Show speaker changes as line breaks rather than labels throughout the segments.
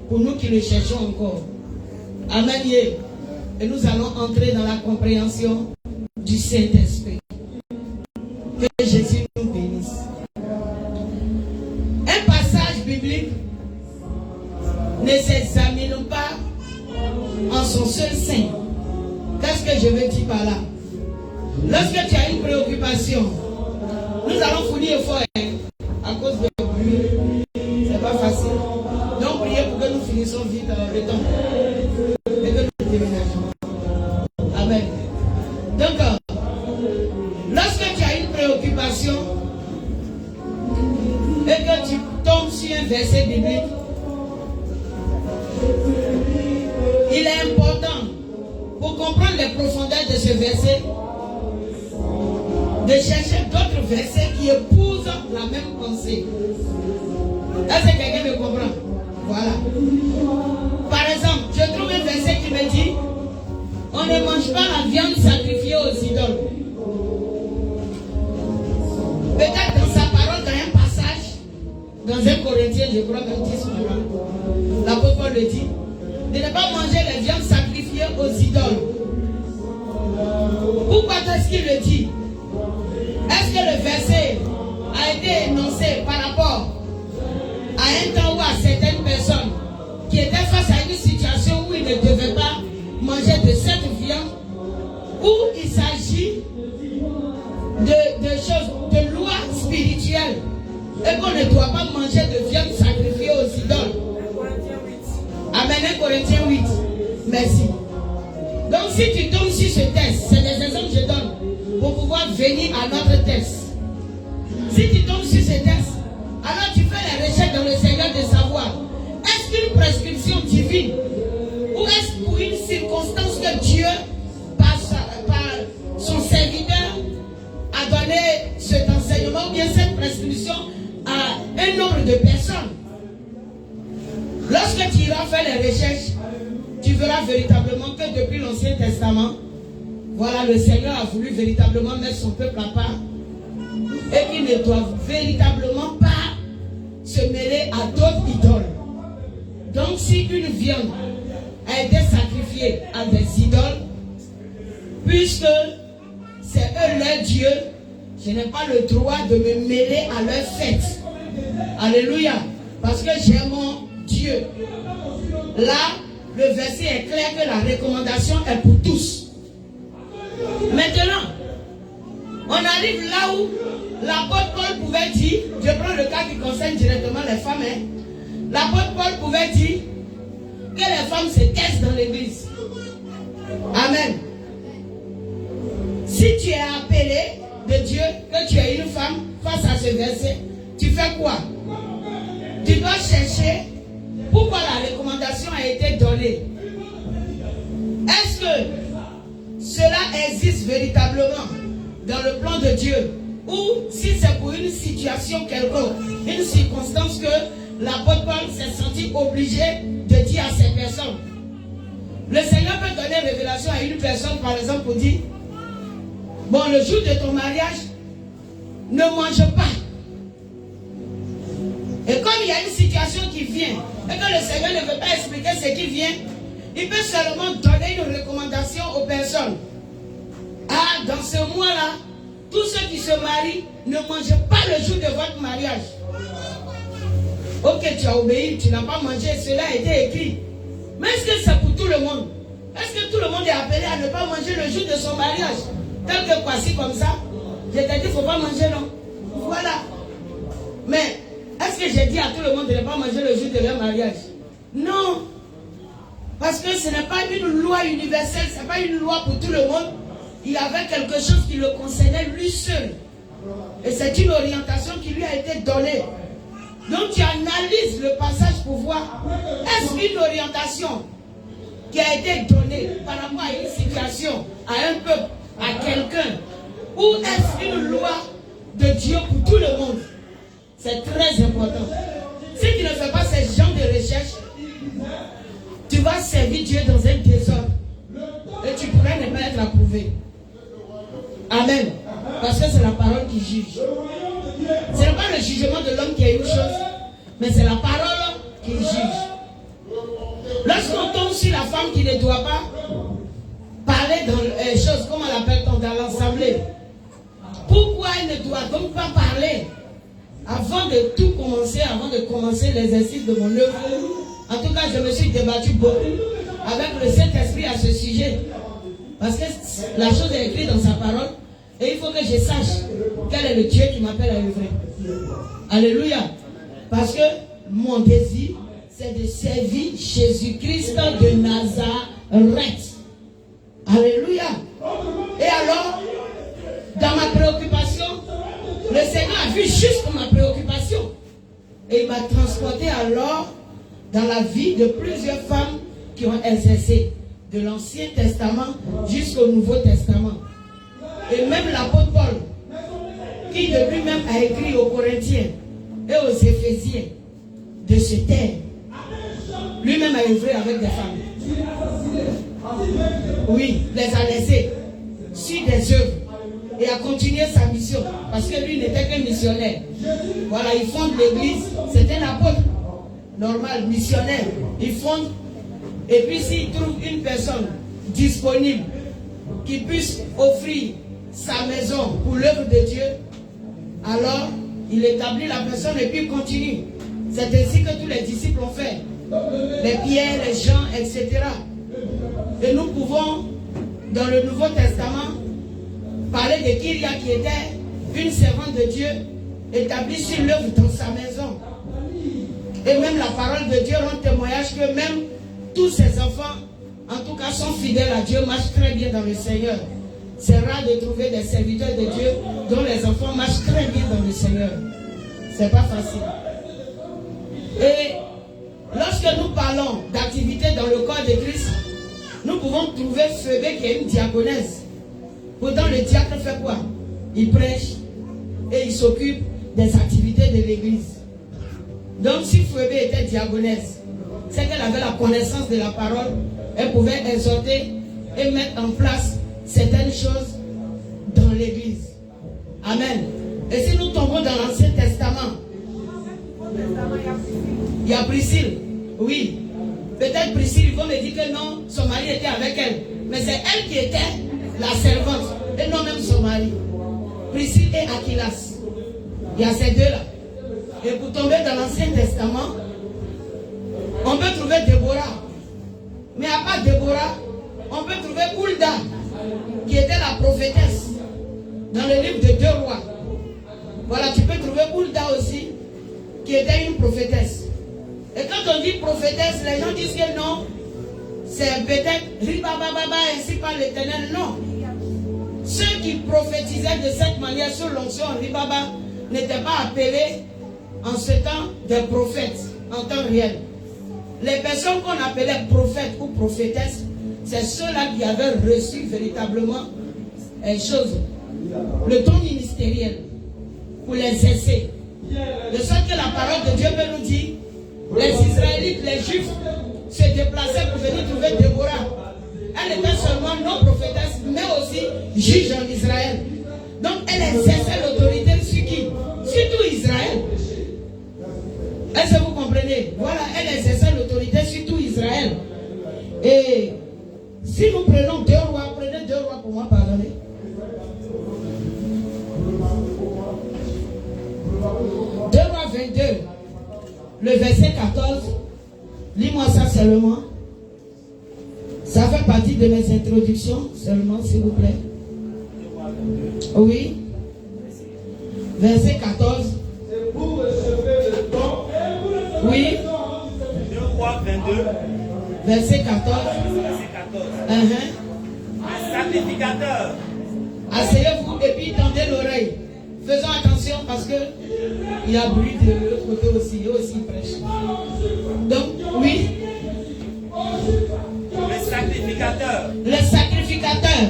pour nous qui le cherchons encore. Amen. Et nous allons entrer dans la compréhension du Saint-Esprit. Que Jésus nous bénisse. Un passage biblique ne s'examine pas en son seul sein. Qu'est-ce que je veux dire par là? Lorsque tu as une préoccupation, nous allons fournir effort à cause de bruit. C'est pas facile. Donc priez pour que nous finissions vite le temps. Et que nous déménageons. Amen. Donc, lorsque tu as une préoccupation et que tu tombes sur un verset biblique, il est important pour comprendre les profondeurs de ce verset de chercher d'autres versets qui épousent la même pensée. Est-ce que quelqu'un me comprend? Voilà. Par exemple, je trouve un verset qui me dit: on ne mange pas la viande sacrifiée aux idoles. Peut-être dans sa parole, dans un passage, dans 1 Corinthiens, je crois que 10 maintenant, l'apôtre Paul le dit, de ne pas manger les viandes sacrifiées aux idoles. Pourquoi est-ce qu'il le dit? Est-ce que le verset a été énoncé par rapport à un temps ou à certaines personnes qui étaient face à une situation où ils ne devaient pas manger de cette viande, ou il s'agit de choses, de lois spirituelles, et qu'on ne doit pas manger de viande sacrifiée aux idoles? Amen. 1 Corinthiens 8. Merci. Donc si tu tombes sur ce texte, c'est des exemples que je donne pour pouvoir venir à notre texte. Si tu tombes sur ce texte, alors tu fais la recherche dans le Seigneur de savoir, est-ce qu'une prescription divine ou est-ce pour une circonstance que Dieu, par son serviteur, a donné cet enseignement, ou bien cette prescription à un nombre de personnes? Lorsque tu iras faire les recherches, tu verras véritablement que depuis l'Ancien Testament, voilà, le Seigneur a voulu véritablement mettre son peuple à part et qu'ils ne doivent véritablement pas se mêler à d'autres idoles. Donc si une viande a été sacrifiée à des idoles, puisque c'est eux leur Dieu, je n'ai pas le droit de me mêler à leur fête. Alléluia. Parce que j'ai mon Dieu. Là, le verset est clair que la recommandation est pour tous. Maintenant, on arrive là où l'apôtre Paul pouvait dire, je prends le cas qui concerne directement les femmes, l'apôtre Paul pouvait dire que les femmes se taisent dans l'église. Amen. Si tu es appelé de Dieu, que tu es une femme, face à ce verset, tu fais quoi? Tu dois chercher pourquoi la recommandation a été donnée. Est-ce que cela existe véritablement dans le plan de Dieu? Ou si c'est pour une situation quelconque, une circonstance que l'apôtre Paul s'est senti obligé de dire à ces personnes. Le Seigneur peut donner révélation à une personne, par exemple, pour dire: bon, le jour de ton mariage, ne mange pas. Et comme il y a une situation qui vient, et que le Seigneur ne veut pas expliquer ce qui vient, il peut seulement donner une recommandation aux personnes. Ah, dans ce mois-là, tous ceux qui se marient, ne mangez pas le jour de votre mariage. Ok, tu as obéi, tu n'as pas mangé, cela a été écrit. Mais est-ce que c'est pour tout le monde? Est-ce que tout le monde est appelé à ne pas manger le jour de son mariage? Tel que voici comme ça, je t'ai dit, il ne faut pas manger, non? Voilà. Mais, est-ce que j'ai dit à tout le monde de ne pas manger le jour de leur mariage? Non. Parce que ce n'est pas une loi universelle, ce n'est pas une loi pour tout le monde. Il y avait quelque chose qui le concernait lui seul. Et c'est une orientation qui lui a été donnée. Donc tu analyses le passage pour voir, est-ce une orientation qui a été donnée par rapport à une situation, à un peuple, à quelqu'un, ou est-ce une loi de Dieu pour tout le monde? C'est très important. Si tu ne fais pas ce genre de recherche, tu vas servir Dieu dans un désordre et tu pourrais ne pas être approuvé. Amen. Parce que c'est la parole qui juge. Ce n'est pas le jugement de l'homme qui est une chose, mais c'est la parole qui juge. sur la femme qui ne doit pas parler dans les choses, comment on l'appelle-t-on, dans l'assemblée. Pourquoi elle ne doit donc pas parler avant de tout commencer, avant de commencer l'exercice de mon œuvre? En tout cas, je me suis débattu beaucoup avec le Saint-Esprit à ce sujet. Parce que la chose est écrite dans sa parole. Et il faut que je sache quel est le Dieu qui m'appelle à œuvrer. Alléluia. Parce que mon désir, c'est de servir Jésus-Christ de Nazareth. Alléluia. Et alors, dans ma préoccupation, le Seigneur a vu juste ma préoccupation. Et il m'a transporté alors dans la vie de plusieurs femmes qui ont exercé de l'Ancien Testament jusqu'au Nouveau Testament. Et même l'apôtre Paul, qui de lui-même a écrit aux Corinthiens et aux Éphésiens de se taire, lui-même a œuvré avec des femmes. Oui, les a laissés sur des œuvres et a continué sa mission parce que lui n'était qu'un missionnaire. Voilà, il fonde l'église, c'est un apôtre normal, missionnaire. Il fonde, et puis s'il trouve une personne disponible qui puisse offrir sa maison pour l'œuvre de Dieu, alors il établit la personne et puis il continue. C'est ainsi que tous les disciples ont fait. Les Pierre, les Jean, etc. Et nous pouvons, dans le Nouveau Testament, parler de Kyria qui était une servante de Dieu établie sur l'œuvre dans sa maison. Et même la parole de Dieu rend témoignage que même tous ses enfants, en tout cas, sont fidèles à Dieu, marchent très bien dans le Seigneur. C'est rare de trouver des serviteurs de Dieu dont les enfants marchent très bien dans le Seigneur. C'est pas facile. Et lorsque nous parlons d'activité dans le corps de Christ, nous pouvons trouver Phoebe qui est une diaconesse. Pourtant, le diacre fait quoi? Il prêche et il s'occupe des activités de l'église. Donc, si Phoebe était diaconesse, c'est qu'elle avait la connaissance de la parole, elle pouvait exhorter et mettre en place certaines choses dans l'église. Amen. Et si nous tombons dans l'Ancien Testament, il y a Priscille. Oui. Peut-être Priscille, ils vont me dire que non, son mari était avec elle. Mais c'est elle qui était la servante. Et non même son mari. Priscille et Aquilas. Il y a ces deux-là. Et pour tomber dans l'Ancien Testament, on peut trouver Déborah. Mais à part Déborah, on peut trouver Hulda, qui était la prophétesse dans le livre de 2 rois. Voilà, tu peux trouver Hulda aussi, qui était une prophétesse. Et quand on dit prophétesse, les gens disent que non, c'est peut-être ribababa ainsi par l'Éternel. Non. Ceux qui prophétisaient de cette manière sur l'onction ribaba n'étaient pas appelés en ce temps des prophètes en temps réel. Les personnes qu'on appelait prophètes ou prophétesses, c'est ceux-là qui avaient reçu véritablement une chose, le don ministériel pour les essais. De sorte que la parole de Dieu peut nous dire, les Israélites, les Juifs se déplaçaient pour venir trouver Déborah. Elle était seulement non prophétesse, mais aussi juge en Israël. Donc elle exerçait l'autorité sur qui? Sur tout Israël. Est-ce que vous comprenez? Voilà, elle exerçait l'autorité sur tout Israël. Et si nous prenons 2 rois, prenez 2 rois pour moi, pardonnez. 2 rois 22, le verset 14. Lis-moi ça seulement. Ça fait partie de mes introductions seulement, s'il vous plaît. Oui. Verset 14. Oui.
2 rois 22.
Verset 14.
Un sacrificateur.
Asseyez-vous et puis tendez l'oreille. Faisons attention parce que il y a bruit de l'autre côté aussi. Eux aussi prêchent. Donc, oui.
Le sacrificateur.
Le sacrificateur.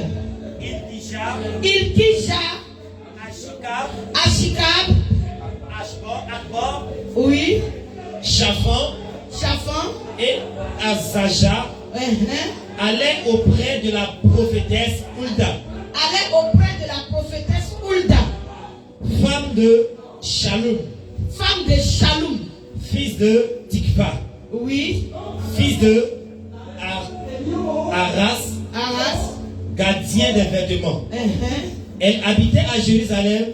Ilkisha. Ashikab.
Akbor.
Oui.
Shaphan et Azaja allaient auprès de la prophétesse Hulda.
Allait auprès de la prophétesse Hulda.
Femme de Shaloum.
Femme de Shaloum.
Fils de Tikva.
Oui.
Fils de Aras, gardien des vêtements. Elle habitait à Jérusalem.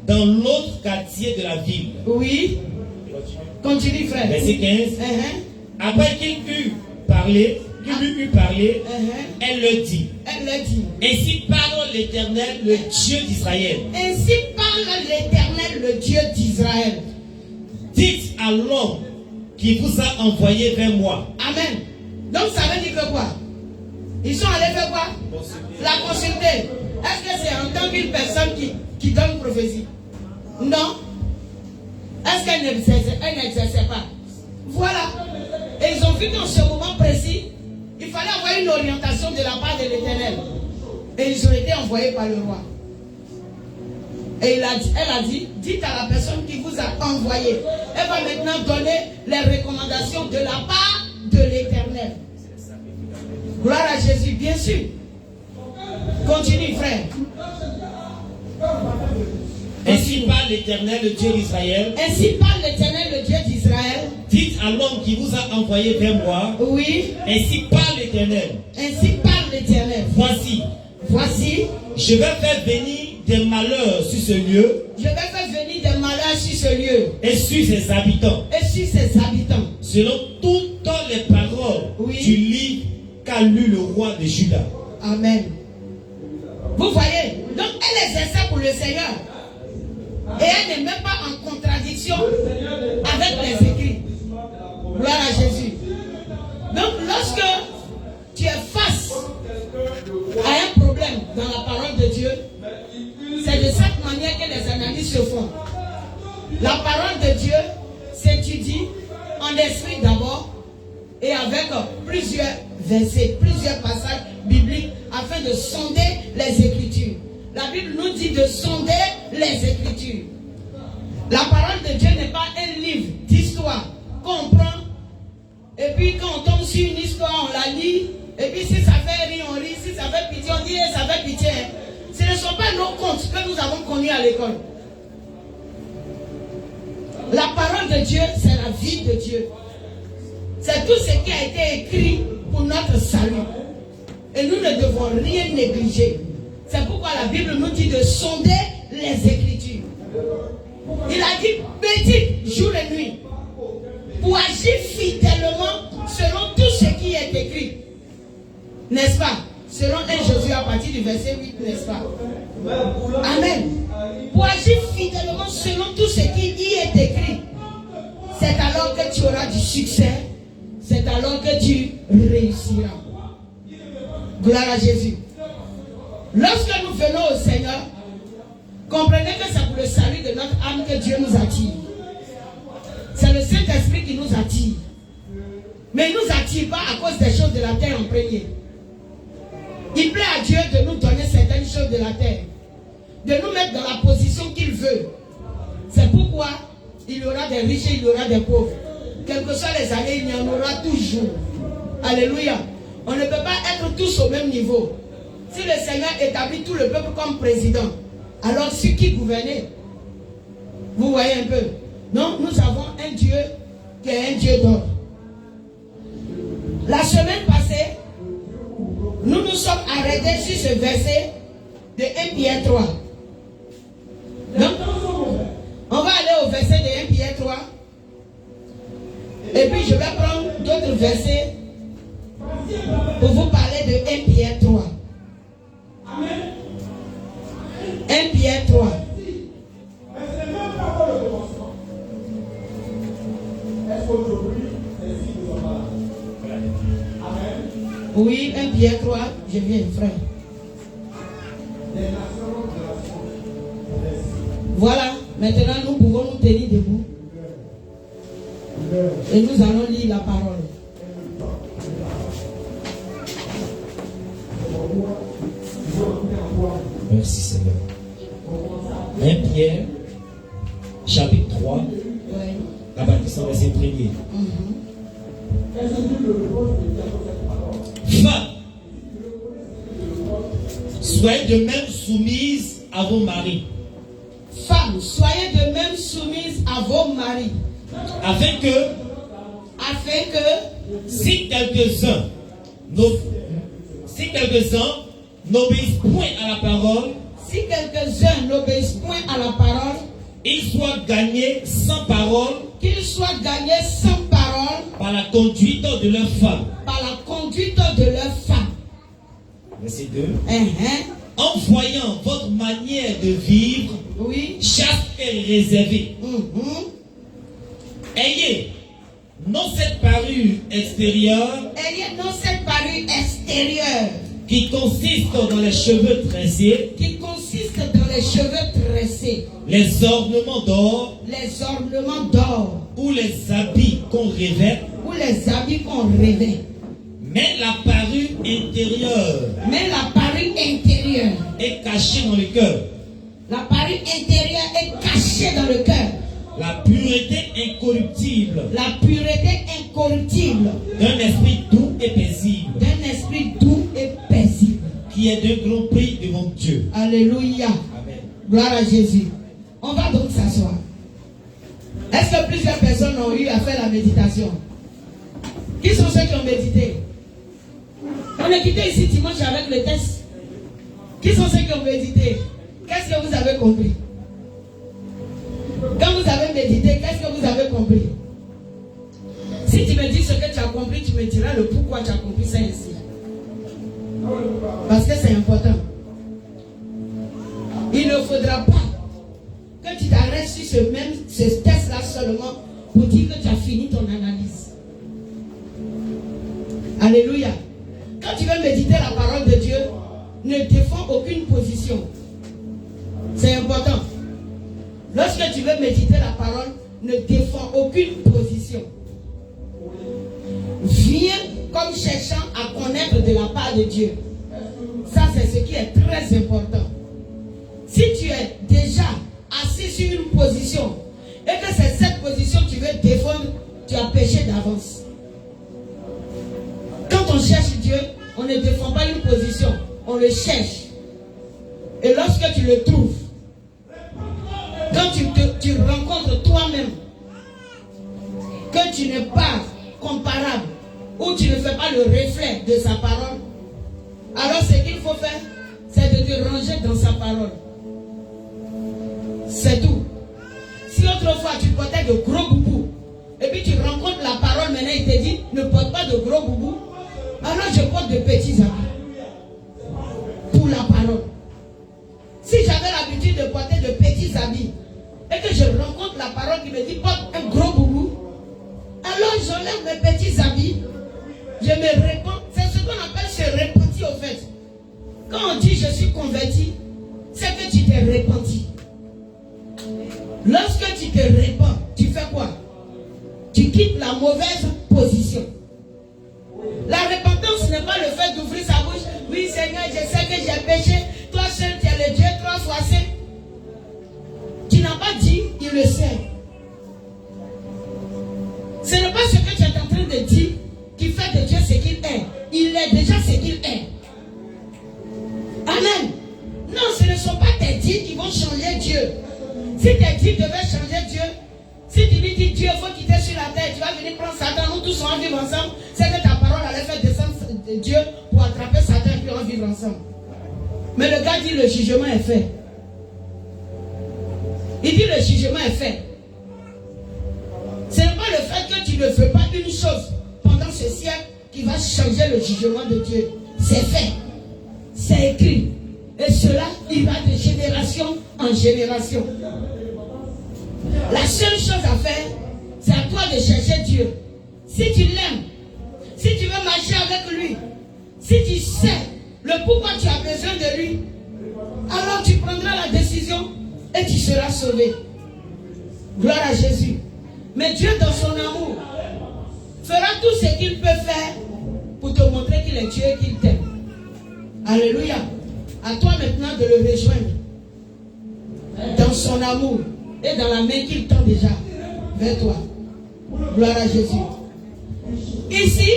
Dans l'autre quartier de la ville.
Oui. Continue, frère.
Verset 15. Après qu'il eut parlé, elle le dit. Ainsi parle l'Éternel, le Dieu d'Israël.
Ainsi parle l'Éternel, le Dieu d'Israël.
Dites à l'homme qui vous a envoyé vers moi.
Amen. Donc ça veut dire que quoi? Ils sont allés faire quoi? La consulter. Est-ce que c'est en tant qu'une personne qui donne prophétie? Non. Est-ce qu'elle n'exerçait pas? Voilà. Et ils ont vu qu'en ce moment précis, il fallait avoir une orientation de la part de l'Éternel. Et ils ont été envoyés par le roi. Et elle a dit, dites à la personne qui vous a envoyé. Elle va maintenant donner les recommandations de la part de l'Éternel. Gloire à Jésus, bien sûr. Continue, frère.
Ainsi parle l'Éternel, le Dieu d'Israël.
Ainsi parle l'Éternel, le Dieu d'Israël.
Dites à l'homme qui vous a envoyé vers moi.
Oui.
Ainsi parle l'Éternel.
Ainsi parle l'Éternel.
Voici. Je vais faire venir des malheurs sur ce lieu.
Je vais faire venir des malheurs sur ce lieu.
Et sur ses habitants. Selon toutes les paroles du livre qu'a lu le roi de Juda.
Amen. Vous voyez, donc elle exerçait pour le Seigneur. Et elle n'est même pas en contradiction avec les écrits. Gloire à Jésus. Donc lorsque tu es face à un problème dans la parole de Dieu, c'est de cette manière que les analyses se font. La parole de Dieu s'étudie en esprit d'abord et avec plusieurs versets, plusieurs passages bibliques afin de sonder les Écritures. La Bible nous dit de sonder les Écritures. La parole de Dieu n'est pas un livre d'histoire qu'on prend et puis quand on tombe sur une histoire, on la lit et puis si ça fait rire, on rit, si ça fait pitié, on dit ça fait pitié. Ce ne sont pas nos contes que nous avons connus à l'école. La parole de Dieu, c'est la vie de Dieu. C'est tout ce qui a été écrit pour notre salut. Et nous ne devons rien négliger. C'est pourquoi la Bible nous dit de sonder les Écritures. Il a dit médite jour et nuit pour agir fidèlement selon tout ce qui est écrit. N'est-ce pas? Selon 1 Josué à partir du verset 8, n'est-ce pas? Amen. Pour agir fidèlement selon tout ce qui y est écrit. C'est alors que tu auras du succès. C'est alors que tu réussiras. Gloire à Jésus. Lorsque nous venons au Seigneur, comprenez que c'est pour le salut de notre âme que Dieu nous attire. C'est le Saint-Esprit qui nous attire. Mais il ne nous attire pas à cause des choses de la terre en premier. Il plaît à Dieu de nous donner certaines choses de la terre. De nous mettre dans la position qu'il veut. C'est pourquoi il y aura des riches et il y aura des pauvres. Quelles que soient les années, il y en aura toujours. Alléluia. On ne peut pas être tous au même niveau. Si le Seigneur établit tout le peuple comme président, alors ceux qui gouvernaient, vous voyez un peu. Non, nous avons un Dieu qui est un Dieu d'ordre. La semaine passée, nous nous sommes arrêtés sur ce verset de 1 Pierre 3. Donc, on va aller au verset de 1 Pierre 3. Et puis je vais prendre d'autres versets pour vous parler de 1 Pierre 3. 1 Pierre 3. Oui, 1 Pierre 3, je viens, frère. Voilà, maintenant nous pouvons nous tenir debout. Et nous allons lire la parole.
Merci Seigneur. 1 Pierre, chapitre 3, à partir du verset 1er. Femmes, soyez de même soumises à vos maris.
Femmes, soyez de même soumises à vos maris.
Afin que
si
quelques-uns Si quelques-uns n'obéissent point à la parole,
si quelques-uns n'obéissent point à la parole,
ils soient gagnés sans parole,
qu'ils soient gagnés sans parole,
par la conduite de leurs femmes.
Par la conduite de leurs femmes.
Verset 2. En voyant votre manière de vivre,
oui,
chaste et réservée, ayez non cette parure extérieure, qui consiste dans les cheveux tressés, les ornements d'or, ou les habits qu'on revêt, mais la parure intérieure, est cachée dans le cœur.
La parure intérieure est cachée dans le cœur.
La pureté incorruptible.
La pureté incorruptible.
D'un esprit doux et paisible.
D'un esprit doux et paisible.
Qui est d'un grand prix devant Dieu.
Alléluia.
Amen.
Gloire à Jésus. On va donc s'asseoir. Est-ce que plusieurs personnes ont eu à faire la méditation? Qui sont ceux qui ont médité? On est quitté ici dimanche avec le test. Qui sont ceux qui ont médité? Qu'est-ce que vous avez compris? Quand vous avez médité, qu'est-ce que vous avez compris? Si tu me dis ce que tu as compris, tu me diras le pourquoi tu as compris ça ici. Parce que c'est important. Il ne faudra pas que tu t'arrêtes sur ce test-là seulement pour dire que tu as fini ton analyse. Alléluia. Quand tu veux méditer la parole de Dieu, ne défends aucune position. C'est important. Lorsque tu veux méditer la parole, ne défends aucune position. Viens comme cherchant à connaître de la part de Dieu. Ça, c'est ce qui est très important. Si tu es déjà assis sur une position et que c'est cette position que tu veux défendre, tu as péché d'avance. Quand on cherche Dieu, on ne défend pas une position, on le cherche. Et lorsque tu le trouves, quand tu rencontres toi-même que tu n'es pas comparable ou tu ne fais pas le reflet de sa parole, alors ce qu'il faut faire, c'est de te ranger dans sa parole. C'est tout. Si autrefois tu portais de gros boubous et puis tu rencontres la parole, maintenant il te dit ne porte pas de gros boubous, alors je porte de petits habits pour la parole. Si j'avais l'habitude de porter de petits habits et que je rencontre la parole qui me dit porte un gros boubou, alors j'enlève mes petits habits, je me répands. C'est ce qu'on appelle se repentir au fait. Quand on dit je suis converti, c'est que tu t'es repenti. Lorsque tu te répands, tu fais quoi? Tu quittes la mauvaise position. La repentance n'est pas le fait d'ouvrir sa bouche. Oui Seigneur, je sais que j'ai péché. Toi seul tu es le Dieu 3 fois saint. Tu n'as pas dit, il le sait. Ce n'est pas ce que tu es en train de dire qui fait de Dieu ce qu'il est. Il est déjà ce qu'il est. Amen. Non, ce ne sont pas tes dits qui vont changer Dieu. Si tes dits devaient changer Dieu, si tu lui dis Dieu, il faut quitter sur la terre, tu vas venir prendre Satan, nous tous on va vivre ensemble, c'est que ta parole allait faire descendre Dieu pour attraper Satan et puis on va vivre ensemble. Mais le gars dit le jugement est fait. Il dit le jugement est fait. Ce n'est pas le fait que tu ne fais pas une chose pendant ce siècle qui va changer le jugement de Dieu. C'est fait. C'est écrit. Et cela ira de génération en génération. La seule chose à faire, c'est à toi de chercher Dieu. Si tu l'aimes, si tu veux marcher avec lui, si tu sais le pourquoi tu as besoin de lui, alors tu prendras la décision et tu seras sauvé. Gloire à Jésus. Mais Dieu, dans son amour, fera tout ce qu'il peut faire pour te montrer qu'il est Dieu et qu'il t'aime. Alléluia. À toi maintenant de le rejoindre dans son amour et dans la main qu'il tend déjà vers toi. Gloire à Jésus. Ici,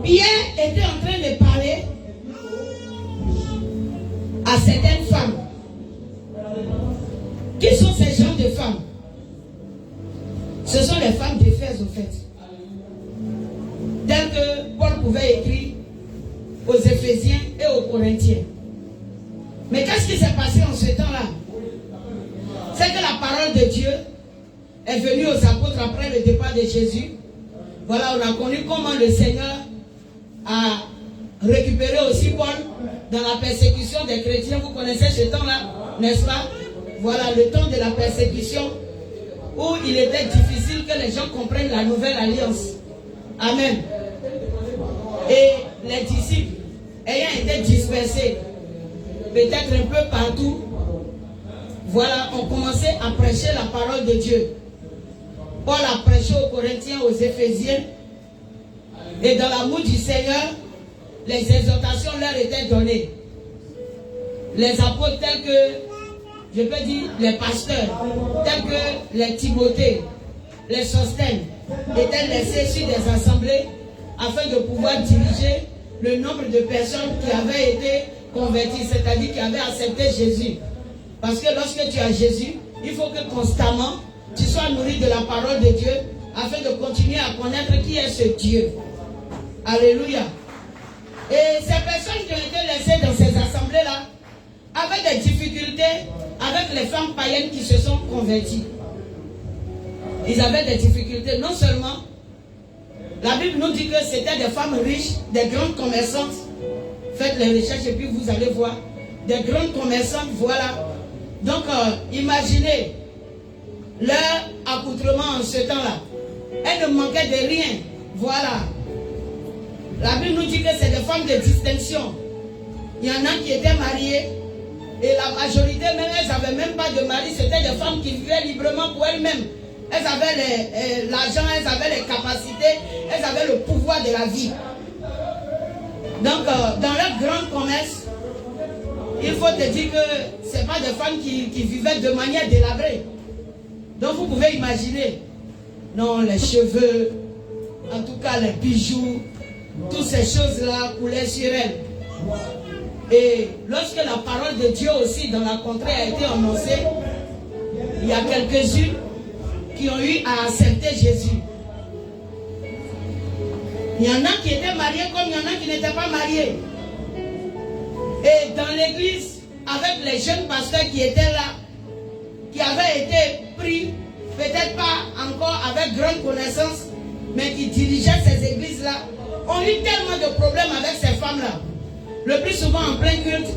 Pierre était en train de parler à certaines femmes. Qui sont ces gens de femmes? Ce sont les femmes d'Éphèse, au fait. Telles que Paul pouvait écrire aux Éphésiens et aux Corinthiens. Mais qu'est-ce qui s'est passé en ce temps-là? C'est que la parole de Dieu est venue aux apôtres après le départ de Jésus. Voilà, on a connu comment le Seigneur a récupéré aussi Paul dans la persécution des chrétiens. Vous connaissez ce temps-là, n'est-ce pas? Voilà, le temps de la persécution où il était difficile que les gens comprennent la nouvelle alliance. Amen. Et les disciples, ayant été dispersés, peut-être un peu partout, voilà, ont commencé à prêcher la parole de Dieu. Paul a prêché aux Corinthiens, aux Éphésiens, et dans l'amour du Seigneur, les exhortations leur étaient données. Les apôtres tels que, je peux dire, les pasteurs, tels que les Timothée, les Sosthène, étaient laissés sur des assemblées afin de pouvoir diriger le nombre de personnes qui avaient été converties, c'est-à-dire qui avaient accepté Jésus. Parce que lorsque tu as Jésus, il faut que constamment tu sois nourri de la parole de Dieu afin de continuer à connaître qui est ce Dieu. Alléluia. Et ces personnes qui ont été laissées dans ces assemblées-là avaient des difficultés avec les femmes païennes qui se sont converties. Ils avaient des difficultés. Non seulement, la Bible nous dit que c'était des femmes riches, des grandes commerçantes. Faites les recherches et puis vous allez voir. Des grandes commerçantes, voilà. Donc, imaginez leur accoutrement en ce temps-là. Elles ne manquaient de rien. Voilà. La Bible nous dit que c'est des femmes de distinction. Il y en a qui étaient mariées. Et la majorité, même, elles n'avaient même pas de mari. C'était des femmes qui vivaient librement pour elles-mêmes. Elles avaient l'argent, elles avaient les capacités, elles avaient le pouvoir de la vie. Donc, dans leur grand commerce, il faut te dire que ce n'est pas des femmes qui vivaient de manière délabrée. Donc, vous pouvez imaginer, non, les cheveux, en tout cas les bijoux, toutes ces choses-là coulaient sur elles. Et lorsque la parole de Dieu aussi dans la contrée a été annoncée, il y a quelques-unes qui ont eu à accepter Jésus. Il y en a qui étaient mariés comme il y en a qui n'étaient pas mariés. Et dans l'église, avec les jeunes pasteurs qui étaient là, qui avaient été pris, peut-être pas encore avec grande connaissance, mais qui dirigeaient ces églises-là, ont eu tellement de problèmes avec ces femmes-là. Le plus souvent en plein culte,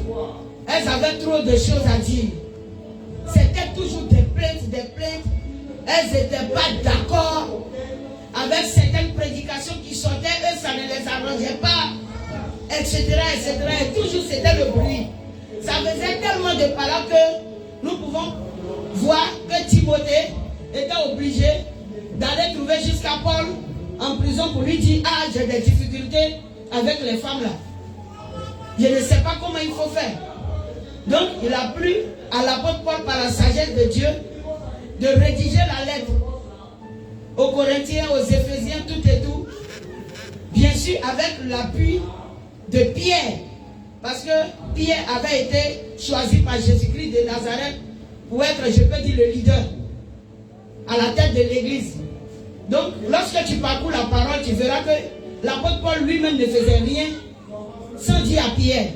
elles avaient trop de choses à dire. C'était toujours des plaintes, des plaintes. Elles n'étaient pas d'accord avec certaines prédications qui sortaient, eux ça ne les arrangeait pas, etc., etc. Et toujours c'était le bruit. Ça faisait tellement de par là que nous pouvons voir que Timothée était obligé d'aller trouver jusqu'à Paul en prison pour lui dire: ah, j'ai des difficultés avec les femmes là. Je ne sais pas comment il faut faire. Donc il a plu à l'apôtre Paul par la sagesse de Dieu de rédiger la lettre aux Corinthiens, aux Éphésiens, tout et tout. Bien sûr avec l'appui de Pierre. Parce que Pierre avait été choisi par Jésus-Christ de Nazareth pour être, je peux dire, le leader à la tête de l'église. Donc, lorsque tu parcours la parole, tu verras que l'apôtre Paul lui-même ne faisait rien sans dire à Pierre.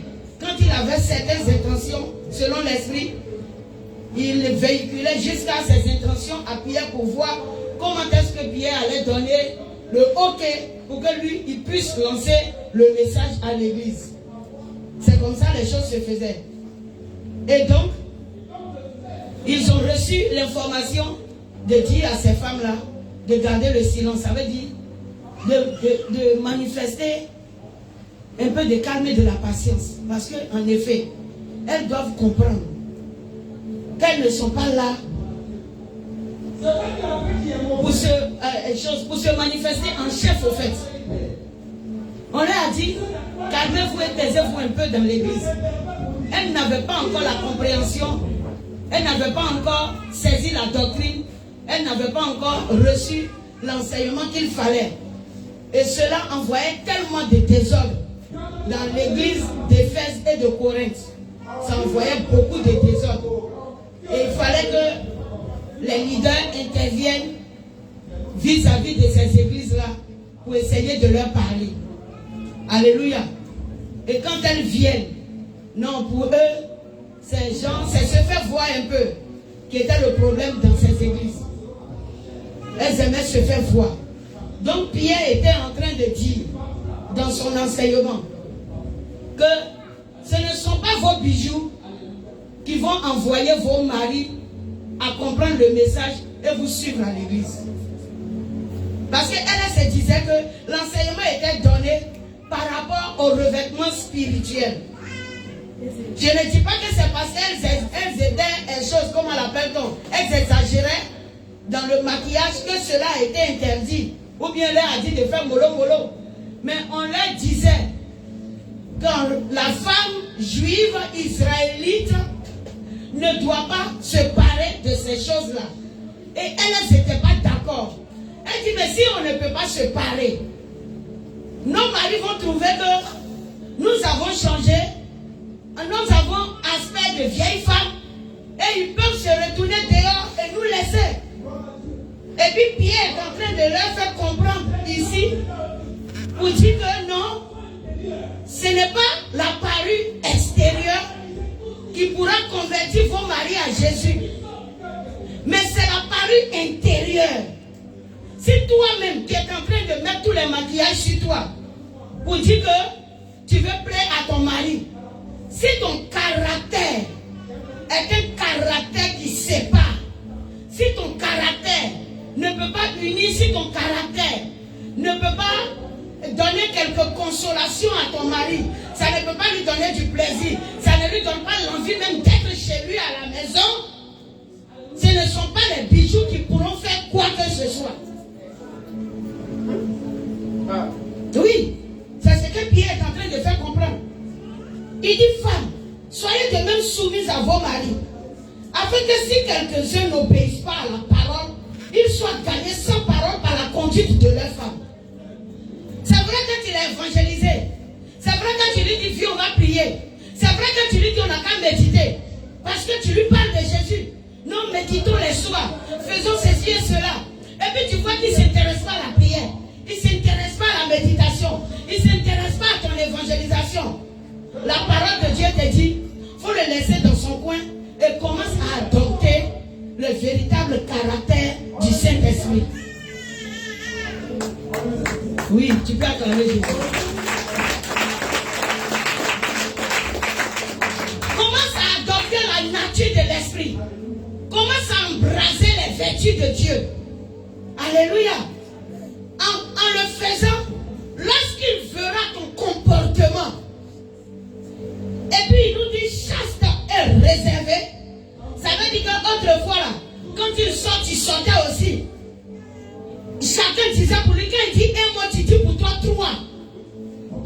Quand il avait certaines intentions, selon l'esprit, il véhiculait jusqu'à ses intentions à Pierre pour voir comment est-ce que Pierre allait donner le OK pour que lui, il puisse lancer le message à l'église. C'est comme ça les choses se faisaient. Et donc, ils ont reçu l'information de dire à ces femmes-là de garder le silence. Ça veut dire de manifester un peu de calme et de la patience. Parce qu'en effet, elles doivent comprendre qu'elles ne sont pas là pour se manifester en chef au fait. On leur a dit: calmez-vous et taisez-vous un peu dans l'église. Elles n'avaient pas encore la compréhension, elles n'avaient pas encore saisi la doctrine, elles n'avaient pas encore reçu l'enseignement qu'il fallait. Et cela envoyait tellement de désordre dans l'église d'Éphèse et de Corinthe. Ça envoyait beaucoup de désordre. Et il fallait que les leaders interviennent vis-à-vis de ces églises-là pour essayer de leur parler. Alléluia. Et quand elles viennent, non, pour eux, ces gens, c'est se faire voir un peu qui était le problème dans ces églises. Elles aimaient se faire voir. Donc Pierre était en train de dire dans son enseignement que ce ne sont pas vos bijoux qui vont envoyer vos maris à comprendre le message et vous suivre à l'église. Parce qu'elle se disait que l'enseignement était donné par rapport au revêtement spirituel. Je ne dis pas que c'est parce qu'elles aidaient une chose, comment l'appelle-t-on? Elles exagéraient dans le maquillage que cela a été interdit. Ou bien elle a dit de faire mollo mollo. Mais on leur disait que la femme juive israélite ne doit pas se parer de ces choses-là. Et elles n'étaient pas d'accord. Elle dit, mais si on ne peut pas se parer, nos maris vont trouver que nous avons changé, nous avons aspect de vieille femme, et ils peuvent se retourner dehors et nous laisser. Et puis Pierre est en train de leur faire comprendre ici, pour dire que non, ce n'est pas la parure extérieure qui pourra convertir vos maris à Jésus, mais c'est la parure intérieure. Si toi-même tu es en train de mettre tous les maquillages sur toi pour dire que tu veux plaire à ton mari, si ton caractère est un caractère qui sépare, si ton caractère ne peut pas unir, si ton caractère ne peut pas donner quelque consolation à ton mari, ça ne peut pas lui donner du plaisir, ça ne lui donne pas l'envie même d'être chez lui à la maison, ce ne sont pas les bijoux qui pourront faire quoi que ce soit. Oui, c'est ce que Pierre est en train de faire comprendre. Il dit, femmes, soyez de même soumises à vos maris, afin que si quelques-uns n'obéissent pas à la parole, ils soient gagnés sans parole par la conduite de leur femme. C'est vrai que tu l'as évangélisé. C'est vrai que tu lui dis, viens, on va prier. C'est vrai que tu lui dis, on n'a qu'à méditer. Parce que tu lui parles de Jésus. Non, méditons les soirs. Faisons ceci et cela. Et puis tu vois qu'il ne s'intéresse pas à la prière. Il ne s'intéresse pas à la méditation. Il ne s'intéresse pas à ton évangélisation. La parole de Dieu te dit, il faut le laisser dans son coin et commence à adopter le véritable caractère du Saint-Esprit. Oui, tu peux acclamer Jésus. Commence à adopter la nature de l'Esprit. Commence à embraser les vertus de Dieu. Alléluia. En le faisant, lorsqu'il verra ton comportement, et puis il nous dit chaste et réservé, ça veut dire qu'autrefois là, quand il sort, tu sortais aussi. Chacun disait pour lui, quand il dit un mot, tu dis pour toi 3.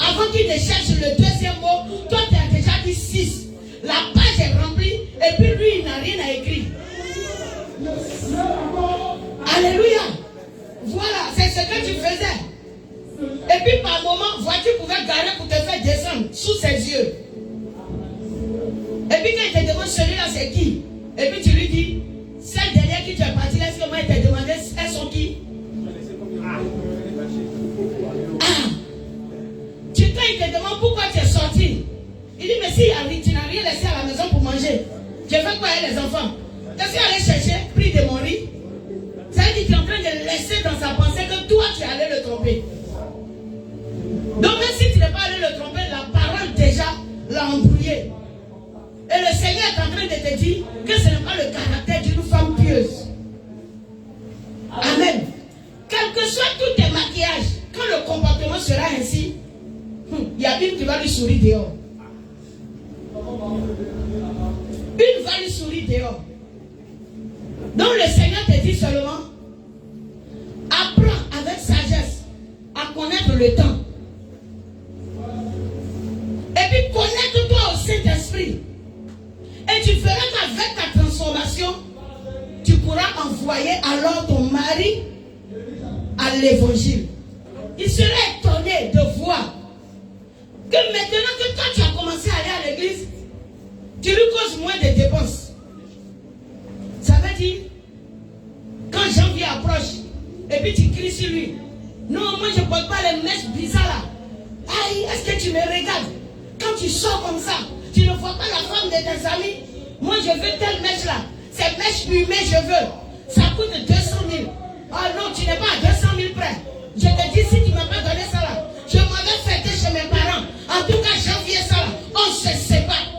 Avant qu'il ne cherche le deuxième mot, toi tu as déjà dit 6. La page est remplie et puis lui il n'a rien à écrire. Alléluia. Voilà, c'est ce que tu faisais. Et puis par moment, voiture pouvait garer pour te faire descendre sous ses yeux. Et puis quand il te demande celui-là c'est qui? Et puis tu lui dis, celle derrière qui tu es parti, est-ce que moi il t'a demandé elles sont qui? Quand il te demande pourquoi tu es sorti, il dit mais si tu n'as rien laissé à la maison pour manger, tu fais quoi avec les enfants? Quand tu es allé chercher, pris de mon riz, ça veut dire qu'il est en train de laisser dans sa pensée que toi tu es allé le tromper. Donc même si tu n'es pas allé le tromper, la parole déjà l'a embrouillé. Et le Seigneur est en train de te dire que ce n'est pas le caractère d'une femme pieuse. Amen. Quel que soit tous tes maquillages, quand le comportement sera ainsi, il y a une qui va lui sourire dehors. Une va lui sourire dehors. Donc le Seigneur te dit seulement, apprends avec sagesse à connaître le temps. Et puis connecte-toi au Saint-Esprit. Et tu feras qu'avec ta transformation, tu pourras envoyer alors ton mari à l'évangile. Il serait étonné de voir que maintenant que toi tu as commencé à aller à l'église, tu lui causes moins de dépenses. Ça veut dire, quand janvier approche, et puis tu cries sur lui, non, moi je ne porte pas les mèches bizarres là. Aïe, est-ce que tu me regardes? Quand tu sors comme ça, tu ne vois pas la femme de tes amis. Moi, je veux telle mèche là. Cette mèche humée, je veux. Ça coûte 200 000. Ah non, tu n'es pas à 200 000 près. Je te dis, si tu ne m'as pas donné ça là, je m'en vais fêter chez mes parents. En tout cas, janvier ça là, on se sépare.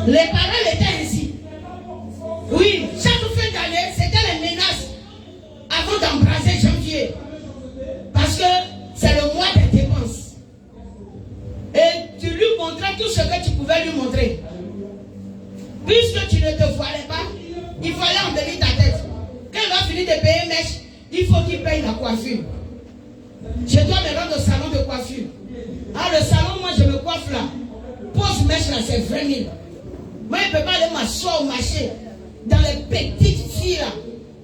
Les paroles étaient ainsi. Oui, chaque fin d'année, c'était les menaces avant d'embraser janvier. Parce que c'est le mois des dépenses. Et tu lui montrais tout ce que tu pouvais lui montrer. Puisque tu ne te voilais pas, il fallait embellir ta tête. Quand il va finir de payer mèche, il faut qu'il paye la coiffure. Je dois me rendre au salon de coiffure. Ah, le salon, moi je me coiffe là. Pose mèche là, c'est 20 000. Moi, je ne peux pas aller m'asseoir au marché. Dans les petites filles là,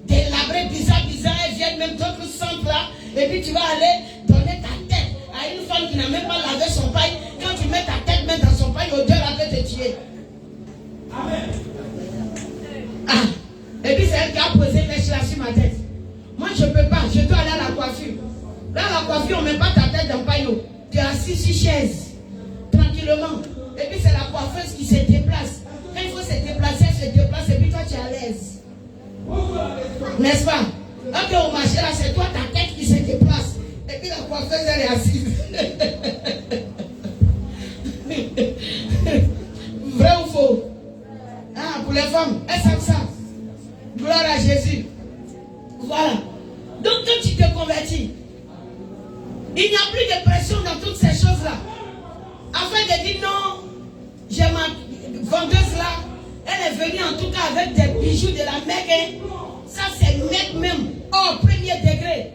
délabrées, bizarres, elles viennent même d'autres centres là. Et puis tu vas aller donner ta tête à une femme qui n'a même pas lavé son paille. Quand tu mets ta tête même dans son paille, l'odeur là peut te tuer. Amen. Ah. Et puis c'est elle qui a posé mèche là sur ma tête. Moi je ne peux pas, je dois aller à la coiffure. Là la coiffure, on ne met pas ta tête dans le paillot. Tu es assis sur chaise, tranquillement. Et puis c'est la coiffeuse qui se déplace. Quand il faut se déplacer, elle se déplace et puis toi tu es à l'aise. N'est-ce pas? Ok, au marché là, c'est toi ta tête qui se déplace. Et puis la coiffeuse elle est assise. Vrai ou faux? Ah, pour les femmes, elles savent ça. Gloire à Jésus. Voilà. Donc quand tu te convertis, il n'y a plus de pression dans toutes ces choses-là. Afin de dire non, j'ai ma vendeuse là, elle est venue en tout cas avec des bijoux de la Mecque. Ça c'est Mecque même. Oh, premier degré.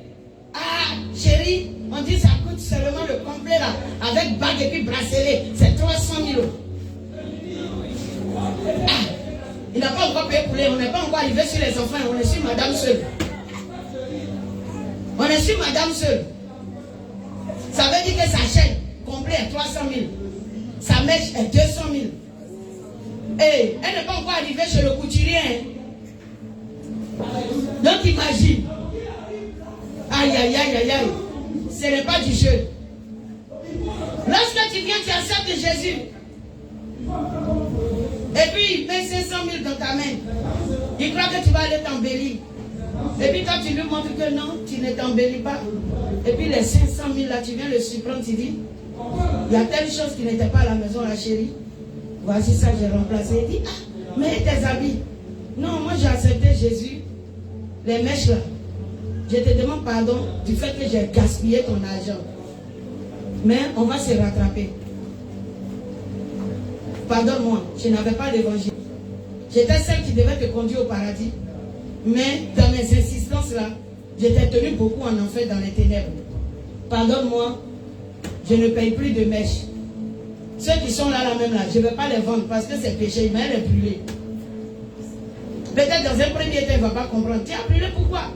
Ah, chérie, on dit ça coûte seulement le complet là, avec bague et puis bracelet. C'est 300 000 euros. Ah, il n'a pas encore payé pour les, on n'est pas encore arrivé sur les enfants, on est sur madame seule. On est sur madame seule. Ça veut dire que sa chaîne complète est 300 000. Sa mèche est 200 000. Et elle n'est pas encore arrivée chez le couturier. Hein. Donc imagine. Aïe, aïe, aïe, aïe, aïe. Ce n'est pas du jeu. Lorsque tu viens, tu acceptes Jésus. Et puis il met 500 000 dans ta main. Il croit que tu vas aller t'embellir. Et puis quand tu lui montres que non, tu ne t'embellis pas. Et puis les 500 000 là, tu viens le surprendre, tu dis, il y a telle chose qui n'était pas à la maison, la chérie. Voici ça, j'ai remplacé. Il dit, ah, mais tes habits. Non, moi j'ai accepté Jésus. Les mèches là. Je te demande pardon du fait que j'ai gaspillé ton argent. Mais on va se rattraper. Pardonne-moi, je n'avais pas l'évangile. J'étais celle qui devait te conduire au paradis. Mais dans mes insistances là, je t'ai tenu beaucoup en enfer dans les ténèbres. Pardonne-moi, je ne paye plus de mèches. Ceux qui sont là même là, je ne vais pas les vendre parce que c'est péché, mais elle est brûlée. Peut-être dans un premier temps, il ne va pas comprendre. Tu as brûlé pourquoi?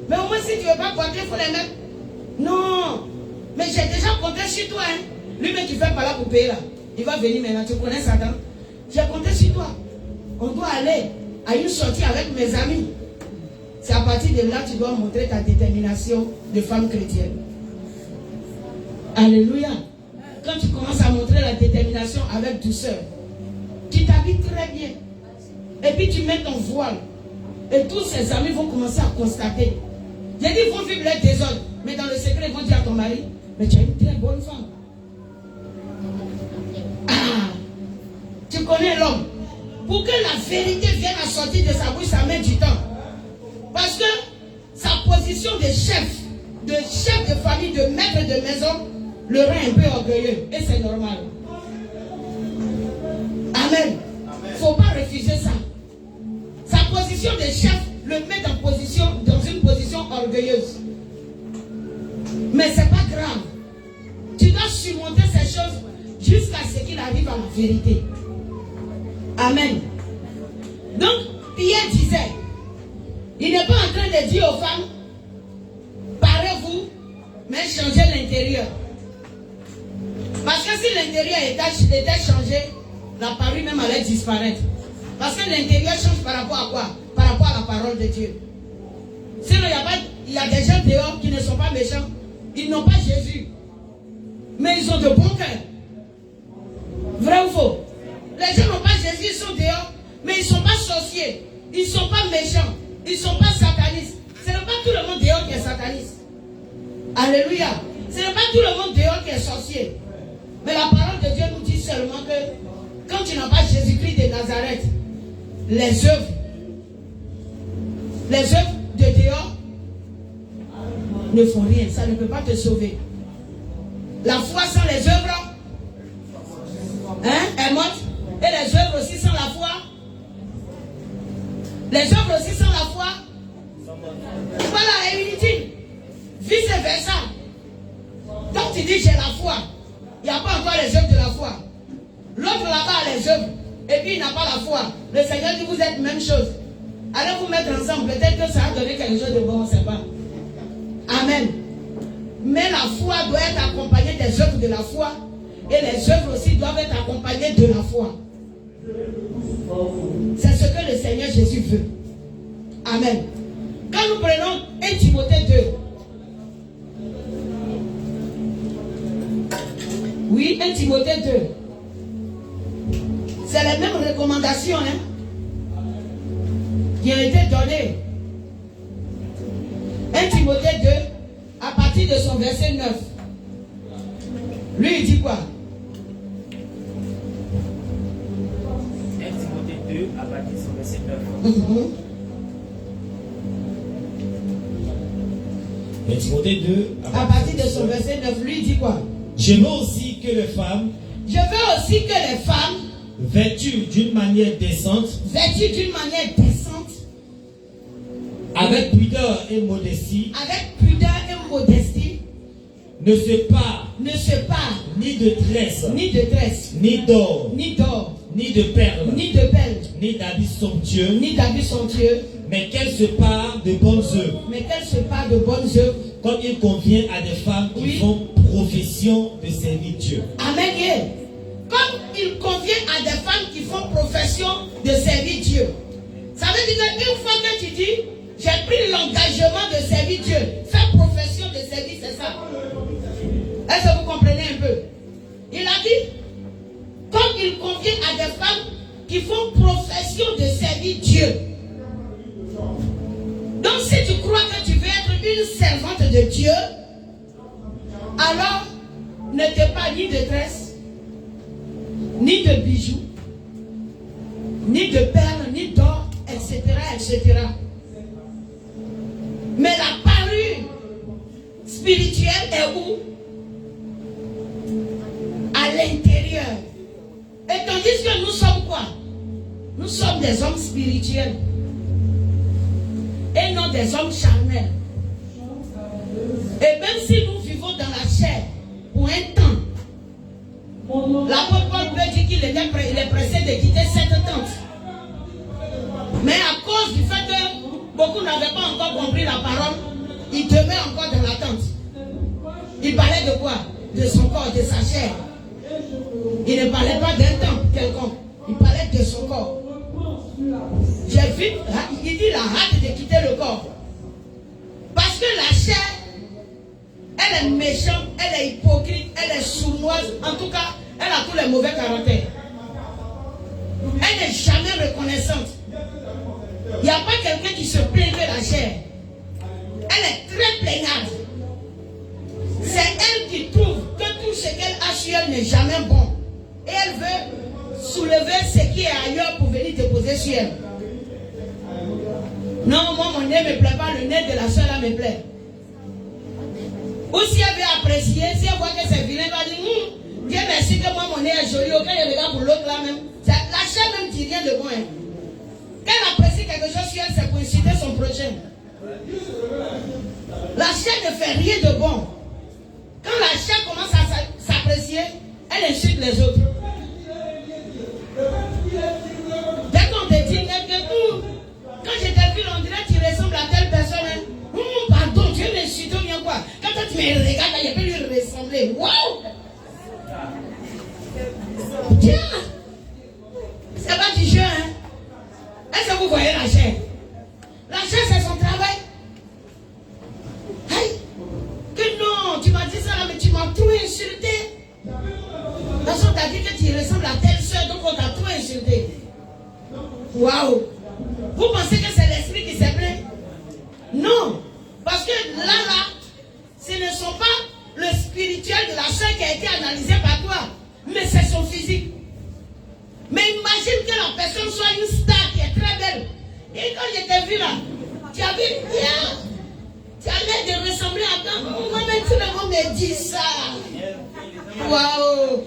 Mais au moins si tu ne veux pas compter, il faut les mettre. Non, mais j'ai déjà compté sur toi. Hein. Lui, mais tu fais pas là pour payer là. Il va venir maintenant, tu connais Satan. J'ai compté sur toi. On doit aller à une sortie avec mes amis. C'est à partir de là que tu dois montrer ta détermination de femme chrétienne. Alléluia. Quand tu commences à montrer la détermination avec douceur, tu t'habilles très bien. Et puis tu mets ton voile. Et tous ces amis vont commencer à constater. J'ai dit, ils vont vivre leur désordre. Mais dans le secret, ils vont dire à ton mari, mais tu as une très bonne femme. Ah, tu connais l'homme. Pour que la vérité vienne à sortir de sa bouche, ça met du temps. Parce que sa position de chef de famille, de maître de maison, le rend un peu orgueilleux. Et c'est normal. Amen. Il ne faut pas refuser ça. Sa position de chef le met dans une position orgueilleuse. Mais ce n'est pas grave. Tu dois surmonter ces choses jusqu'à ce qu'il arrive à la vérité. Amen. Donc, Pierre disait, il n'est pas en train de dire aux femmes, parez-vous, mais changez l'intérieur. Parce que si l'intérieur était changé, la parure même allait disparaître. Parce que l'intérieur change par rapport à quoi? Par rapport à la parole de Dieu. Sinon, il y a des gens dehors qui ne sont pas méchants. Ils n'ont pas Jésus. Mais ils ont de bons cœurs. Vrai ou faux? Les gens n'ont pas Jésus, ils sont dehors. Mais ils ne sont pas sorciers. Ils ne sont pas méchants. Ils ne sont pas satanistes. Ce n'est pas tout le monde dehors qui est sataniste. Alléluia. Ce n'est pas tout le monde dehors qui est sorcier. Mais la parole de Dieu nous dit seulement que quand tu n'as pas Jésus-Christ de Nazareth, les œuvres de dehors ne font rien. Ça ne peut pas te sauver. La foi sans les œuvres est morte. Et les œuvres aussi sans la foi. Les œuvres aussi sans la foi. Voilà, et il dit vice versa. Donc tu dis j'ai la foi. Il n'y a pas encore les œuvres de la foi. L'autre là-bas a les œuvres. Et puis il n'a pas la foi. Le Seigneur dit vous êtes même chose. Allez vous mettre ensemble. Peut-être que ça va donner quelque chose de bon, on ne sait pas. Amen. Mais la foi doit être accompagnée des œuvres de la foi. Et les œuvres aussi doivent être accompagnées de la foi. C'est ce que le Seigneur Jésus veut. Amen. Quand nous prenons 1 Timothée 2. Oui, 1 Timothée 2. C'est les mêmes recommandations qui ont été données. 1 Timothée 2, à partir de son verset 9. Lui, il dit quoi?
1 Timothée 2, à partir de son verset 9. 1 Timothée 2,
à partir de son verset 9, lui, il dit quoi?
Je veux aussi que les femmes, vêtues d'une manière décente, avec pudeur et modestie, ne se parent ni de tresse, ni d'or, ni de perles, ni d'habits somptueux, mais qu'elles se parent de bonnes œuvres, comme il convient à des femmes qui font profession de servir Dieu.
Amen. Comme il convient à des femmes qui font profession de servir Dieu. Ça veut dire qu'une fois que tu dis, j'ai pris l'engagement de servir Dieu, faire profession de servir, c'est ça. Est-ce que vous comprenez un peu? Il a dit, comme il convient à des femmes qui font profession de servir Dieu. Donc si tu crois que tu veux être une servante de Dieu, alors ne t'es pas ni de tresse, ni de bijoux, ni de perles, ni d'or, etc., etc. Mais la parure spirituelle est où? À l'intérieur. Et tandis que nous sommes quoi? Nous sommes des hommes spirituels et non des hommes charnels. Et même si nous vivons dans la chair pour un temps, l'apôtre Paul peut dire qu'il est pressé de quitter cette tente. Mais à cause du fait que beaucoup n'avaient pas encore compris la parole, il demeure encore dans la tente. Il parlait de quoi? De son corps, de sa chair. Il ne parlait pas d'un temps quelconque. Il parlait de son corps. J'ai vu, il dit la hâte de quitter le corps. Parce que la chair, elle est méchante, elle est hypocrite, elle est sournoise. En tout cas, elle a tous les mauvais caractères. Elle n'est jamais reconnaissante. Il n'y a pas quelqu'un qui se plaint de la chair. Elle est très plaignarde. C'est elle qui trouve que tout ce qu'elle a sur elle n'est jamais bon. Et elle veut soulever ce qui est ailleurs pour venir déposer sur elle. Non, moi mon nez ne me plaît pas, le nez de la soeur là me plaît. Ou si elle veut apprécier, si elle voit que c'est vilain, elle va dire Dieu merci que moi mon nez est joli, auquel il regarde pour l'autre là même. La chair même dit rien de bon. Hein. Quand elle apprécie quelque chose sur elle, c'est pour inciter son prochain. La chair ne fait rien de bon. Quand la chair commence à s'apprécier, elle insulte les autres. Dès qu'on te dit que quand je te vu, on dirait que tu ressembles à telle personne. Pardon, Dieu m'insulte bien quoi. Quand tu me regardes, je peux lui ressembler. Waouh! Tiens! C'est pas du jeu, hein? Est-ce que vous voyez la chair? La chair, c'est son travail. Hey. Que non, tu m'as dit ça là, mais tu m'as trop insulté. Parce qu'on t'a dit que tu ressembles à telle soeur, donc on t'a trop insulté. Waouh! Vous pensez que c'est l'esprit qui s'est plaint? Non! Parce que là, ce ne sont pas le spirituel de la soeur qui a été analysé par toi, mais c'est son physique. Mais imagine que la personne soit une star qui est très belle. Et quand je t'ai vu là, tu as vu, tu as l'air de ressembler à toi. Moi-même, tout le monde me dit ça. Waouh!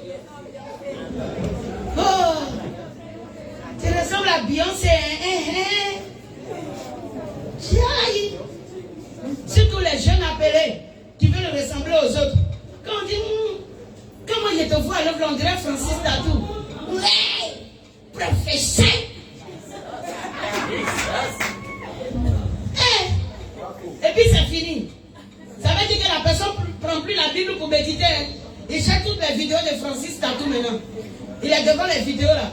Oh! Tu ressembles à Beyoncé. Surtout les jeunes appelés qui veulent ressembler aux autres. Quand on dit, comment je te vois, alors on dirait Francis Tatou. Ouais! Professeur! Et puis c'est fini. Ça veut dire que la personne ne prend plus la Bible pour méditer. Il cherche toutes les vidéos de Francis Tatou maintenant. Il est devant les vidéos là.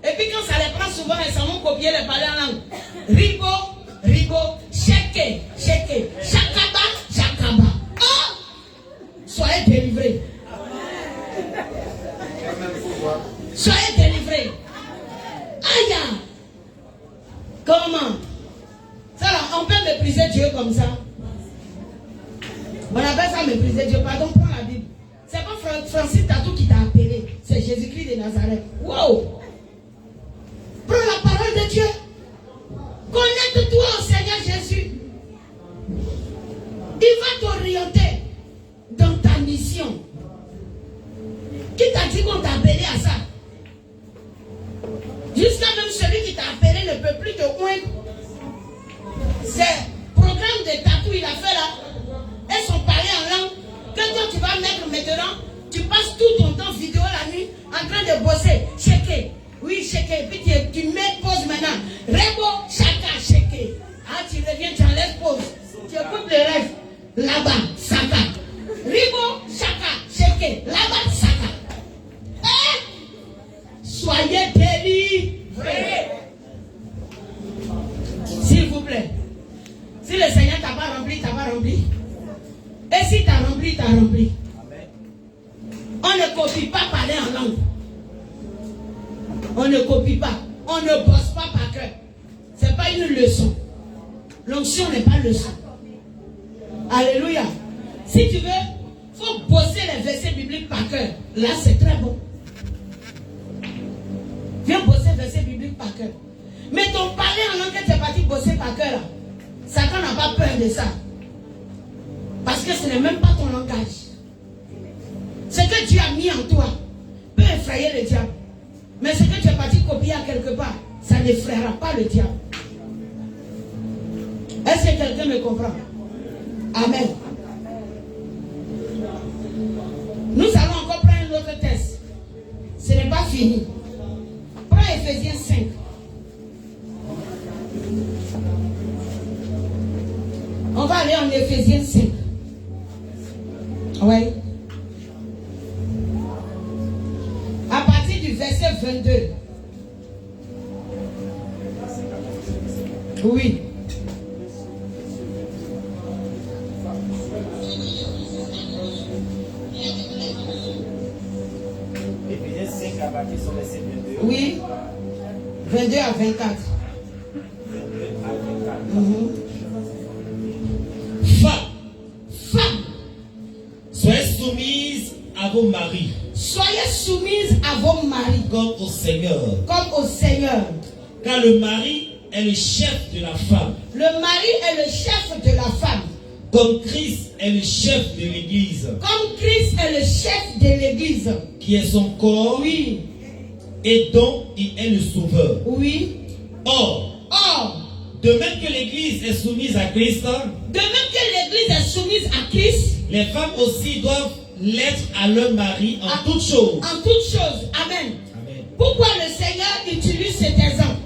Et puis quand ça les prend souvent, ils s'en vont copier les parler en langue. Ribo, shake, shakaba. Oh! Soyez délivrés. Soyez délivrés. Aïe! Comment? Ça là, on peut mépriser Dieu comme ça. On appelle ça mépriser Dieu. Pardon, prends la Bible. C'est pas Francis Tatou qui t'a appelé. C'est Jésus-Christ de Nazareth. Wow! Prends la parole de Dieu. Connecte-toi au Seigneur Jésus. Il va t'orienter dans ta mission. Qui t'a dit qu'on t'a appelé à ça? Jusqu'à même celui qui t'a appelé ne peut plus te oindre. C'est programme de tatou il a fait là. Elles sont parlées en langue. Que toi tu vas mettre maintenant, tu passes tout ton temps vidéo la nuit en train de bosser. Checker. Oui, checker. Puis tu mets pause maintenant. Rebo, chaka, checker. Ah, tu reviens, tu enlèves pause. Tu écoutes les rêves. Là-bas, saka. Ribo, chaka, checker. Là-bas, saka. Soyez délivrés. S'il vous plaît. Si le Seigneur t'a pas rempli, t'as pas rempli. Et si t'as rempli, t'as rempli. On ne copie pas parler en langue. On ne copie pas. On ne bosse pas par cœur. Ce n'est pas une leçon. L'onction n'est pas leçon. Alléluia. Si tu veux, il faut bosser les versets bibliques par cœur. Là, c'est très bon. Viens bosser les versets bibliques par cœur. Mais ton parler en langue que tu es parti bosser par cœur, là, Satan n'a pas peur de ça. Parce que ce n'est même pas ton langage. Ce que Dieu a mis en toi peut effrayer le diable. Mais ce que tu es parti copier à quelque part, ça n'effraiera pas le diable. Est-ce que quelqu'un me comprend? Amen. Nous allons encore prendre un autre test. Ce n'est pas fini. Prends Ephésiens 5. On va aller en Ephésiens 5. Oui. À partir du verset 22. Oui.
Éphésiens 5 à partir du verset 22.
Oui. 22 à 24.
22 à 24.
Femmes,
soyez soumises à vos maris.
Soyez soumises à vos maris.
Comme au Seigneur.
Comme au Seigneur.
Car le mari est le chef de la femme.
Le mari est le chef de la femme.
Comme Christ est le chef de l'Église.
Comme Christ est le chef de l'Église.
Qui est son corps.
Oui.
Et dont il est le sauveur.
Oui.
Or, de même que l'Église est soumise à Christ,
de même que l'Église est soumise à Christ,
les femmes aussi doivent l'être à leur mari en toutes choses.
En toutes choses. Amen.
Amen.
Pourquoi le Seigneur utilise cet exemple?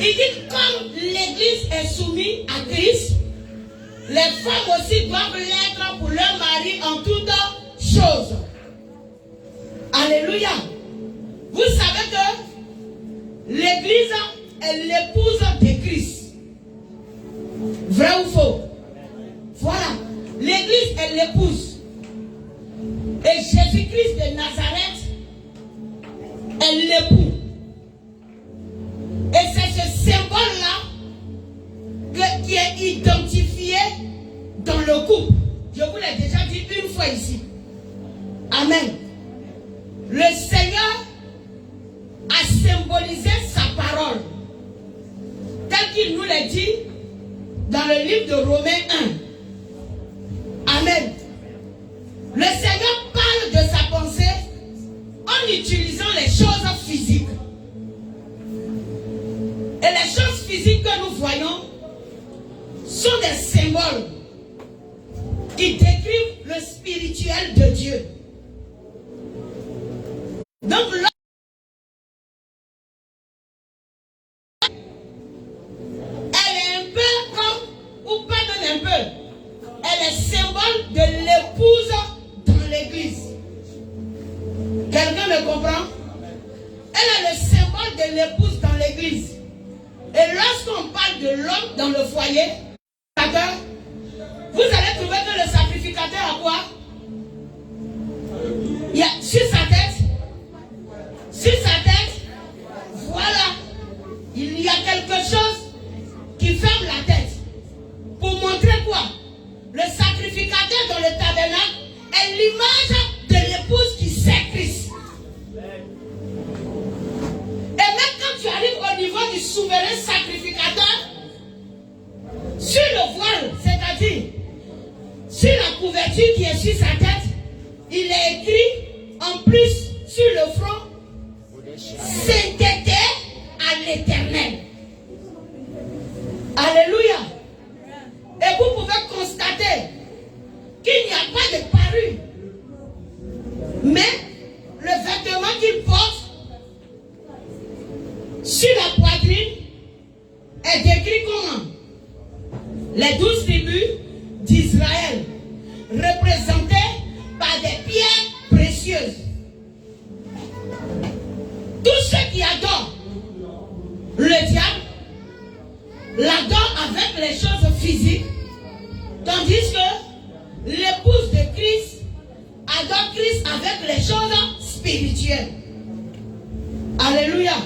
Il dit comme l'Église est soumise à Christ, les femmes aussi doivent l'être pour leur mari en toutes choses. Alléluia. Vous savez que l'Église est l'épouse de Christ. Vrai ou faux? Voilà. L'Église l'épouse. Et Jésus-Christ de Nazareth est l'époux. Et c'est ce symbole-là qui est identifié dans le couple. Je vous l'ai déjà dit une fois ici. Amen. Le Seigneur a symbolisé sa parole, tel qu'il nous l'a dit dans le livre de Romains 1. Amen. Le Seigneur parle de sa pensée en utilisant les choses physiques. Et les choses physiques que nous voyons sont des symboles qui décrivent le spirituel de Dieu. Donc là, elle est un peu comme, ou pas même un peu, elle est symbole de l'épouse dans l'église. Quelqu'un me comprend? Elle est le symbole de l'épouse dans l'église. Et lorsqu'on parle de l'homme dans le foyer, vous allez trouver que le sacrificateur a quoi? Il y a sur sa tête. Sur sa tête, voilà, il y a quelque chose qui ferme la tête. Pour montrer quoi? Le sacrificateur dans le tabernacle est l'image de l'épouse qui sait Christ. Et même quand tu arrives au niveau du souverain sacrificateur, sur le voile, c'est-à-dire sur la couverture qui est sur sa tête, il est écrit en plus sur le front, sainteté à l'Éternel. Alléluia. Et vous pouvez constater qu'il n'y a pas de parure. Mais le vêtement qu'il porte sur la poitrine est décrit comment? Les 12 tribus d'Israël, représentées par des pierres précieuses. Tous ceux qui adorent le diable l'adorent avec les choses physiques, tandis que l'épouse de Christ adore Christ avec les choses spirituelles. Alléluia.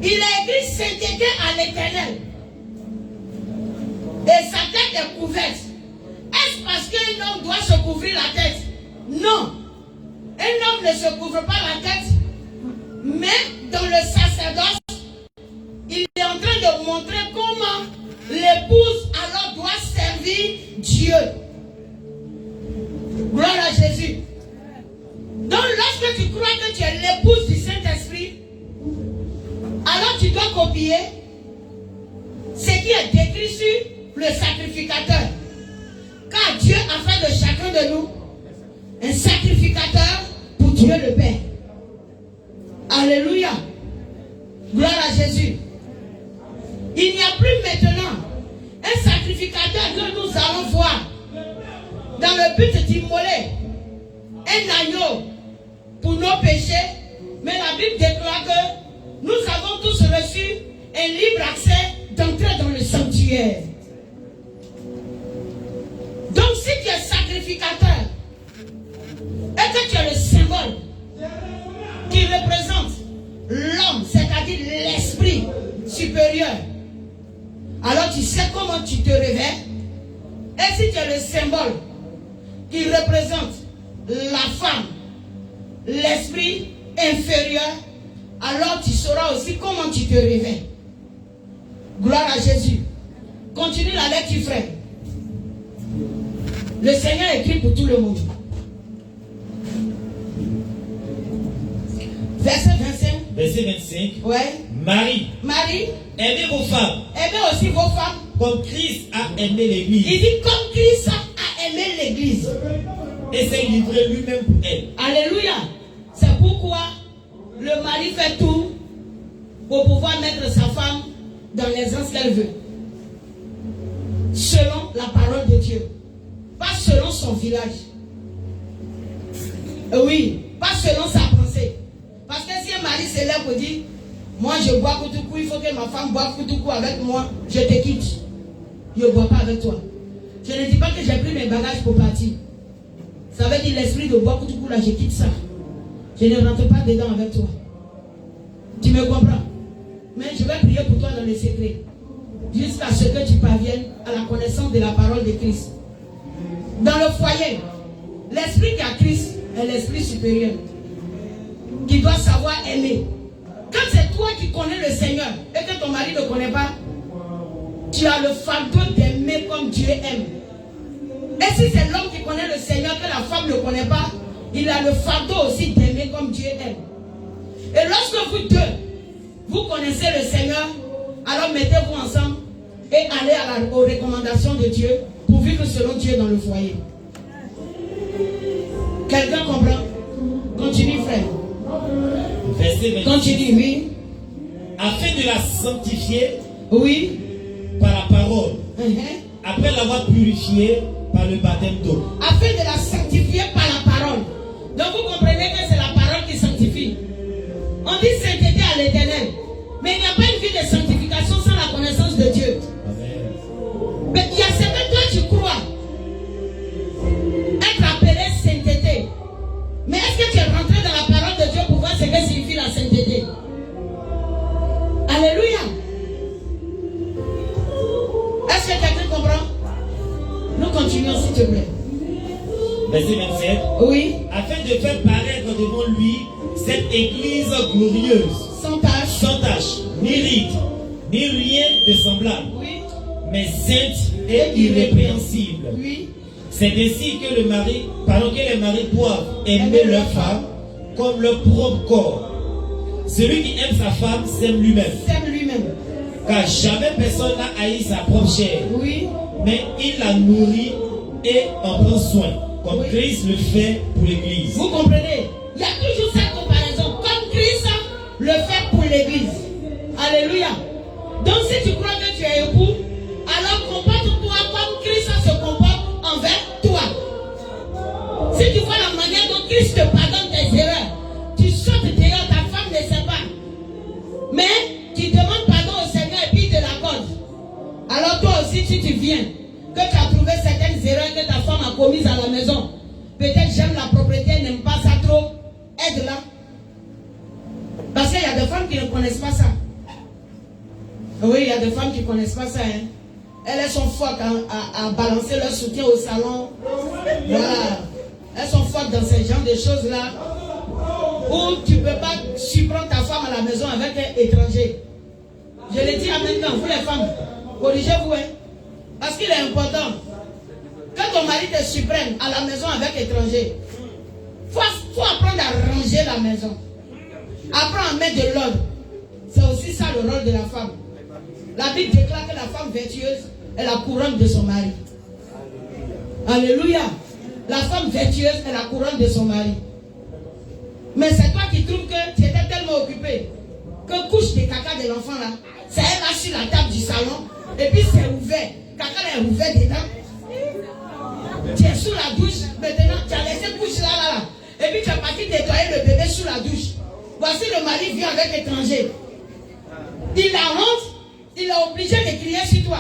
Il a écrit sainteté à l'Éternel. Et sa tête est couverte. Est-ce parce qu'un homme doit se couvrir la tête? Non. Un homme ne se couvre pas la tête. Mais dans le sacerdoce, il est en train de montrer comment l'épouse alors doit servir Dieu. Gloire à Jésus. Donc lorsque tu crois que tu es l'épouse du Saint-Esprit, alors tu dois copier ce qui est décrit sur le sacrificateur. Car Dieu a fait de chacun de nous un sacrificateur pour Dieu le Père. Alléluia. Gloire à Jésus. Il n'y a plus maintenant un sacrificateur que nous allons voir dans le but d'immoler un agneau pour nos péchés. Mais la Bible déclare que nous avons tous reçu un libre accès d'entrer dans le sanctuaire. Donc si tu es sacrificateur et que tu es le symbole qui représente l'homme, c'est-à-dire l'esprit supérieur, alors tu sais comment tu te réveilles. Et si tu es le symbole qui représente la femme, l'esprit inférieur, alors tu sauras aussi comment tu te réveilles. Gloire à Jésus. Continue la lecture, frère. Le Seigneur écrit pour tout le monde. Verset 25.
Verset 25.
Ouais.
Marie, aimez vos femmes.
Aimez aussi vos femmes.
Comme Christ a aimé l'Église.
Il dit comme Christ a aimé l'Église.
Et s'est livré lui-même pour elle.
Alléluia. C'est pourquoi le mari fait tout pour pouvoir mettre sa femme dans l'aisance qu'elle veut. Selon la parole de Dieu. Pas selon son village. Oui, pas selon sa pensée. Parce que si un mari se lève et dit, moi je bois Koutoukou, il faut que ma femme boive Koutoukou avec moi, je te quitte. Je ne bois pas avec toi. Je ne dis pas que j'ai pris mes bagages pour partir. Ça veut dire l'esprit de bois tout là, je quitte ça. Je ne rentre pas dedans avec toi. Tu me comprends? Mais je vais prier pour toi dans le secret. Jusqu'à ce que tu parviennes à la connaissance de la parole de Christ. Dans le foyer, l'esprit qui a Christ est l'esprit supérieur. Qui doit savoir aimer. Quand c'est toi qui connais le Seigneur et que ton mari ne connaît pas, tu as le fardeau d'aimer comme Dieu aime. Et si c'est l'homme qui connaît le Seigneur que la femme ne connaît pas, il a le fardeau aussi d'aimer comme Dieu aime. Et lorsque vous deux, vous connaissez le Seigneur, alors mettez-vous ensemble et allez aux recommandations de Dieu pour vivre selon Dieu dans le foyer. Quelqu'un comprend? Continue, frère.
Verset 26.
Continue, oui.
Afin de la sanctifier,
oui,
par la parole, après l'avoir purifiée par le baptême d'eau.
Afin de la sanctifier par la parole. Donc vous comprenez que c'est la parole qui sanctifie. On dit sainteté à l'Éternel. Mais il n'y a pas une vie de sanctification sans la connaissance de Dieu.
Amen.
Mais il y a ce que toi tu crois être appelé sainteté. Mais est-ce que tu es rentré dans la parole de Dieu pour voir ce que signifie la sainteté? Alléluia. Est-ce que quelqu'un comprend? Nous continuons s'il te plaît.
Verset 27.
Oui.
Afin de faire paraître devant lui cette église glorieuse,
sans tache,
ni ride, ni rien de semblable,
oui,
mais sainte et irrépréhensible.
Oui.
C'est ainsi que les maris doivent aimer leur femme comme leur propre corps. Celui qui aime sa femme s'aime lui-même. Car jamais personne n'a haï sa propre chair.
Oui.
Mais il la nourrit et en prend soin, comme
oui,
Christ le fait pour l'église.
Vous comprenez? Il y a toujours cette comparaison. Comme Christ le fait pour l'église. Alléluia. Donc si tu crois que tu es époux, alors comporte-toi comme Christ se comporte envers toi. Si tu vois la manière dont Christ te pardonne tes erreurs, tu sautes dehors, ta femme ne sait pas. Mais tu demandes pardon au Seigneur et puis il te l'accorde. Alors toi aussi, si tu viens, que tu as trouvé certaines erreurs que ta femme a commises à la maison, peut-être j'aime la propriété, elle n'aime pas ça trop, aide-la. Parce qu'il y a des femmes qui ne connaissent pas ça. Oui, il y a des femmes qui ne connaissent pas ça. Hein. Elles sont fortes à balancer leur soutien au salon. Voilà. Elles sont fortes dans ce genre de choses-là. Où tu ne peux pas surprendre ta femme à la maison avec un étranger. Je le dis en même temps, vous les femmes, corrigez-vous. Hein. Parce qu'il est important. Quand ton mari te surprenne à la maison avec étranger, il faut apprendre à ranger la maison. Apprends à mettre de l'ordre. C'est aussi ça le rôle de la femme. La Bible déclare que la femme vertueuse est la couronne de son mari. Alléluia. La femme vertueuse est la couronne de son mari. Mais c'est toi qui trouves que tu étais tellement occupé que couche de caca de l'enfant là, c'est elle là sur la table du salon et puis c'est ouvert. Caca est ouvert dedans. Tu es sous la douche, maintenant tu as laissé couche là. Et puis tu es parti nettoyer le bébé sous la douche. Voici le mari vient avec l'étranger. Il la honte, il est obligé de crier sur toi.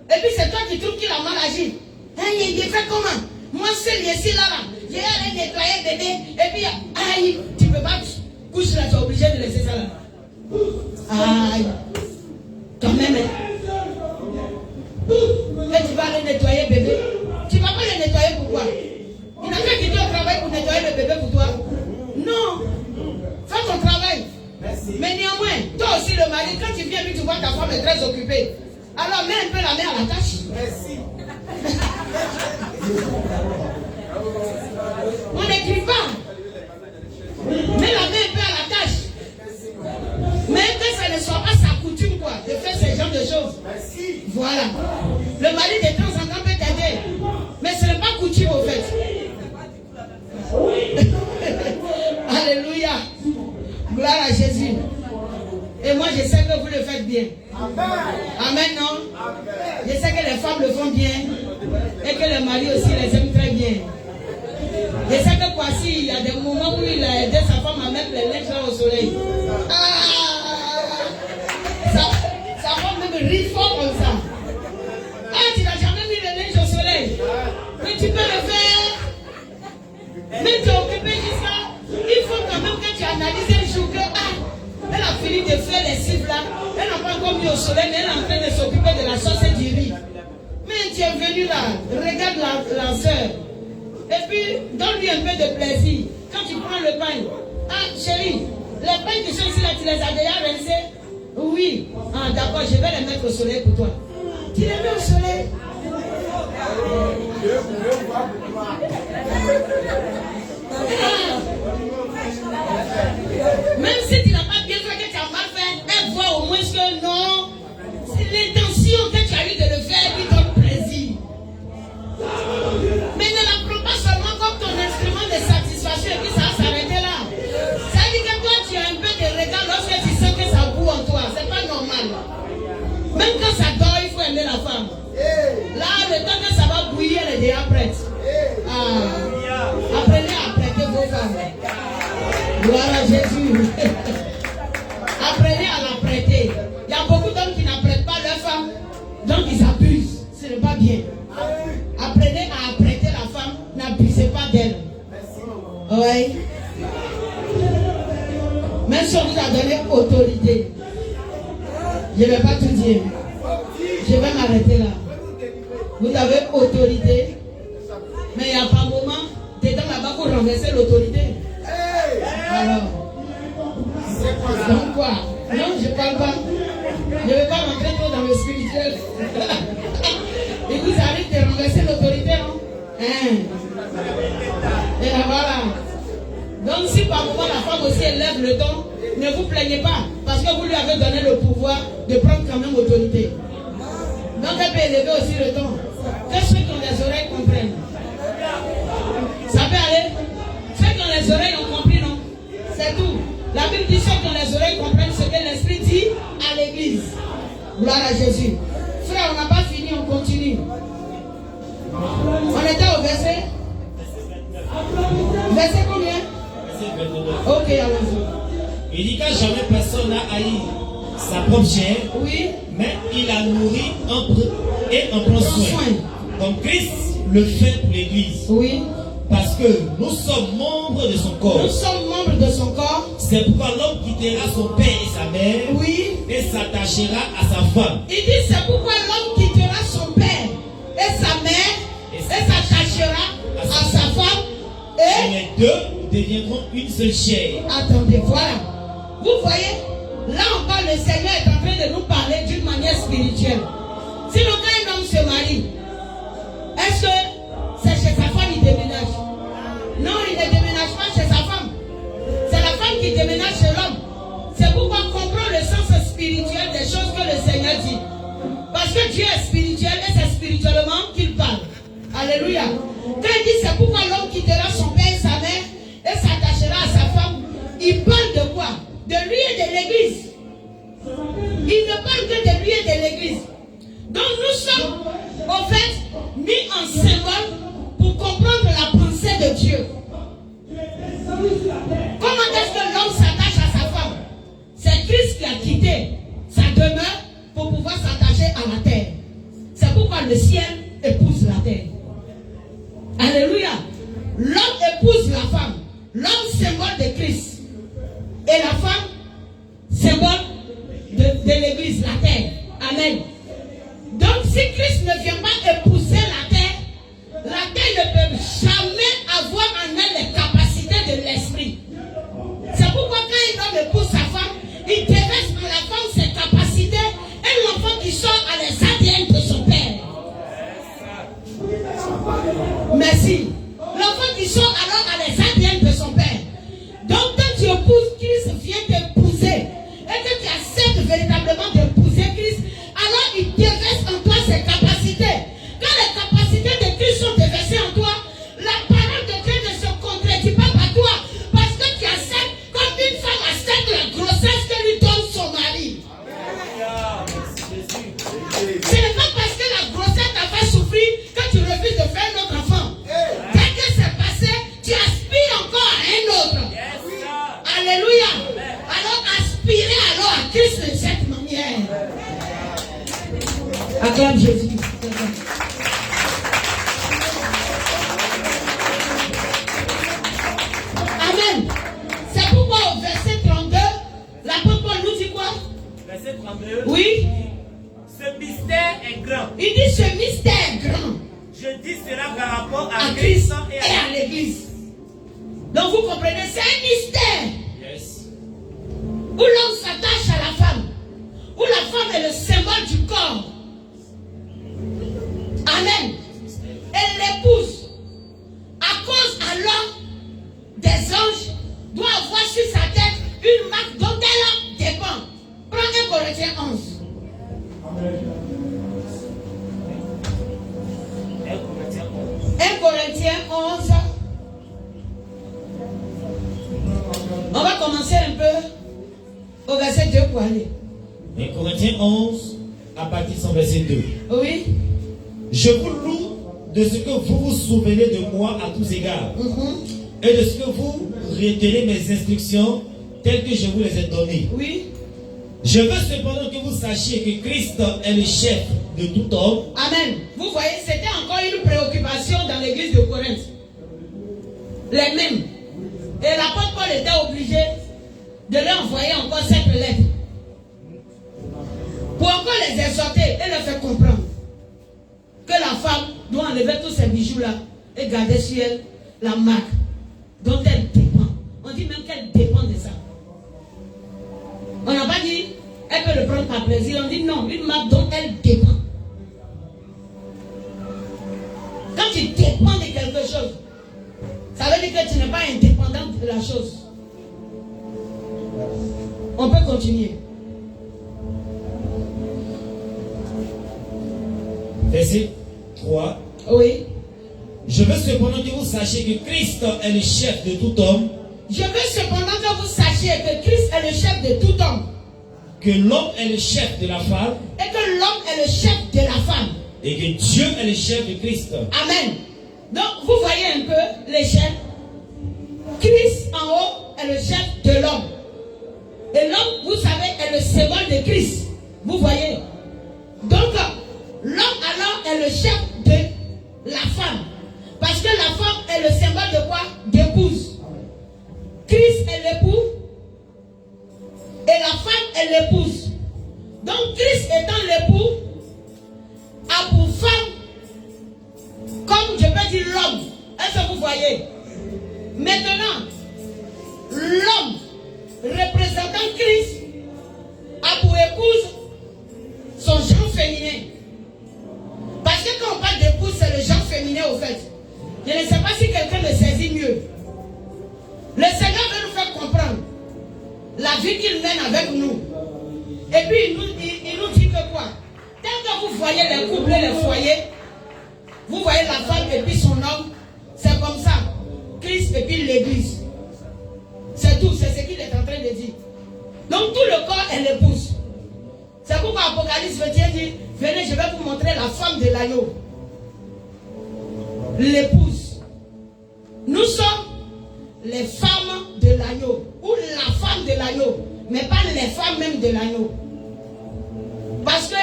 Et puis c'est toi qui trouves qu'il a mal agi. Hein, il fait comment? Moi seul ici là. J'ai allé nettoyer le bébé. Et puis, aïe, tu ne peux pas coucher là, tu es obligé de laisser ça là. Aïe. Quand même. Et tu vas aller nettoyer le bébé. Tu ne vas pas le nettoyer pourquoi? Il n'a pas quitté au travail pour nettoyer le bébé pour toi. Non. Fais ton travail. Merci. Mais néanmoins, toi aussi le mari, quand tu viens, tu vois ta femme est très occupée. Alors mets un peu la main à la tâche. Merci. On n'écrit pas. Mets la main un peu à la tâche. Mais que ça ne soit pas sa coutume quoi, de faire ce genre de choses. Merci. Voilà. Le mari de temps en temps peut t'aider. Mais ce n'est pas coutume au fait. Alléluia. Gloire à Jésus. Et moi, je sais que vous le faites bien. Amen. Amen, non? Amen. Je sais que les femmes le font bien. Et que les maris aussi les aiment très bien. Je sais que Kwasi, il y a des moments où il a aidé sa femme à mettre les linges au soleil. Sa femme même rit fort comme ça. Ah, tu n'as jamais mis les linges au soleil. Mais tu peux le faire. Mais tu es occupé jusqu'à. Il faut quand même que tu analyses un jour que elle a fini de faire les cibles là. Elle n'a pas encore mis au soleil, mais elle est en train de s'occuper de la sauce et du riz. Mais tu es venu là, regarde la soeur. Et puis, donne-lui un peu de plaisir. Quand tu prends le pain, chérie, les pains qui sont ici là, tu les as déjà rincés? Oui. D'accord, je vais les mettre au soleil pour toi. Tu les mets au soleil. Même si tu n'as pas bien fait, que tu as mal fait, elle voit au moins que non, c'est l'intention que tu as eu de le faire lui donne plaisir. Mais ne la prends pas seulement comme ton instrument de satisfaction et puis ça va s'arrêter là. Ça veut dire que toi tu as un peu de regard lorsque tu sens que ça boue en toi. C'est pas normal. Même quand ça dort, il faut aimer la femme. Là, le temps que ça va bouillir, elle est déjà prête. Apprenez à prêter vos femmes. Gloire à Jésus. Apprenez à la prêter. Il y a beaucoup d'hommes qui n'apprêtent pas leurs femmes, donc ils abusent. Ce n'est pas bien. Apprenez à apprêter la femme, n'abusez pas d'elle. Oui. Même si on vous a donné autorité, je ne vais pas tout dire. Je vais m'arrêter là. Vous avez autorité, mais il n'y a pas un moment, dedans là-bas pour renverser l'autorité. Alors, donc quoi? Non, je ne parle pas. Je ne vais pas rentrer trop dans le spirituel. Et vous arrivez de renverser l'autorité, non? Et là, voilà. Donc si par moment la femme aussi élève le ton, ne vous plaignez pas, parce que vous lui avez donné le pouvoir de prendre quand même autorité. Donc elle peut élever aussi le ton. Que ceux qui ont les oreilles comprennent. Ça peut aller? Ceux qui ont les oreilles ont compris, non? C'est tout. La Bible dit ceux qui ont les oreilles comprennent ce que l'Esprit dit à l'église. Gloire à Jésus. Frère, on n'a pas fini, on continue. On était au verset. Verset combien? Ok, allons-y.
Il dit qu'à jamais personne n'a haï sa propre chair,
oui,
mais il a nourri et en prend soin. Comme Christ le fait pour l'Église.
Oui.
Parce que nous sommes membres de son corps.
Nous sommes membres de son corps.
C'est pourquoi l'homme quittera son père et sa mère.
Oui.
Et s'attachera à sa femme.
Il dit c'est pourquoi l'homme quittera son père et sa mère et s'attachera à sa femme. Et
les deux deviendront une seule chair.
Attendez, voilà. Vous voyez, là encore le Seigneur est en train de nous parler d'une manière spirituelle. Sinon quand un homme se marie, est-ce que c'est chez sa femme qu'il déménage? Non, il ne déménage pas chez sa femme. C'est la femme qui déménage chez l'homme. C'est pourquoi on comprend le sens spirituel des choses que le Seigneur dit. Parce que Dieu est spirituel et c'est spirituellement qu'il parle. Alléluia. Quand il dit c'est pourquoi l'homme quittera son père et sa mère et s'attachera à sa femme, il parle de quoi? De lui et de l'église. Il ne parle que de lui et de l'église. Donc nous sommes en fait mis en symbole pour comprendre la pensée de Dieu. Comment est-ce que l'homme s'attache à sa femme? C'est Christ qui a quitté sa demeure pour pouvoir s'attacher à la terre. C'est pourquoi le ciel épouse la terre. Alléluia. L'homme épouse la femme. L'homme symbole de Christ. Et la femme symbole de l'église, la terre. Amen. Donc si Christ ne vient pas épouser la terre ne peut jamais avoir en elle les capacités de l'esprit. C'est pourquoi quand un homme épouse sa femme, il déverse à la femme ses capacités et l'enfant qui sort à les ADN de son père. Merci. L'enfant qui sort alors à les ADN de son père. Donc quand tu épouses Christ, vient t'épouser et que tu acceptes véritablement d'épouser Christ, alors il déverse en toi ses capacités
grand.
Il dit ce mystère grand.
Je dis cela par rapport à
Christ
Christ
et à l'Église. Donc vous comprenez, c'est un mystère.
Yes.
Où l'homme s'attache à la femme. Où la femme est le symbole du corps. Amen. Elle l'épouse. À cause alors des anges doit avoir sur sa tête une marque dont elle dépend. Prends 1 Corinthiens 11. 1 Corinthiens 11. On va commencer un peu au verset 2 pour aller.
1 Corinthiens 11, à partir de son verset 2.
Oui.
Je vous loue de ce que vous vous souvenez de moi à tous égards, et de ce que vous retenez mes instructions telles que je vous les ai données.
Oui.
Je veux cependant que vous sachiez que Christ est le chef de tout homme.
Amen. Vous voyez, c'était encore une préoccupation dans l'église de Corinthe. Les mêmes. Et l'apôtre Paul était obligé de leur envoyer encore cette lettre. Pour encore les exhorter et leur faire comprendre que la femme doit enlever tous ces bijoux-là et garder sur elle la marque dont elle dépend. On dit même qu'elle dépend de ça. On n'a pas dit elle peut le prendre par plaisir. On dit non, une marque dont elle dépend. Quand tu dépends de quelque chose, ça veut dire que tu n'es pas indépendant de la chose. On peut continuer.
Verset 3.
Oui.
Je veux cependant que vous sachiez que Christ est le chef de tout homme.
Je veux cependant que vous sachiez que Christ est le chef de tout homme.
Que l'homme est le chef de la femme.
Et que l'homme est le chef de la femme.
Et que Dieu est le chef de Christ.
Amen. Donc vous voyez un peu les chefs. Christ en haut est le chef de l'homme. Et l'homme, vous savez, est le symbole de Christ. Vous voyez. Donc l'homme alors est le chef de la femme. Parce que la femme est le symbole de quoi? D'épouse. Christ est l'époux. Et la femme est l'épouse. Donc Christ étant l'époux a pour femme, comme je peux dire l'homme. Est-ce que vous voyez? Maintenant, l'homme représentant Christ a pour épouse son genre féminin. Parce que quand on parle d'épouse, c'est le genre féminin au fait. Je ne sais pas si quelqu'un le saisit mieux. Le Seigneur veut nous faire comprendre la vie qu'il mène avec nous. Et puis il nous dit que quoi? Tel que vous voyez les couples et les foyers, vous voyez la femme et puis son homme, c'est comme ça. Christ et puis l'église. C'est tout, c'est ce qu'il est en train de dire. Donc tout le corps est l'épouse. C'est pourquoi Apocalypse 21 dit, venez, je vais vous montrer la femme de l'agneau. L'épouse. Nous sommes les femmes de l'agneau, ou la femme de l'agneau, mais pas les femmes même de l'agneau. Parce que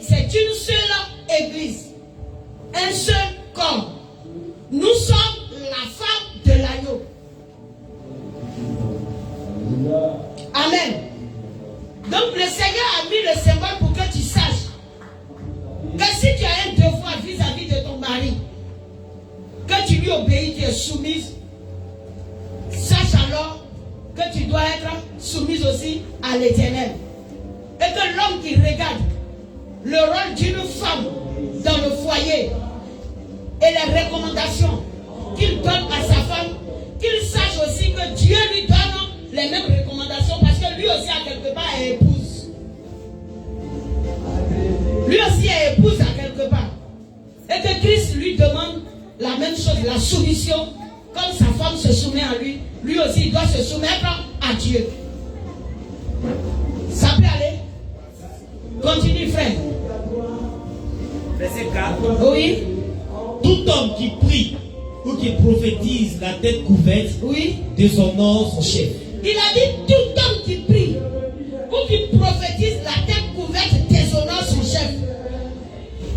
c'est une seule église, un seul corps. Nous sommes la femme de l'agneau. Amen. Donc le Seigneur a mis le symbole pour que tu saches que si tu as un devoir vis-à-vis de ton mari, que tu lui obéis, tu es soumise, sache alors que tu dois être soumise aussi à l'Éternel. Et que l'homme qui regarde le rôle d'une femme dans le foyer et les recommandations qu'il donne à sa femme, qu'il sache aussi que Dieu lui donne les mêmes recommandations parce que lui aussi à quelque part est épouse. Lui aussi est épouse à quelque part. Et que Christ lui demande la même chose, la soumission. Comme sa femme se soumet à lui, lui aussi il doit se soumettre à Dieu. Ça peut aller? Continue frère.
Verset 4.
Oui.
Tout homme qui prie ou qui prophétise la tête couverte,
Oui.
déshonore son chef.
Il a dit tout homme qui prie ou qui prophétise la tête couverte déshonore son chef.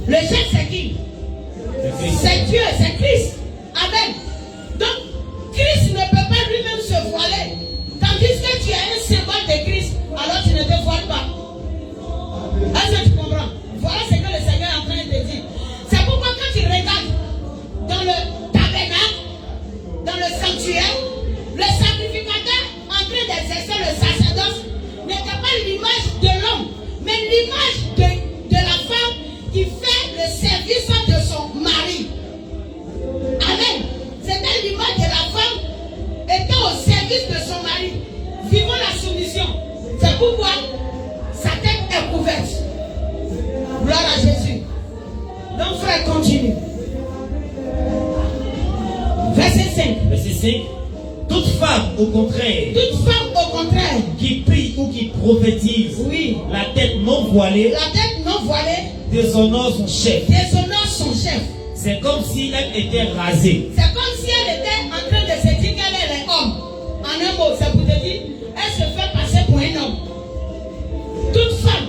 Le chef c'est qui? C'est Dieu, c'est Christ. Amen. Donc Christ ne peut pas lui-même se voiler. Tandis que tu as un symbole de Christ, alors tu ne te voiles pas. Est-ce que tu comprends? Voilà ce que le Seigneur est en train de C'est pourquoi sa tête est couverte. Gloire à Jésus. Donc frère, continue. Verset 5.
Verset 5. Toute femme, au contraire,
qui
prie ou qui prophétise,
oui,
la tête non voilée, déshonore son chef. C'est comme si elle était rasée.
C'est comme si elle était en train de se dire qu'elle est homme. En un mot, c'est pour te dire, elle se fait passer pour un homme. Toute femme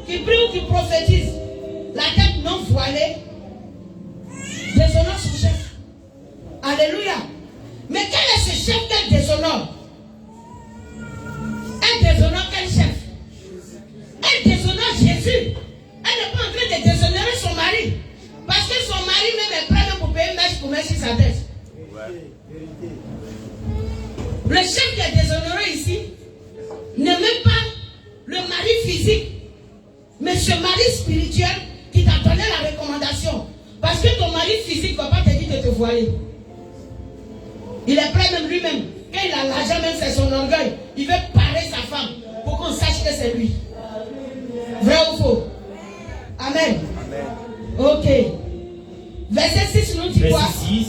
qui prie ou qui prophétise, la tête non voilée, déshonore son chef. Alléluia. Mais quel est ce chef qu'elle déshonore? Elle déshonore quel chef? Elle déshonore Jésus. Elle n'est pas en train de déshonorer son mari. Parce que son mari même est prêt pour payer mèche pour mettre sur sa tête. Le chef qui est déshonoré ici n'est même pas le mari physique, mais ce mari spirituel qui t'a donné la recommandation. Parce que ton mari physique ne va pas te dire de te voiler. Il est prêt même lui-même. Quand il a l'argent, même c'est son orgueil. Il veut parer sa femme pour qu'on sache que c'est lui. Vrai ou faux? Amen. Ok. Verset 6 nous dit quoi?
Verset 6.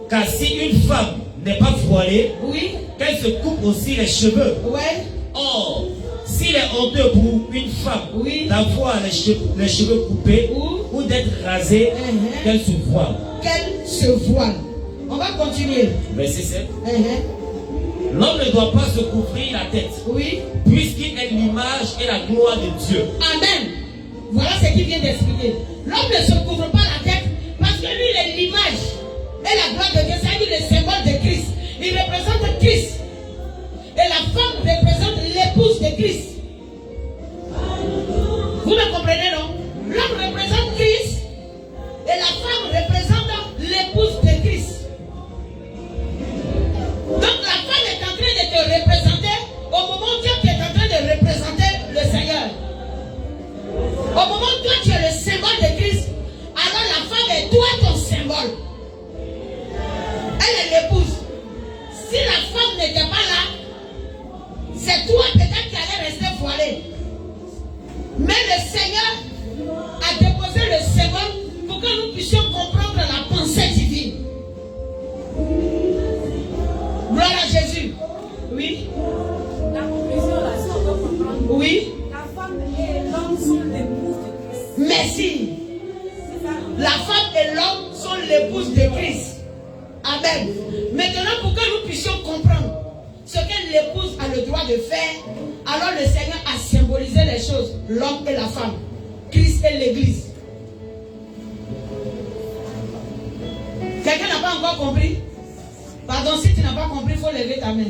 Car si une femme n'est pas voilée,
oui,
qu'elle se coupe aussi les cheveux.
Ouais.
Or, s'il est honteux pour une femme, oui, d'avoir les cheveux coupés ou d'être rasée, qu'elle se voile.
Qu'elle se voile. On va continuer.
Verset 7. L'homme ne doit pas se couvrir la tête. Oui. Puisqu'il est l'image et la gloire de Dieu.
Amen. Voilà ce qu'il vient d'expliquer. L'homme ne se couvre pas la tête parce que lui, il est l'image et la gloire de Dieu. C'est le symbole de Christ. Il représente Christ. Et la femme représente l'épouse de Christ. Vous me comprenez, non? L'homme représente Christ et la femme représente l'épouse de Christ. Donc la femme est en train de te représenter au moment où tu es en train de représenter le Seigneur. Au moment où toi tu es le symbole de Christ, alors la femme est toi ton symbole. Elle est l'épouse. Si la femme n'était pas là, c'est toi peut-être qui allais rester voilé. Mais le Seigneur a déposé le symbole pour que nous puissions comprendre la pensée divine. Gloire à Jésus. Oui.
La conclusion là, si on doit comprendre.
Oui.
La femme et l'homme sont l'épouse de Christ.
Merci. La femme et l'homme sont l'épouse de Christ. Amen. Maintenant, pour que nous puissions comprendre ce que l'épouse a le droit de faire, alors le Seigneur a symbolisé les choses, l'homme et la femme, Christ et l'Église. Quelqu'un n'a pas encore compris? Pardon, si tu n'as pas compris, il faut lever ta main.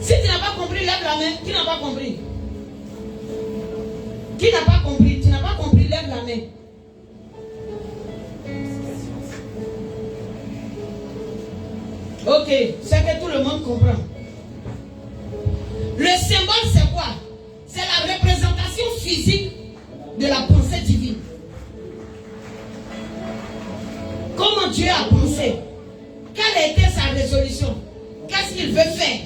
Si tu n'as pas compris, lève la main. Qui n'a pas compris? Qui n'a pas compris? Tu n'as pas compris, lève la main. Ok, c'est que tout le monde comprend. Le symbole, c'est quoi? C'est la représentation physique de la pensée divine. Comment Dieu a pensé? Quelle a été sa résolution? Qu'est-ce qu'il veut faire?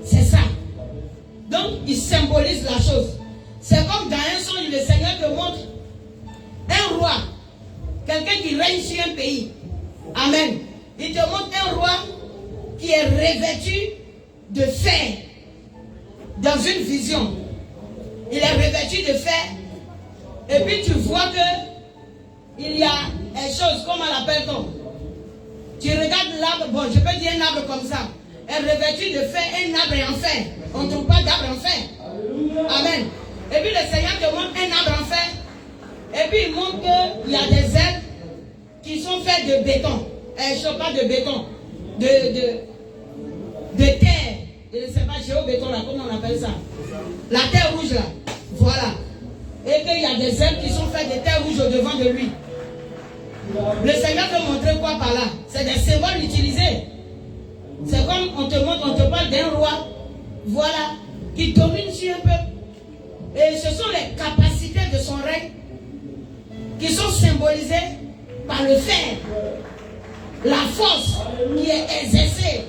C'est ça. Donc, il symbolise la chose. C'est comme dans un songe, le Seigneur te montre un roi, quelqu'un qui règne sur un pays. Amen. Il te montre un roi qui est revêtu de fer dans une vision. Il est revêtu de fer. Et puis tu vois que il y a une chose, comment l'appelle-t-on? Tu regardes l'arbre, bon, je peux dire un arbre comme ça. Un revêtu de fer, un arbre en fer. On ne trouve pas d'arbre en fer. Amen. Et puis le Seigneur te montre un arbre en fer. Et puis il montre qu'il y a des ailes qui sont faites de béton. Je ne sais pas de béton. De terre. Je ne sais pas, géobéton là, comment on appelle ça? La terre rouge là. Voilà. Et qu'il y a des ailes qui sont faites de terre rouge au devant de lui. Le Seigneur te montrer quoi par là? C'est des symboles utilisés. C'est comme on te montre, on te parle d'un roi, voilà, qui domine sur un peuple. Et ce sont les capacités de son règne qui sont symbolisées par le fer. La force qui est exercée.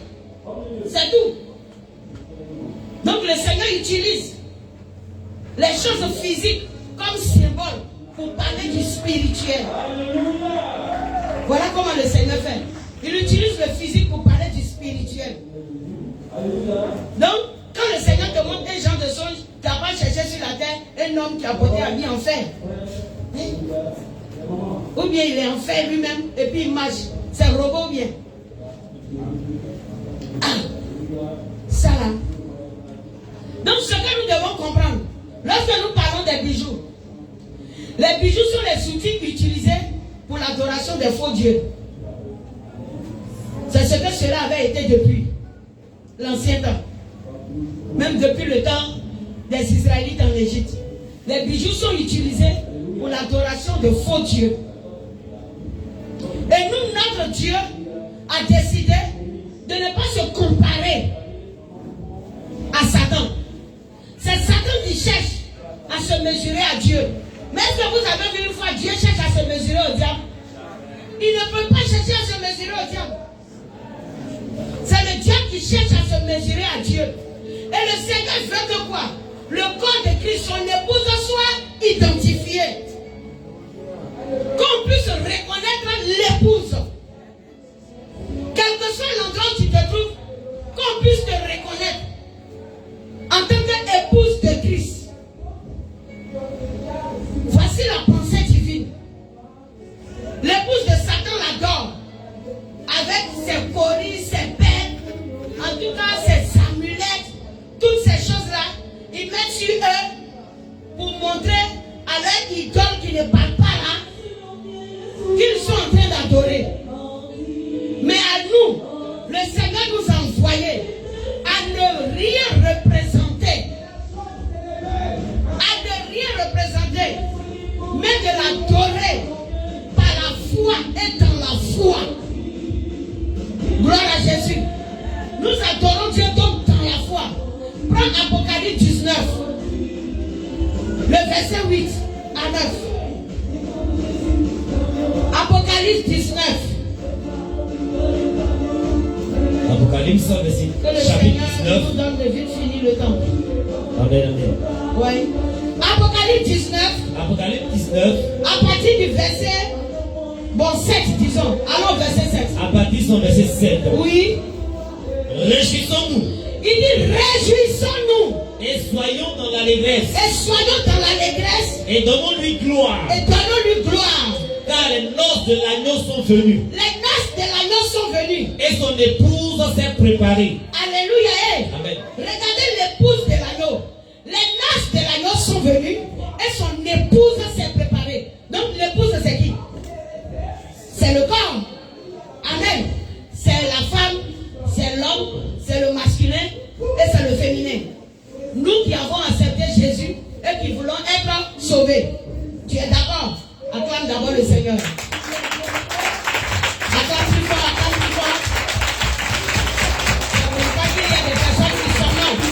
C'est tout. Donc le Seigneur utilise les choses physiques comme symbole pour parler du spirituel. Voilà comment le Seigneur fait. Il utilise le physique pour parler du spirituel. Donc, quand le Seigneur te montre un genre de songe, tu n'as pas cherché sur la terre un homme qui a porté habillé en fer. Ou bien il est en fer lui-même et puis il marche. C'est un robot ou bien. Ah, ça là. Donc ce que nous devons comprendre, lorsque nous parlons des bijoux, les bijoux sont les outils utilisés pour l'adoration des faux dieux. C'est ce que cela avait été depuis l'ancien temps. Même depuis le temps des Israélites en Égypte. Les bijoux sont utilisés pour l'adoration de faux dieux. Et nous, notre Dieu a décidé de ne pas se comparer à Satan. C'est Satan qui cherche à se mesurer à Dieu. Mais est-ce que vous avez vu une fois Dieu cherche à se mesurer au diable? Il ne peut pas chercher à se mesurer au diable. C'est le diable qui cherche à se mesurer à Dieu. Et le Seigneur veut que quoi? Le corps de Christ, son épouse, soit identifié. Qu'on puisse reconnaître l'épouse. Quel que soit l'endroit où tu te trouves, qu'on puisse te reconnaître en tant qu'épouse de Christ. Voici la pensée divine. L'épouse de Satan l'adore. Avec ses coris, ses pères, en tout cas ses amulettes, toutes ces choses-là, ils mettent sur eux pour montrer à leur idole qui ne parle pas là, qu'ils sont en train d'adorer. Mais à nous, le Seigneur nous a envoyés à ne rien représenter. À ne rien représenter, mais de l'adorer par la foi et dans la foi. Gloire à Jésus. Nous adorons Dieu donc dans la foi. Prends Apocalypse 19, le verset 8 à 9. Apocalypse 19.
Apocalypse, chapitre 19.
Nous donne de vite fini le temps.
Amen, amen.
Oui. Apocalypse 19.
Apocalypse 19.
À partir du verset 7, disons. Allons au verset 7.
À partir du verset 7.
Oui.
Réjouissons-nous.
Il dit réjouissons-nous.
Et soyons dans l'allégresse.
Et soyons dans l'allégresse.
Et donnons-lui gloire.
Et donnons-lui gloire.
Car les noces de l'agneau sont venues.
Les noces de l'agneau sont venues.
Et son épouse s'est préparée.
Alléluia.
Amen.
Regardez l'épouse de l'agneau. Les noces de l'agneau sont venues. Et son épouse s'est préparée. Donc l'épouse c'est qui? C'est le corps. Amen. C'est la femme, c'est l'homme, c'est le masculin et c'est le féminin. Nous qui avons accepté Jésus et qui voulons être sauvés. Tu es d'accord? Acclame d'abord le Seigneur. Acclame plus fort, acclame plus fort. Ça ne veut pas dire qu'il y a des personnes qui sont mortes.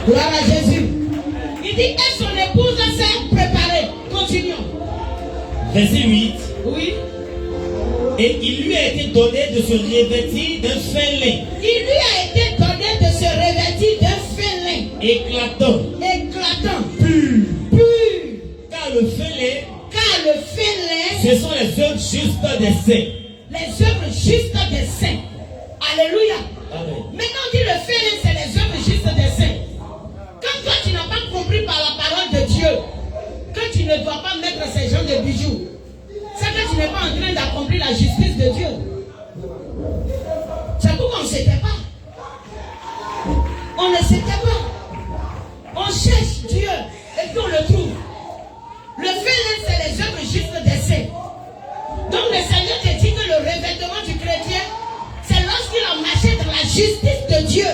Gloire à Jésus. Il dit, et son épouse s'est préparée. Continuons.
Verset 8.
Oui.
Et il lui a été donné de se revêtir d'un fin lin.
Il lui a été donné de se revêtir d'un fin lin.
Éclatant.
Éclatant.
Pur.
Pur.
Car le fin lin.
Car le fin lin.
Ce sont les œuvres justes des saints.
Les œuvres justes des saints. Alléluia.
Amen.
Maintenant on dit le fin lin, c'est les œuvres justes des saints. Quand toi tu n'as pas compris par la parole de Dieu que tu ne dois pas mettre ces genres de bijoux, c'est que tu n'es pas en train d'accomplir la justice de Dieu. C'est pourquoi on ne s'était pas. On ne s'était pas. On cherche Dieu et puis on le trouve. Le fait, c'est les œuvres justes des saints. Donc le Seigneur te dit que le revêtement du chrétien, c'est lorsqu'il a marché dans la justice de Dieu.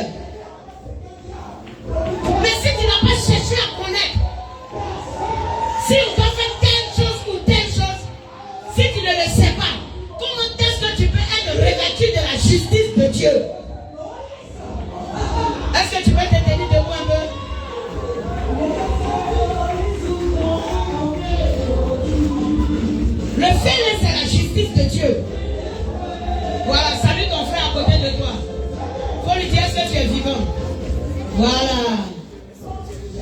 Mais si tu n'as pas cherché à connaître, si on doit faire telle chose ou telle chose, si tu ne le sais pas, comment est-ce que tu peux être revêtu de la justice de Dieu? Est-ce que tu peux te tenir debout un peu? Voilà.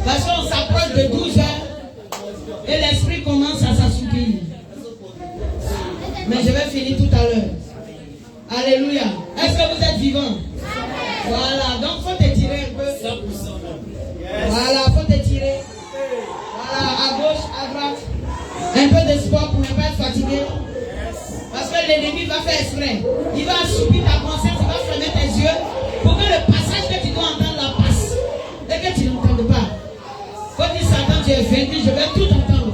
Parce qu'on s'approche de 12 heures et l'esprit commence à s'assoupir. Mais je vais finir tout à l'heure. Alléluia. Est-ce que vous êtes vivants? Voilà. Donc, il faut t'étirer un peu. Voilà, il faut t'étirer. Voilà, à gauche, à droite. Un peu de sport pour ne pas être fatigué. Parce que l'ennemi va faire exprès. Il va assoupir ta conscience, il va fermer tes yeux pour que le passage que tu dois entendre la passe. Et que tu n'entendes pas. Faut dire Satan, tu es vaincu, je vais tout entendre.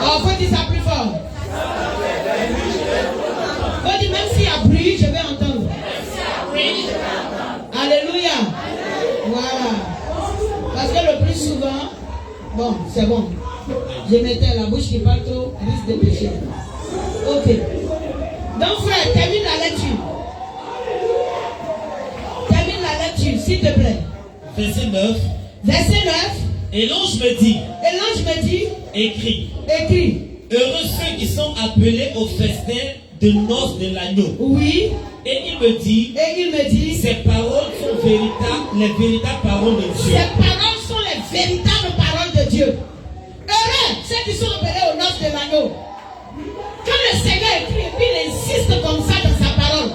Oh, faut dire ça plus fort. Faut dire même s'il y a bruit, je vais entendre. Alléluia. Voilà. Parce que le plus souvent, bon, c'est bon. Je mettais la bouche qui parle trop, risque de pécher. Ok. Donc frère, termine la lecture. Termine la lecture, s'il te plaît.
Verset 9.
Verset 9.
Et l'ange me dit.
Et l'ange me dit.
Écris.
Écris.
Heureux ceux qui sont appelés au festin de noces de l'agneau.
Oui.
Et il me dit. Ces paroles sont véritables, les véritables paroles de Dieu.
Ces paroles sont les véritables paroles de Dieu. Heureux ceux qui sont appelés aux noces de l'agneau. Quand le Seigneur écrit et puis il insiste comme ça dans sa parole,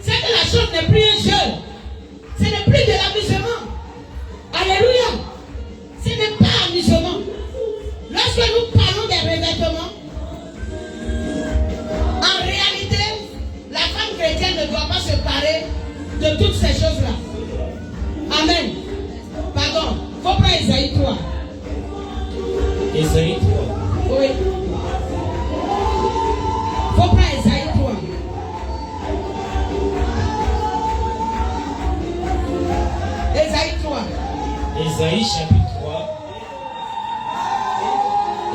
c'est que la chose n'est plus un jeu. Ce n'est plus de l'amusement. Alléluia. Ce n'est pas amusement. Lorsque nous parlons des revêtements, en réalité, la femme chrétienne ne doit pas se parer de toutes ces choses-là. Amen. Pardon. Il faut prendre Isaïe 3.
Isaïe 3.
Oui. Il faut prendre Isaïe 3. Isaïe 3.
Isaïe chapitre 3.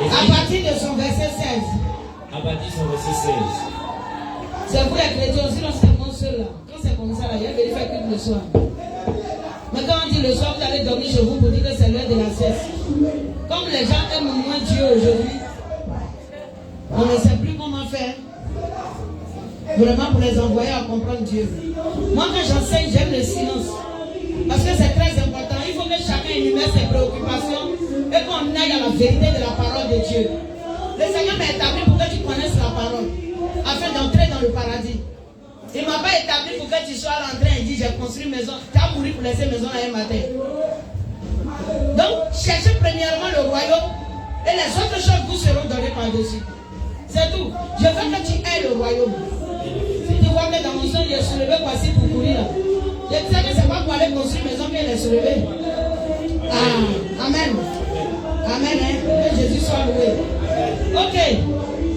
À partir de son verset 16.
À partir de son verset 16.
C'est vous les chrétiens, sinon c'est mon seul là. Quand c'est comme ça là, il y a des faire que le soir. Mais quand on dit le soir, vous allez dormir chez vous pour dire que c'est l'heure de la sieste. Comme les gens aiment moins Dieu aujourd'hui, on ne sait plus comment faire. Vraiment pour les envoyer à comprendre Dieu. Moi quand j'enseigne, j'aime le silence. Parce que c'est très important. Il faut que chacun énumère ses préoccupations et qu'on aille à la vérité de la parole de Dieu. Le Seigneur m'a établi pour que tu connaisses la parole, afin d'entrer dans le paradis. Il ne m'a pas établi pour que tu sois rentré et dit j'ai construit une maison. Tu as mouru pour laisser maison là un matin. Donc, cherchez premièrement le royaume et les autres choses vous seront données par-dessus. C'est tout. Je veux que tu aies le royaume. Si tu vois que dans mon son, il est soulevé voici pour courir là. Je sais que c'est pas pour aller construire une maison qu'elle est soulevée. Ah, amen. Amen, hein. Que Jésus soit loué. Ok.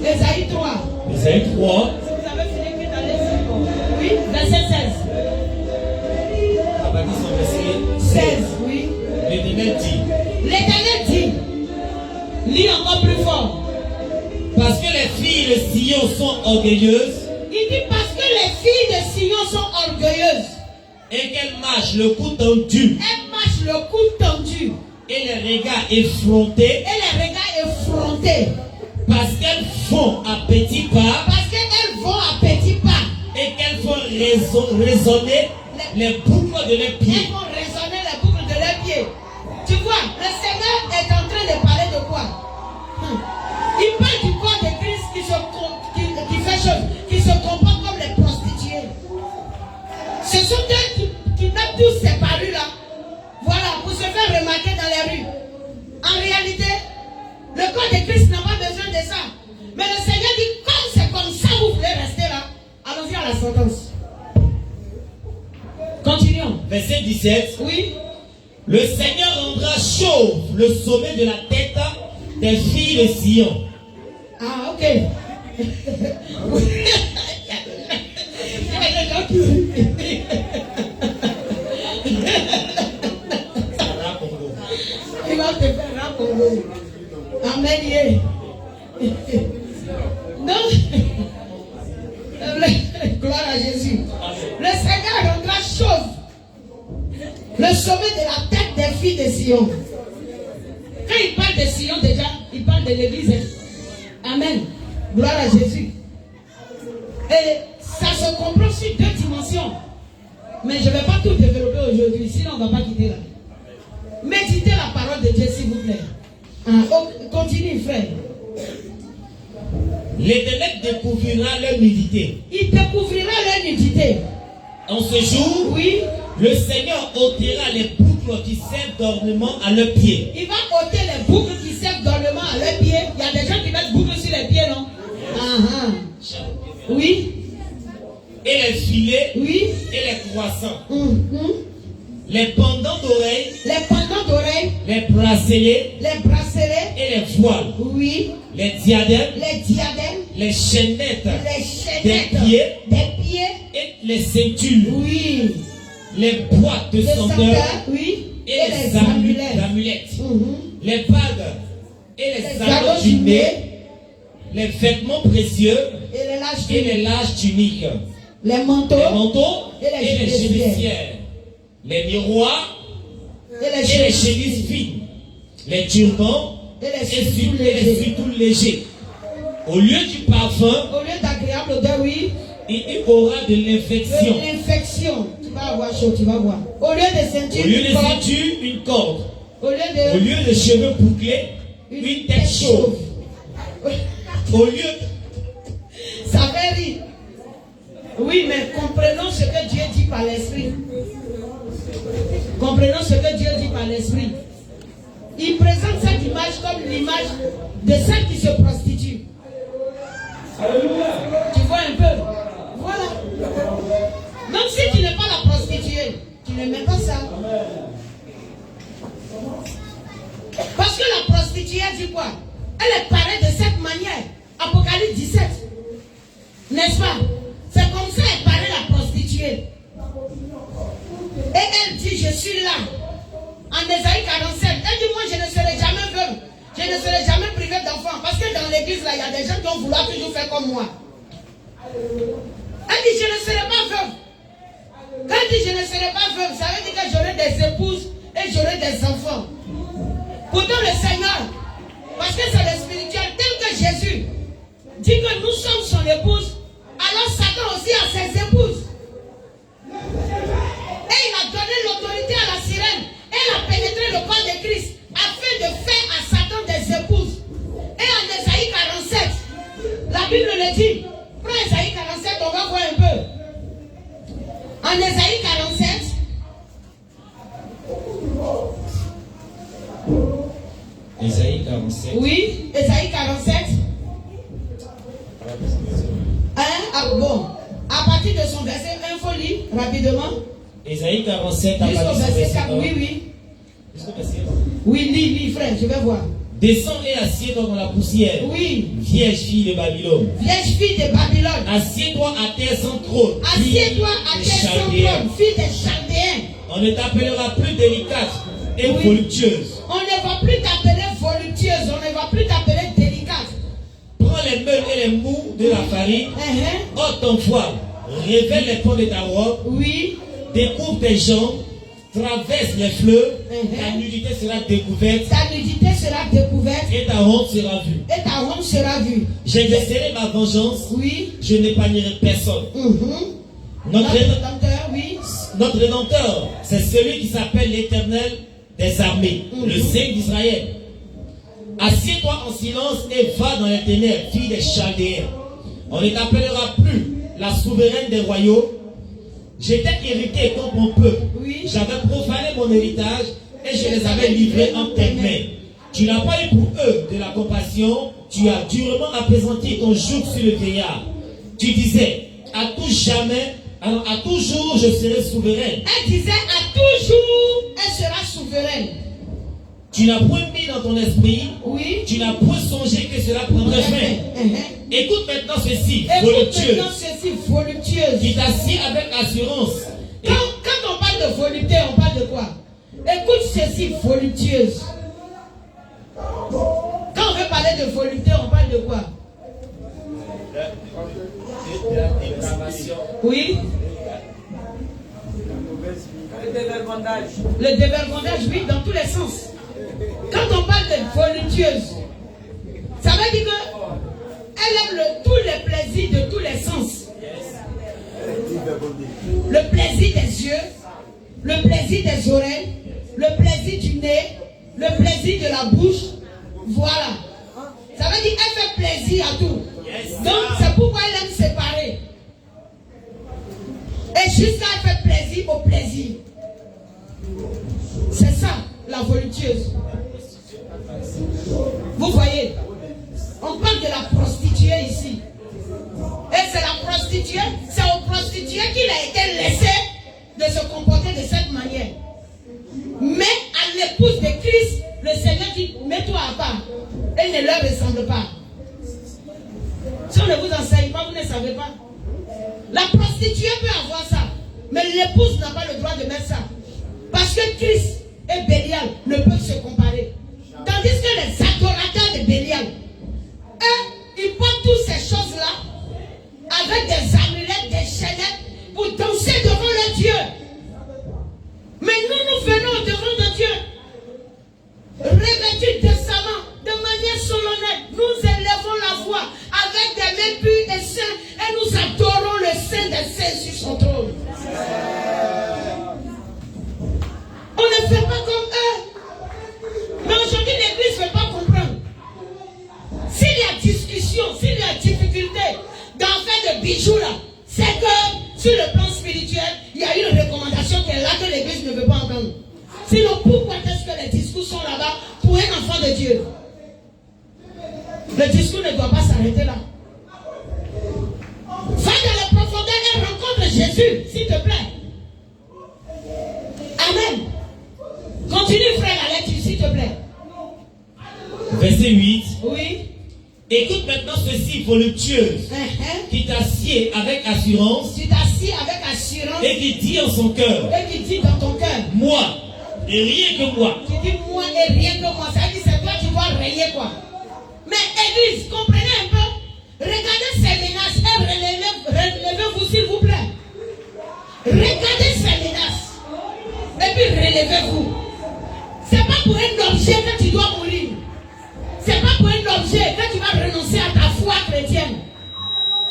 Isaïe 3.
Isaïe 3.
Si vous avez fini, puis d'aller sur. Oui, verset 16.
À partir de son verset
16, oui.
L'Éternel dit.
L'Éternel dit. Lis encore plus fort.
Parce que les filles de Sion sont orgueilleuses.
Il dit parce que les filles de Sion sont orgueilleuses.
Et qu'elles marchent le cou tendu.
Elles marchent le cou tendu.
Et les regards effrontés.
Et les regards effrontés.
Parce qu'elles font à petits pas.
Parce qu'elles vont à petits pas.
Et qu'elles font résonner les boucles de leurs pieds.
Elles font résonner les boucles de leurs pieds. Tu vois, le Seigneur est en train de parler de quoi? Il parle du corps de Christ qui fait chose, qui se comporte comme les prostituées. Ce sont eux qui mettent tous ces parures là. Voilà, pour se faire remarquer dans les rues. En réalité, le corps de Christ n'a pas besoin de ça. Mais le Seigneur dit, comme c'est comme ça, vous voulez rester là, allons-y à la sentence. Continuons.
Verset 17.
Oui.
Le Seigneur rendra chauve le sommet de la tête des filles de Sion.
Ah, ok. Il va te faire raconter. Amen. Donc, gloire à Jésus. Le Seigneur rendra chauve le sommet de la tête des filles de Sion. Quand il parle de Sion déjà, il parle de l'église. Amen. Gloire à Jésus. Et ça se comprend sur deux dimensions. Mais je ne vais pas tout développer aujourd'hui, sinon on ne va pas quitter là. Méditez la parole de Dieu, s'il vous plaît. Continue, frère.
L'Éternel découvrira leur nudité.
Il découvrira leur nudité.
En ce jour,
oui,
le Seigneur ôtera les boucles qui servent d'ornement à leurs pieds.
Il va ôter les boucles qui servent d'ornement à leurs pieds. Il y a des gens qui mettent boucles sur les pieds, non? Oui.
Et les filets,
oui,
et les croissants. Les pendants d'oreilles, les bracelets, et les voiles,
oui,
les diadèmes, les chaînettes, des pieds, et les ceintures,
oui,
les boîtes de senteurs,
oui,
et les amulettes, les bagues et les anneaux du nez, les vêtements précieux et les larges tuniques,
les manteaux
et les gélissières, les miroirs et les chemises fines, les turbans et les surtout légers. Au lieu du parfum,
au lieu d'agréable odeur, oui,
il y aura de l'infection.
Tu vas avoir chaud, tu vas voir. Au lieu de ceinture,
une corde.
Au lieu
de cheveux bouclés, une tête chauve. Au lieu.
Ça fait rire. Oui, mais comprenons ce que Dieu dit par l'esprit. Comprenons ce que Dieu dit par l'esprit. Il présente cette image comme l'image de celle qui se prostitue. Tu vois un peu? Voilà. Donc si tu n'es pas la prostituée, tu ne mets pas ça. Parce que la prostituée dit quoi? Elle est parée de cette manière. Apocalypse 17. N'est-ce pas? C'est comme ça elle paraît la prostituée. Et elle dit, je suis là. En Ésaïe 47, elle dit, moi je ne serai jamais veuve. Je ne serai jamais privée d'enfants. Parce que dans l'église là, il y a des gens qui vont vouloir toujours faire comme moi. Elle dit, je ne serai pas veuve. Quand elle dit, je ne serai pas veuve, ça veut dire que j'aurai des épouses et j'aurai des enfants. Pourtant le Seigneur, parce que c'est le spirituel, tel que Jésus dit que nous sommes son épouse, alors Satan aussi a ses épouses. Et il a donné l'autorité à la sirène. Elle a pénétré le corps de Christ afin de faire à Satan des épouses. Et en Ésaïe 47, la Bible le dit. Prends Ésaïe 47, on va voir un peu. En Ésaïe 47.
Ésaïe 47.
Oui, Ésaïe 47. Bon, à partir de son verset 1, il faut lire rapidement.
Ésaïe 47, à
jusqu'au verset 4. Oui, oui. Oui, lis, frère, je vais voir.
Descends et assieds-toi dans la poussière.
Oui.
Vierge fille de Babylone.
Vierge fille de Babylone.
Assieds-toi à terre sans trône.
Assieds-toi à terre sans trône, fille des Chaldéens.
On ne t'appellera plus délicate et voluptueuse.
On ne va plus t'appeler voluptueuse, on ne va plus t'appeler délicate.
Prends les meules et les mous de la farine. Ôte ton voile. Révèle les pans de ta robe.
Oui.
Découvre tes jambes. Traverse les fleuves. Ta nudité sera découverte.
Ta nudité sera découverte.
Et ta honte sera vue.
Et ta honte sera vue.
J'exercerai ma vengeance.
Oui.
Je n'épargnerai personne. Notre Rédempteur, oui. Notre Rédempteur, c'est celui qui s'appelle l'Éternel des armées, le Saint d'Israël. Assieds-toi en silence et va dans les ténèbres, fille des Chaldéens. On ne t'appellera plus la souveraine des royaumes. J'étais irrité contre mon peuple. Oui. J'avais profané mon héritage et je les avais livrés entre tes mains. Tu n'as pas eu pour eux de la compassion. Tu as durement apaisanti ton joug sur le vieillard. Tu disais, à tout jamais, alors à toujours je serai souveraine.
Elle disait, à toujours elle sera souveraine.
Tu n'as point mis dans ton esprit,
oui.
Tu n'as point songé que cela prendrait fin. Écoute maintenant ceci,
voluptueuse.
Qui t'assied avec assurance.
Quand on parle de volupté, on parle de quoi? Écoute ceci, voluptueuse. Quand on veut parler de volupté, on parle de quoi?
La dépravation.
Oui.
Le dévergondage.
Le dévergondage, oui, dans tous les sens. Quand on parle de voluptueuse, ça veut dire que elle aime tous les plaisirs de tous les sens. le plaisir des yeux, le plaisir des oreilles, le plaisir du nez, le plaisir de la bouche. Voilà. Ça veut dire qu'elle fait plaisir à tout. Donc c'est pourquoi elle aime séparer. Et jusqu'à elle fait plaisir au plaisir. C'est ça, la voluptueuse. Vous voyez, on parle de la prostituée ici. Et c'est la prostituée, c'est aux prostituées qu'il a été laissé de se comporter de cette manière. Mais à l'épouse de Christ, le Seigneur dit, mets-toi à part. Elle ne leur ressemble pas. Si on ne vous enseigne pas, vous ne savez pas. La prostituée peut avoir ça, mais l'épouse n'a pas le droit de mettre ça. Parce que Christ et Bélial ne peuvent se comparer. Tandis que les adorateurs de Bélial, eux, ils portent toutes ces choses-là avec des amulettes, des chaînettes pour danser devant le Dieu. Mais nous venons devant le Dieu, revêtus décemment, de manière solennelle. Nous élevons la voix avec des mains pures et saintes et nous adorons le Saint des Saints sur son trône. On ne fait pas comme eux. Mais aujourd'hui, l'Église ne veut pas comprendre. S'il y a discussion, s'il y a difficulté d'en faire de bijoux là, c'est que sur le plan spirituel, il y a une recommandation qui est là que l'Église ne veut pas entendre. Sinon, pourquoi est-ce que les discours sont là-bas pour un enfant de Dieu? Le discours ne doit pas s'arrêter là. Va dans la profondeur et rencontre Jésus, s'il te plaît. Amen. Continue, frère, la lecture, s'il te plaît.
Verset 8.
Oui.
Écoute maintenant ceci, voluptueuse, qui t'assied avec assurance,
Tu t'assieds avec assurance
et qui dit en son cœur,
et qui dit dans ton cœur,
moi, et rien que moi.
tu dis moi et rien que moi. Ça veut dire c'est toi qui dois régner quoi. Mais Église, comprenez un peu. Regardez ces menaces et relevez-vous s'il vous plaît. Regardez ces menaces et puis relevez-vous. C'est pas pour un objet que tu dois mourir. C'est pas pour un objet que tu vas renoncer à ta foi chrétienne.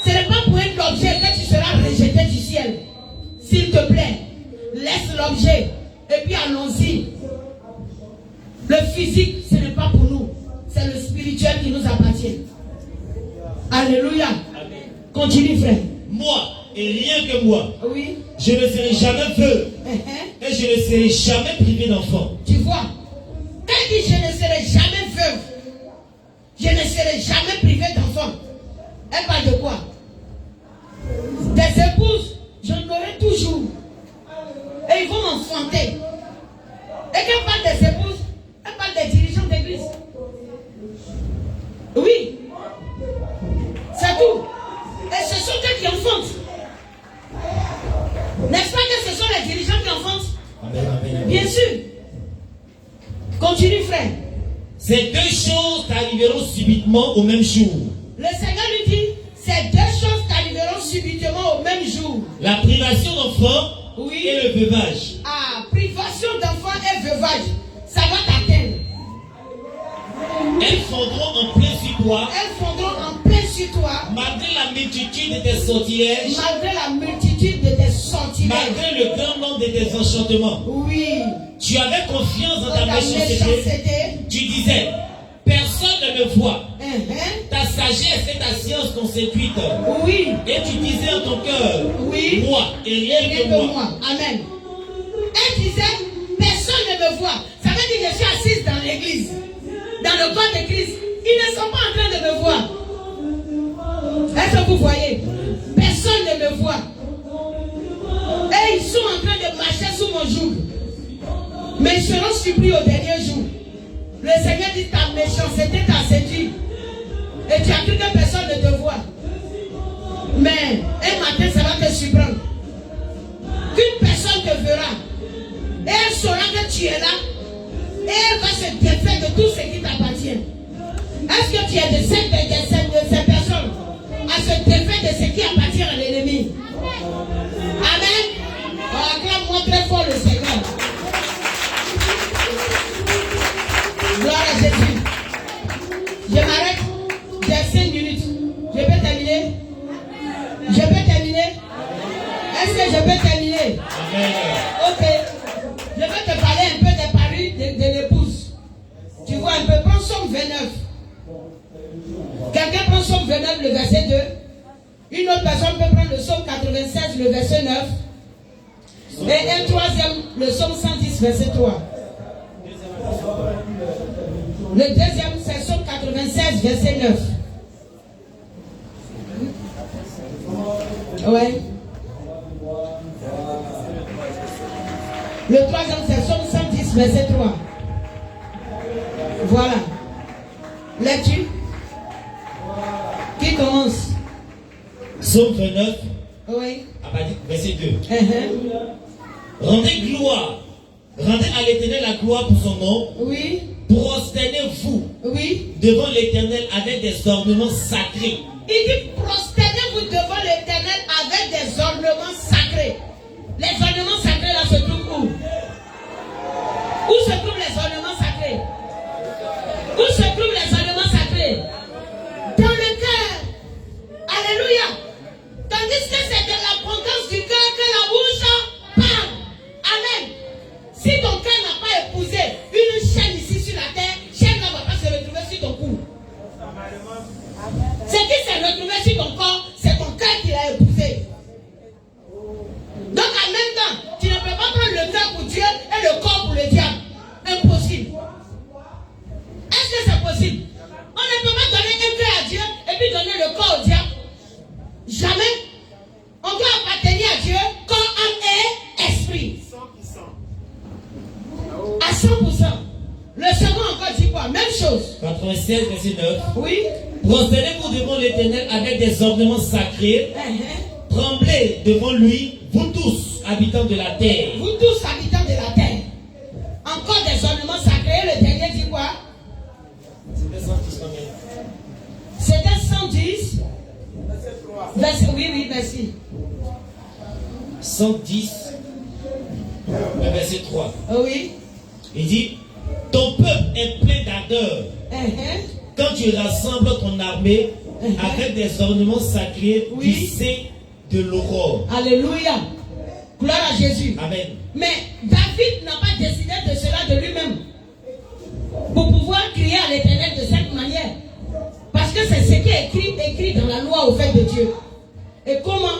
Ce n'est pas pour un objet que tu seras rejeté du ciel. S'il te plaît, laisse l'objet et puis allons-y. Le physique, ce n'est pas pour nous. C'est le spirituel qui nous appartient. Alléluia.
Amen.
Continue, frère.
Moi, et rien que moi,
Oui.
je ne serai jamais veuve, et je ne serai jamais privé d'enfant.
Tu vois, quand il dit je ne serai jamais veuve, je ne serai jamais privé d'enfant, elle parle de quoi? Des épouses, j'en aurai toujours. Et ils vont m'enfanter. Et quand elle parle des épouses, elle parle des dirigeants d'église. Oui. C'est tout. Et ce sont eux qui enfantent. N'est-ce pas que ce sont les dirigeants qui enfantent?
Amen, amen, amen.
Bien sûr. Continue, frère.
Ces deux choses t'arriveront subitement au même jour.
Le Seigneur lui dit, ces deux choses t'arriveront subitement au même jour.
La privation d'enfants
Oui.
et le veuvage.
Ah, privation d'enfants et veuvage. Ça va t'atteindre.
Elles fondront en plein sur toi,
Elles fondront en plein sur toi,
malgré la multitude de tes sortilèges,
malgré la multitude de tes sortilèges.
malgré le grand nombre de tes enchantements.
Oui.
Tu avais confiance dans ta
Ta
méchanceté.
méchanceté.
Tu disais, personne ne me voit.
Uh-huh.
Ta sagesse et ta science t'ont séduite.
Oui.
Et tu disais en ton cœur,
Oui.
moi et rien
Rien
que
que
moi.
moi. Amen. Elle disait, personne ne me voit. Ça veut dire que je suis assise dans l'église, dans le corps de Christ. Ils ne sont pas en train de me voir. Est-ce que vous voyez? Personne ne me voit. Et ils sont en train de marcher sous mon joug. Mais ils seront surpris au dernier jour. Le Seigneur dit, ta méchanceté t'a séduit. Et tu as cru que personne ne te voit. Mais un matin, ça va te surprendre. Qu'une personne te verra. Et elle saura que tu es là. Et elle va se défaire de tout ce qui t'appartient. Est-ce que tu es de ces personnes à se défaire de ce qui appartient à l'ennemi? Amen. Acclame-moi très fort le Seigneur. Gloire à Jésus. Je m'arrête. J'ai 5 minutes. Je peux terminer? Je peux terminer? Est-ce que je peux terminer? Somme 29. Quelqu'un prend Somme 29, le verset 2. Une autre personne peut prendre le Somme 96, le verset 9. Et un troisième, le Somme 110, verset 3. Le deuxième, c'est Somme 96, verset 9. Ouais. Le troisième, c'est Somme 110, verset 3. Voilà. Lecture. Qui commence?
Psaume 29,
Oui.
verset 2. Rendez gloire. Rendez à l'Éternel la gloire pour son nom.
Oui.
Prosternez-vous
Oui.
devant l'Éternel avec des ornements sacrés.
Il dit prosternez-vous devant l'Éternel avec des ornements sacrés. Les ornements sacrés là se trouvent où? Où se trouvent les ornements sacrés? Où se trouvent les ornements sacrés? Dans le cœur. Alléluia. Tandis que c'est de l'abondance du cœur que la bouche parle. Amen. Si ton cœur n'a pas épousé une chaîne ici sur la terre, chaîne ne va pas se retrouver sur ton cou. Ce qui s'est retrouvé sur ton corps, c'est ton cœur qui l'a épousé. Donc en même temps, tu ne peux pas prendre le cœur pour Dieu et le corps pour le diable. Impossible. Est-ce que c'est possible? On ne peut pas donner un cœur à Dieu et puis donner le corps au diable. Jamais. On doit appartenir à Dieu, corps, âme et esprit. 100%. À 100%. Le second encore dit quoi? Même chose.
96, verset 9.
Oui.
Prosternez-vous devant l'Éternel avec des ornements sacrés. Tremblez devant lui, vous tous, habitants de la terre.
Vous tous, habitants de la terre. Encore des ornements sacrés. Le dernier dit quoi? C'était 110. Verset, oui, merci.
110, le verset 3.
Oui.
Il dit, ton peuple est plein d'ardeur. Quand tu rassembles ton armée avec des ornements sacrés du sein de l'aurore.
Alléluia. Gloire à Jésus.
Amen.
Mais David n'a pas décidé de cela de lui-même. Pour pouvoir crier à l'Éternel de cette manière. Parce que c'est ce qui est écrit dans la loi au fait de Dieu. Et comment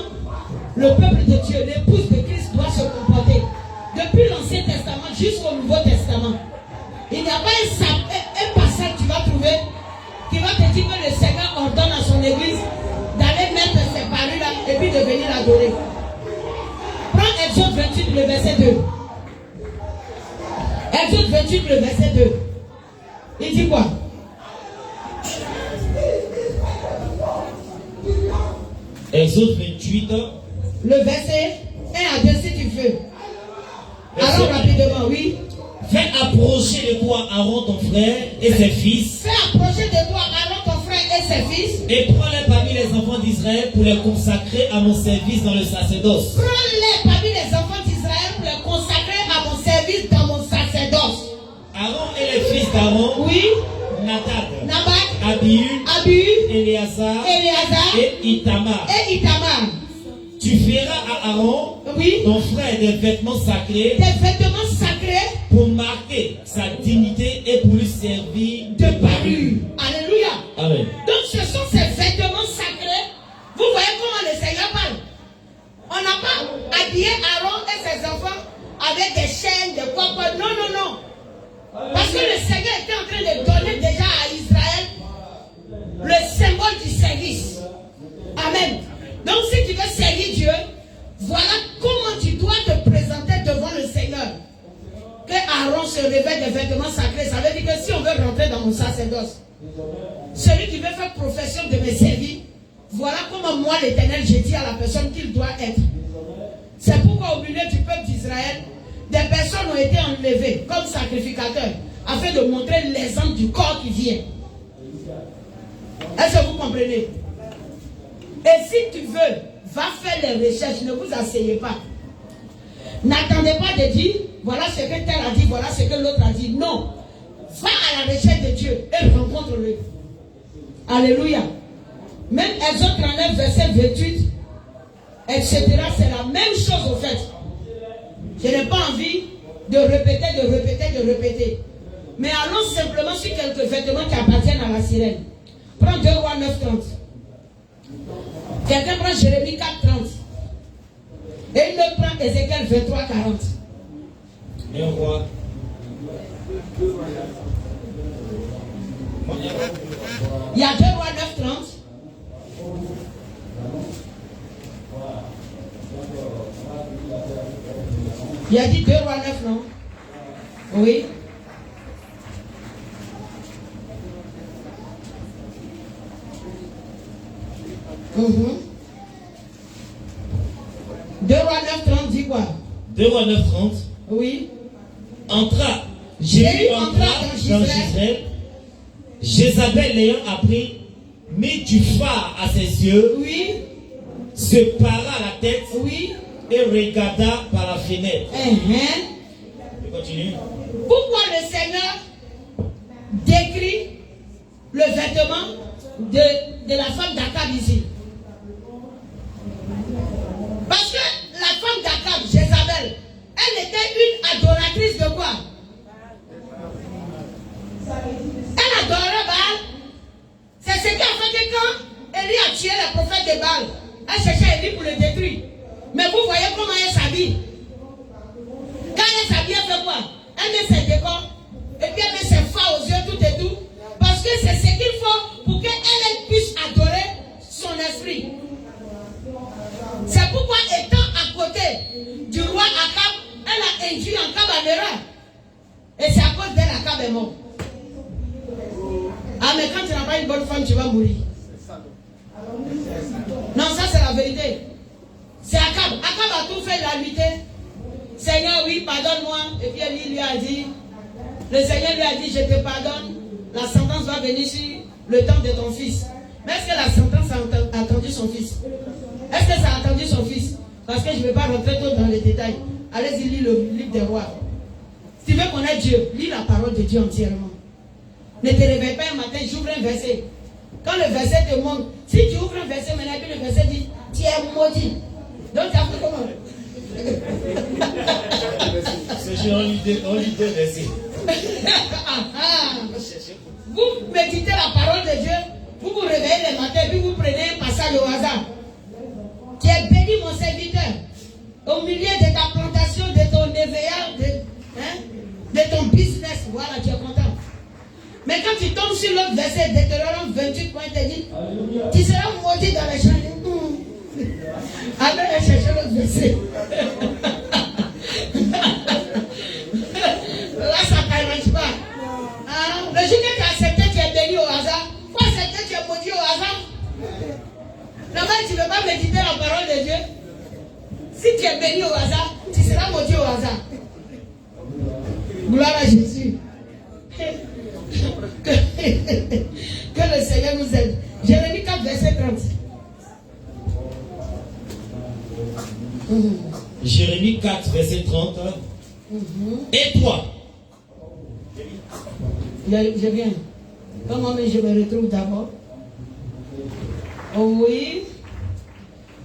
le peuple de Dieu, l'épouse de Christ, doit se comporter. Depuis l'Ancien Testament jusqu'au Nouveau Testament. Il n'y a pas un passage que tu vas trouver qui va te dire que le Seigneur ordonne à son église d'aller mettre ses parures là et puis de venir l'adorer. Prends Exode 28, le verset 2. Exode 28, le verset 2. Il dit quoi?
Exode 28.
Le verset 1 à 2 si tu veux. Aaron rapidement, oui.
Fais approcher de toi Aaron ton frère et ses fils.
Fais approcher de toi Aaron ton frère et ses fils.
Et prends-les parmi les enfants d'Israël pour les consacrer à mon service dans le sacerdoce.
Prends-les parmi les enfants d'Israël pour les consacrer à mon service dans mon sacerdoce.
Aaron et les fils d'Aaron.
Oui.
Nadab,
Abihu,
Éléazar et Itamar. Tu feras à Aaron, ton frère, des vêtements sacrés. Pour marquer sa dignité et pour lui servir de parure.
Alléluia.
Amen.
Donc ce sont ces vêtements sacrés. Vous voyez comment le Seigneur parle. On n'a pas habillé Aaron et ses enfants avec des chaînes, des copeaux. Non, non, non. Parce que le Seigneur était en train de donner déjà à Israël le symbole du service. Amen. Donc si tu veux servir Dieu, voilà comment tu dois te présenter devant le Seigneur. Que Aaron se revêt des vêtements sacrés, ça veut dire que si on veut rentrer dans mon sacerdoce, celui qui veut faire profession de me servir, voilà comment moi l'Éternel, j'ai dit à la personne qu'il doit être. C'est pourquoi au milieu du peuple d'Israël, des personnes ont été enlevées comme sacrificateurs afin de montrer l'exemple du corps qui vient. Est-ce que vous comprenez? Et si tu veux, va faire les recherches, ne vous asseyez pas. N'attendez pas de dire, voilà ce que tel a dit, voilà ce que l'autre a dit. Non. Va à la recherche de Dieu et rencontre-le. Alléluia. Même Exode 39, verset 28, etc. C'est la même chose au fait. Je n'ai pas envie de répéter. Mais allons simplement sur quelques vêtements qui appartiennent à la sirène. Prends 2 Rois 9:30. Quelqu'un prend Jérémie 4:30. Et il me prend Ézéchiel 23:40.
1 Roi.
Il y a 2 Rois 9:30. Il a dit 2 Rois 9, non? Oui. Mm-hmm. 2 Rois 9:30 dit quoi?
2 Rois 9:30.
Oui.
Entra. Jéhu entra dans Gisraël. Jézabel l'ayant appris, mit du phare à ses yeux.
Oui.
Se para la tête.
Oui.
Et regarda par la fenêtre. Je continue.
Pourquoi le Seigneur décrit le vêtement de la femme d'Akab ici? Parce que la femme d'Akab, Jézabel, elle était une adoratrice de quoi? Elle adorait Baal. C'est ce qui a fait que quand Élie a tué le prophète de Baal, elle cherchait Élie pour le détruire. Mais vous voyez comment elle s'habille. Quand elle s'habille, elle fait quoi? Elle met ses décors et puis elle met ses phares aux yeux, tout et tout. Parce que c'est ce qu'il faut pour qu'elle puisse adorer son esprit. C'est pourquoi, étant à côté du roi Akab, elle a induit Akab en erreur. Et c'est à cause d'elle Akab est mort. Ah, mais quand tu n'as pas une bonne femme, tu vas mourir. Non, ça c'est la vérité. C'est Akab. Akab a tout fait, il a lutté. Seigneur, oui, pardonne-moi. Et puis Élie lui a dit, le Seigneur lui a dit, je te pardonne. La sentence va venir sur le temps de ton fils. Mais est-ce que la sentence a attendu son fils? Est-ce que ça a attendu son fils? Parce que je ne vais pas rentrer trop dans les détails. Allez-y, lis le livre des rois. Si tu veux connaître Dieu, lis la parole de Dieu entièrement. Ne te réveille pas un matin, j'ouvre un verset. Quand le verset te montre, si tu ouvres un verset, maintenant, puis le verset dit, tu es maudit. Donc tu as fait comment?
C'est on lit deux versets.
Vous méditez la parole de Dieu, vous vous réveillez le matin, puis vous prenez un passage au hasard. Tu es béni, mon serviteur. Au milieu de ta plantation, de ton éveillage, de ton business, voilà, tu es content. Mais quand tu tombes sur l'autre verset, Deutéronome 28, quand il te dit, tu seras maudit dans les champs. Allez chercher l'autre verset. Là, ça ne t'arrange pas. Hein? Le jour que tu as accepté, tu es béni au hasard. Faut accepter, tu es maudit au hasard. Là-bas, tu ne veux pas méditer la parole de Dieu. Si tu es béni au hasard, tu seras maudit au hasard. Gloire à Jésus. Que le Seigneur nous aide. Jérémie 4, verset 30.
Jérémie 4, verset 30. Et toi?
Je viens. Comment je me retrouve d'abord? Oh oui.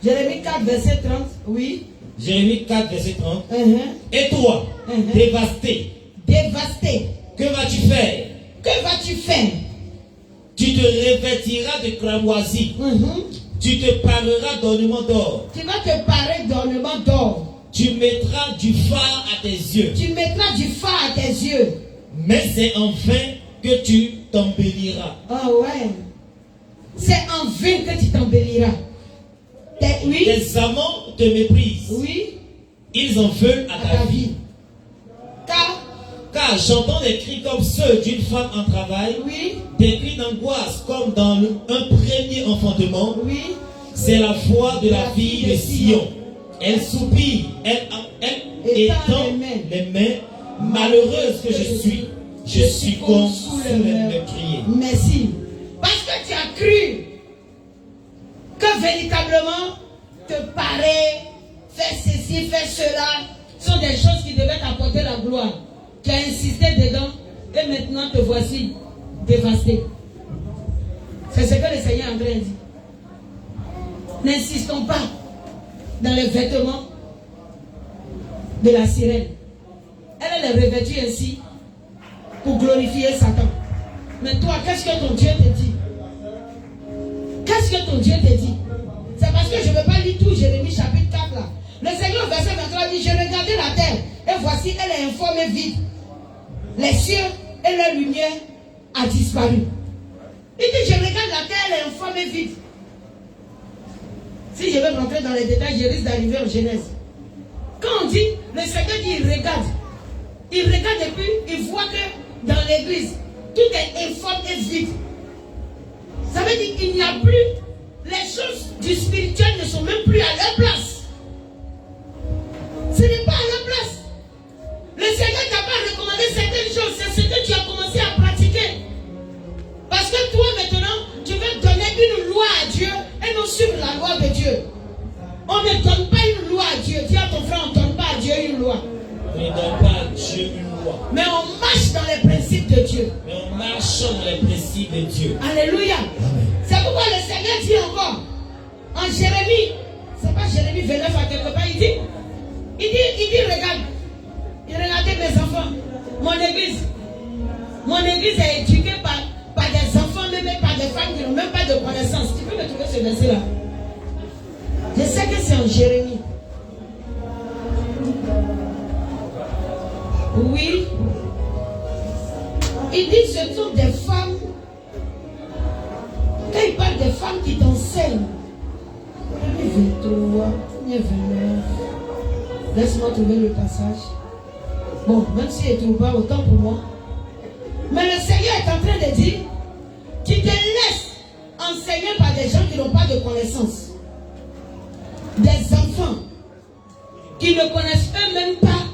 Jérémie 4, verset 30. Oui.
Jérémie 4, verset 30. Et toi, dévasté.
Dévasté.
Que vas-tu faire?
Que vas-tu faire?
Tu te revêtiras de cramoisie. Tu te pareras d'ornements d'or.
Tu vas te parer d'ornements d'or.
Tu mettras du phare à tes yeux.
Tu mettras du phare à tes yeux.
Mais c'est en vain que tu t'embelliras.
Oh ouais. C'est en vain que tu t'embelliras. Oui.
Les amants te méprisent.
Oui.
Ils en veulent à ta vie. Car j'entends des cris comme ceux d'une femme en travail. Oui. Des cris d'angoisse comme dans un premier enfantement. Oui. C'est la voix de la fille de Sion. Elle soupire, elle étend les mains. Malheureuse que je suis succombe sous le meurtrier.
Merci. Parce que tu as cru que véritablement te parer, faire ceci, faire cela, sont des choses qui devaient t'apporter la gloire. Tu as insisté dedans et maintenant te voici dévasté. C'est ce que le Seigneur est en train de dire. N'insistons pas dans les vêtements de la sirène. Elle est revêtue ainsi pour glorifier Satan. Mais toi, qu'est-ce que ton Dieu te dit? Qu'est-ce que ton Dieu te dit? C'est parce que je ne veux pas lire tout Jérémie chapitre 4 là. Le Seigneur, verset 23, dit, j'ai regardé la terre et voici, elle est informe et vide. Les cieux et leur lumière a disparu. Il dit, je regarde la terre, elle est informe et vide. Si je veux rentrer dans les détails, je risque d'arriver en Genèse. Quand on dit, le Seigneur dit, il regarde. Il regarde et puis il voit que dans l'église, tout est informe et vide. Ça veut dire qu'il n'y a plus, les choses du spirituel ne sont même plus à leur place. Ce n'est pas à leur place. Le Seigneur t'a pas recommandé certaines choses, c'est ce que tu as commencé à pratiquer. Parce que toi maintenant, tu veux donner une loi à Dieu et non suivre la loi de Dieu. On ne donne pas une loi à Dieu. Dis à ton frère, on ne donne pas à Dieu une loi.
On ne donne pas à Dieu une loi.
Mais on marche dans les principes de Dieu.
Mais on marche dans les principes de Dieu.
Alléluia. C'est pourquoi le Seigneur dit encore, en Jérémie, c'est pas Jérémie 29 à quelque part, il dit, regarde, il regardait mes enfants, mon église est éduquée par des enfants, même par des femmes qui n'ont même pas de connaissance. Tu peux me trouver ce verset-là? Je sais que c'est en Jérémie. Oui. Il dit ce sont des femmes. Quand il parle des femmes qui t'enseignent. 23, 29. Laisse-moi trouver le passage. Bon, même s'il ne trouve pas, autant pour moi. Mais le Seigneur est en train de dire, tu te laisses enseigner par des gens qui n'ont pas de connaissance. Des enfants qui ne connaissent eux-mêmes pas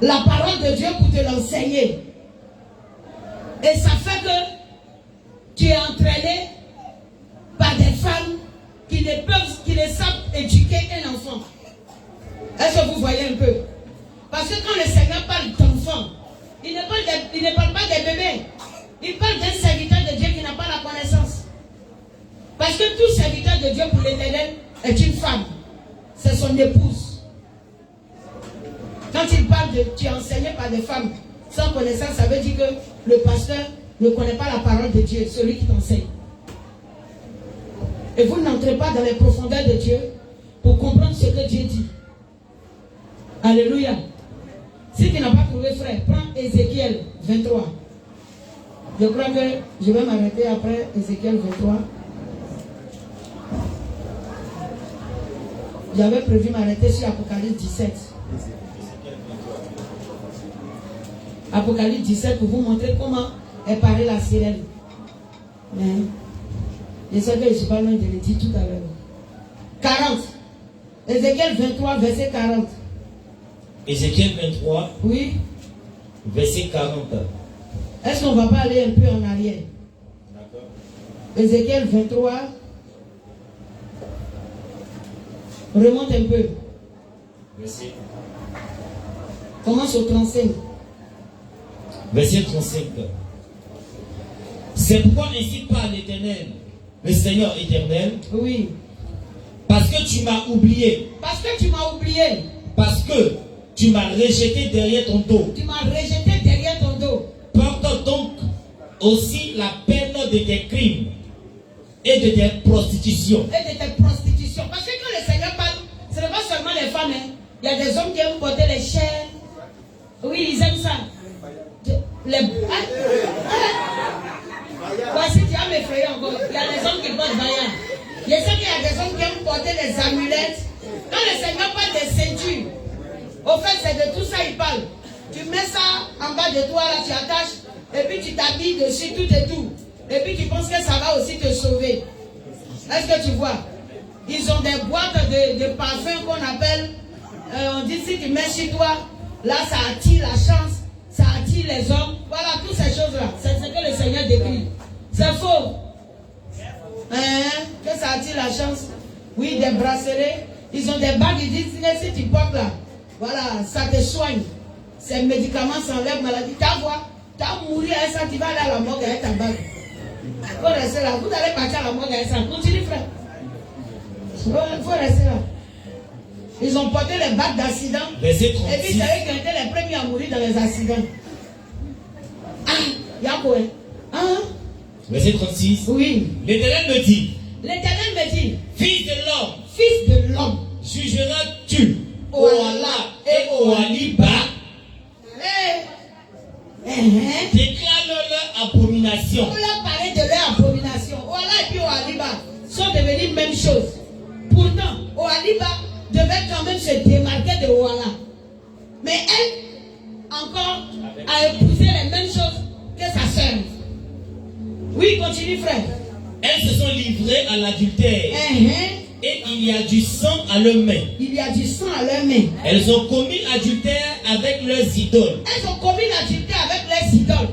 la parole de Dieu pour te l'enseigner. Et ça fait que tu es entraîné par des femmes qui ne savent éduquer un enfant. Est-ce que vous voyez un peu? Parce que quand le Seigneur parle d'enfants, il ne parle pas des bébés. Il parle d'un serviteur de Dieu qui n'a pas la connaissance. Parce que tout serviteur de Dieu pour l'Éternel est une femme. C'est son épouse. Quand il parle de tu es enseigné par des femmes sans connaissance, ça veut dire que le pasteur ne connaît pas la parole de Dieu, celui qui t'enseigne. Et vous n'entrez pas dans les profondeurs de Dieu pour comprendre ce que Dieu dit. Alléluia. Si tu n'as pas trouvé, frère, prends Ézéchiel 23. Je crois que je vais m'arrêter après Ézéchiel 23. J'avais prévu m'arrêter sur Apocalypse 17. Apocalypse 17 pour vous montrer comment est parée la sirène. Mais je sais que je ne suis pas loin de le dire tout à l'heure. 40. Ézéchiel 23, verset 40.
Ézéchiel 23.
Oui.
Verset 40.
Est-ce qu'on ne va pas aller un peu en arrière?
D'accord.
Ézéchiel 23. Remonte un peu.
Verset.
Commence au 35.
Verset 35. C'est pourquoi ainsi parle l'Éternel, le Seigneur éternel.
Oui.
Parce que tu m'as oublié.
Parce que tu m'as oublié.
Parce que tu m'as rejeté derrière ton dos.
Tu m'as rejeté derrière ton dos.
Porte donc aussi la peine de tes crimes et de tes prostitutions.
Et de tes prostitutions. Parce que quand le Seigneur parle, ce n'est pas seulement les femmes. Hein. Il y a des hommes qui aiment porter les chaînes. Oui, ils aiment ça. Voici, tu as m'effrayé encore. Il y a des hommes qui portent vaillant. Je sais qu'il y a des hommes qui aiment porter des amulettes. Quand le Seigneur parle des ceintures, au fait, c'est de tout ça il parle. Tu mets ça en bas de toi, là, tu attaches, et puis tu t'habilles dessus, tout et tout. Et puis tu penses que ça va aussi te sauver. Est-ce que tu vois? Ils ont des boîtes de parfums qu'on appelle, on dit si tu mets sur toi, là ça attire la chance, ça attire les hommes. Voilà, toutes ces choses-là. C'est ce que le Seigneur décrit. C'est faux. Que ça attire la chance. Oui, des bracelets. Ils ont des bagues, ils disent si tu portes là, voilà, ça te soigne. Ces médicaments s'enlèvent maladie. Tu as mouru avec ça, tu vas aller à la morgue avec ta bague. Il faut rester là. Vous allez partir à la morgue avec ça. Continue, frère. Il faut rester là. Ils ont porté les bagues d'accident. Et puis, vous savez qu'ils étaient les premiers à mourir dans les accidents. Yahweh. Hein?
Verset 36.
Oui.
L'Éternel me dit,
L'Éternel me dit,
fils de l'homme,
fils de l'homme,
jugeras-tu Oala et Oaliba, déclare-leur abomination.
on leur parlait de leur abomination. Oala et puis Oaliba sont devenus même chose. Pourtant, Oaliba devait quand même se démarquer de Oala. Mais elle, encore, a épousé les mêmes choses que sa sœur. Oui, continue, frère.
Elles se sont livrées à l'adultère. Et il y a du sang à leurs mains.
Il y a du sang à leurs mains.
Elles ont commis adultère avec leurs idoles.
Elles ont commis l'adultère avec leurs idoles.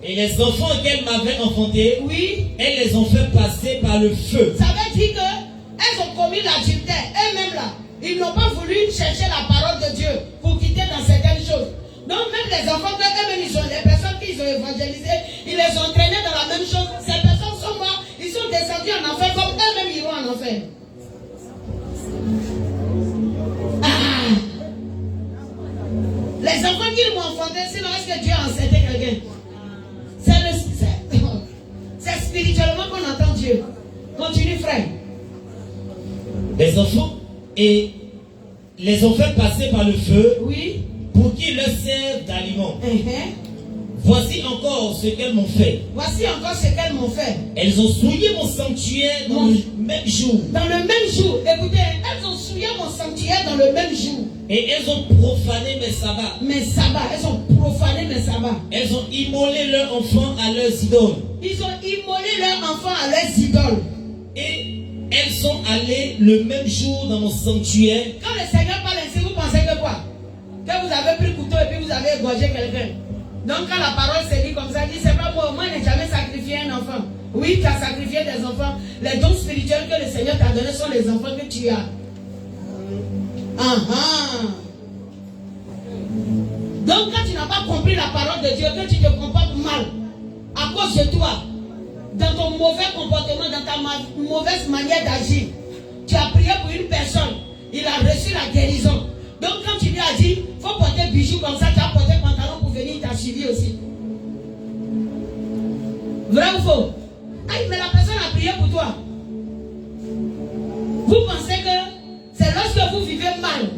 Et les enfants qu'elles m'avaient enfantés,
oui,
elles les ont fait passer par le feu.
Ça veut dire qu'elles ont commis l'adultère. Elles-mêmes là, ils n'ont pas voulu chercher la parole de Dieu pour quitter dans certaines choses. Donc même les enfants qu'eux-mêmes, ils ont les personnes qu'ils ont évangélisées, ils les ont traînés dans la même chose. Ces personnes sont mortes, ils sont descendus en enfer comme eux-mêmes iront en enfer. Les enfants qu'ils m'ont enfantés, sinon est-ce que Dieu a enceinté quelqu'un? C'est spirituellement qu'on entend Dieu. Continue, frère.
Les enfants et les ont fait passer par le feu,
oui,
pour qu'ils leur servent d'aliment. Voici encore ce qu'elles m'ont fait.
Voici encore ce qu'elles m'ont fait.
Elles ont souillé mon sanctuaire dans le même jour.
Dans le même jour. Écoutez, elles ont souillé mon sanctuaire dans le même jour.
Et elles ont profané mes sabbats.
Mes sabbats. Elles ont profané mes sabbats.
Elles ont immolé leurs enfants à leurs idoles.
Ils ont immolé leurs enfants à leurs idoles.
Et elles sont allées le même jour dans mon sanctuaire.
Quand le Seigneur parle ainsi, vous pensez que quoi? Que vous avez pris le couteau et puis vous avez égorgé quelqu'un. Donc quand la parole s'est dit comme ça, dit c'est pas moi n'ai jamais sacrifié un enfant. Oui, tu as sacrifié des enfants. Les dons spirituels que le Seigneur t'a donnés sont les enfants que tu as. Donc quand tu n'as pas compris la parole de Dieu, que tu te comportes mal à cause de toi, dans ton mauvais comportement, dans ta mauvaise manière d'agir, tu as prié pour une personne, il a reçu la guérison. Donc quand tu lui as dit, il faut porter bijoux comme ça, tu as porté pantalon pour venir, il t'a suivi aussi. Vrai ou faux? Aïe, mais la personne a prié pour toi. Vous pensez que c'est lorsque vous vivez mal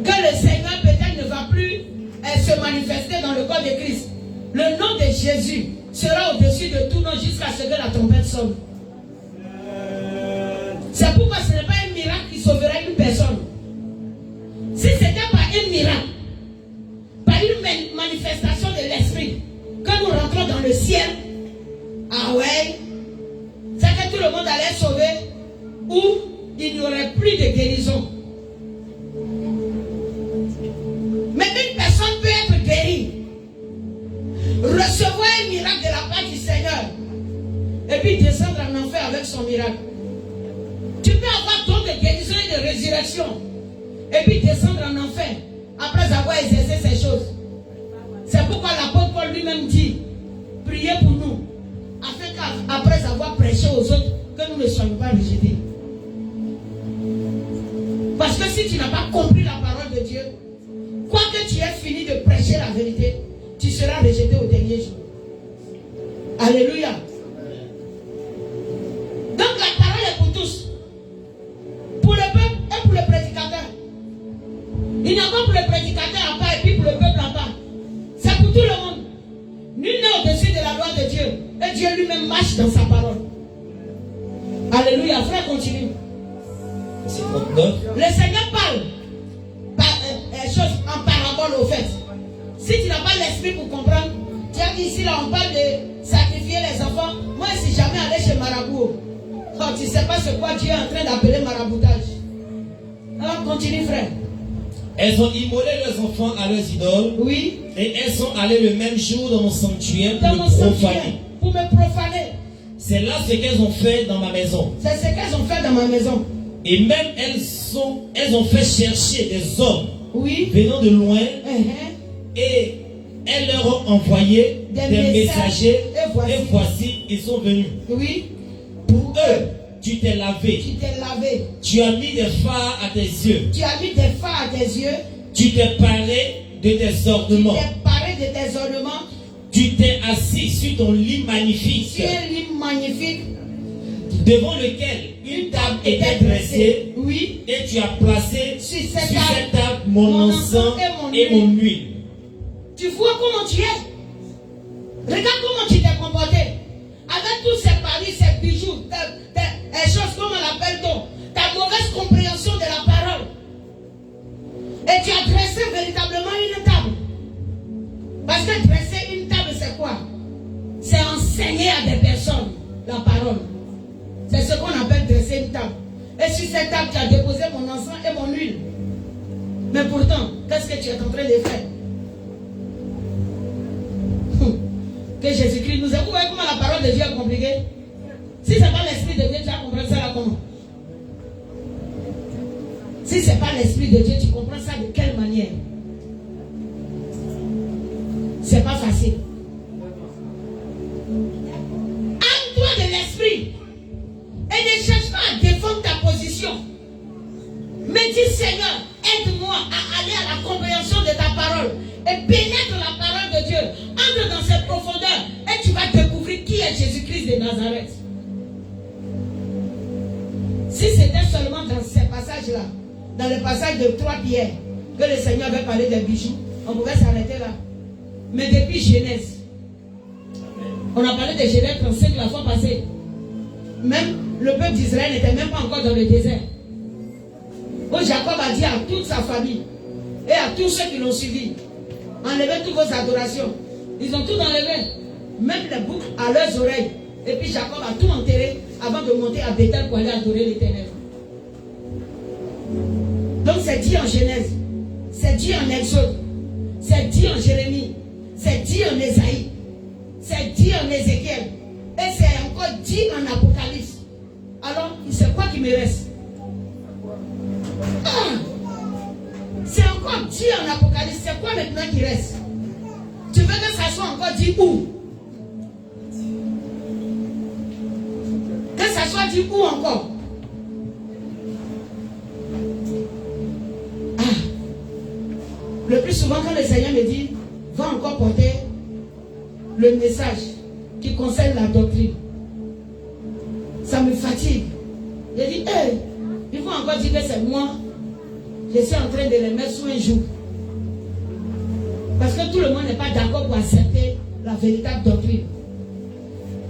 que le Seigneur peut-être ne va plus se manifester dans le corps de Christ. Le nom de Jésus sera au-dessus de tout nom jusqu'à ce que la trompette sonne. C'est pourquoi ce n'est pas un miracle qui sauvera une personne. Si ce n'était pas un miracle, par une manifestation de l'esprit, quand nous rentrons dans le ciel, ah ouais, c'est que tout le monde allait sauver ou il n'y aurait plus de guérison. Mais une personne peut être guérie, recevoir un miracle de la part du Seigneur et puis descendre en enfer avec son miracle. Tu peux avoir don de guérison et de résurrection et puis descendre en enfer après avoir exercé ces choses. C'est pourquoi l'apôtre Paul lui-même dit, priez pour nous, afin qu'après avoir prêché aux autres, que nous ne soyons pas rejetés. Parce que si tu n'as pas compris la parole de Dieu, quoi que tu aies fini de prêcher la vérité, tu seras rejeté au dernier jour. Alléluia. Donc la parole est pour tous. Pour le peuple et pour le prédicateur. Il n'y a pas pour le prédicateur à part et puis pour le peuple à part. C'est pour tout le monde. Nul n'est au-dessus de la loi de Dieu. Et Dieu lui-même marche dans sa parole. Alléluia. Frère, continue.
C'est 39.
Le Seigneur parle choses en parabole au fait. Si tu n'as pas l'esprit pour comprendre, tu as dit ici là on parle de sacrifier les enfants. Moi je ne suis jamais allé chez Marabout. Oh, tu ne sais pas ce quoi Dieu est en train d'appeler maraboutage. Alors continue frère.
Elles ont immolé leurs enfants à leurs idoles.
Oui.
Et elles sont allées le même jour dans mon sanctuaire
pour
me profaner.
Pour me profaner.
C'est là ce qu'elles ont fait dans ma maison.
C'est ce qu'elles ont fait dans ma maison.
Et même elles ont fait chercher des hommes,
oui,
venant de loin, et elles leur ont envoyé des messagers. Et voici, ils sont venus.
Oui.
Pour eux, tu t'es lavé.
Tu t'es lavé.
Tu as mis des phares à tes yeux.
Tu as mis des phares à tes yeux.
Tu t'es paré de tes ornements.
Tu t'es paré de tes ornements.
Tu t'es assis sur ton lit magnifique.
Sur un lit magnifique.
Devant lequel une table était dressée.
Oui.
Et tu as placé
sur
cette
cette
table mon encens et mon huile.
Tu vois comment tu es. Regarde comment tu t'es comporté. Avec tous ces paris, ces bijoux, ces choses, comment on appelle ta mauvaise compréhension de la parole. Et tu as dressé véritablement une table. Parce que dresser une table, c'est quoi? C'est enseigner à des personnes la parole. C'est ce qu'on appelle dresser une table. Et sur cette table, tu as déposé mon encens et mon huile. Mais pourtant, qu'est-ce que tu es en train de faire? Que Jésus-Christ nous aide. Vous voyez comment la parole de Dieu est compliquée? Si ce n'est pas l'Esprit de Dieu, tu vas comprendre ça là comment? Si ce n'est pas l'Esprit de Dieu, tu comprends ça de quelle manière? C'est pas facile. Arme-toi de l'Esprit. Et ne cherche pas à défendre ta position. Mais dis Seigneur, aide-moi à aller à la compréhension de ta parole. Et pénètre la parole de Dieu. Entre dans ses profondeurs. Et tu vas découvrir qui est Jésus-Christ de Nazareth. Si c'était seulement dans ces passages-là, dans le passage de 3 Pierre, que le Seigneur avait parlé des bijoux, on pouvait s'arrêter là. Mais depuis Genèse, on a parlé de Genèse 35 la fois passée. Même le peuple d'Israël n'était même pas encore dans le désert. Où Jacob a dit à toute sa famille et à tous ceux qui l'ont suivi, enlevez toutes vos adorations. Ils ont tout enlevé, même les boucles à leurs oreilles. Et puis Jacob a tout enterré avant de monter à Bethel pour aller adorer l'Éternel. Donc c'est dit en Genèse, c'est dit en Exode, c'est dit en Jérémie, c'est dit en Ésaïe, c'est dit en Ézéchiel, et c'est encore dit en Apocalypse. Alors, c'est quoi qui me reste? C'est encore dit en Apocalypse. C'est quoi maintenant qui reste? Tu veux que ça soit encore dit où? Que ça soit dit où encore? Le plus souvent quand le Seigneur me dit, va encore porter le message qui concerne la doctrine, ça me fatigue. Je dis, hey, il faut encore dire que c'est moi. Je suis en train de les mettre sous un joug. Parce que tout le monde n'est pas d'accord pour accepter la véritable doctrine.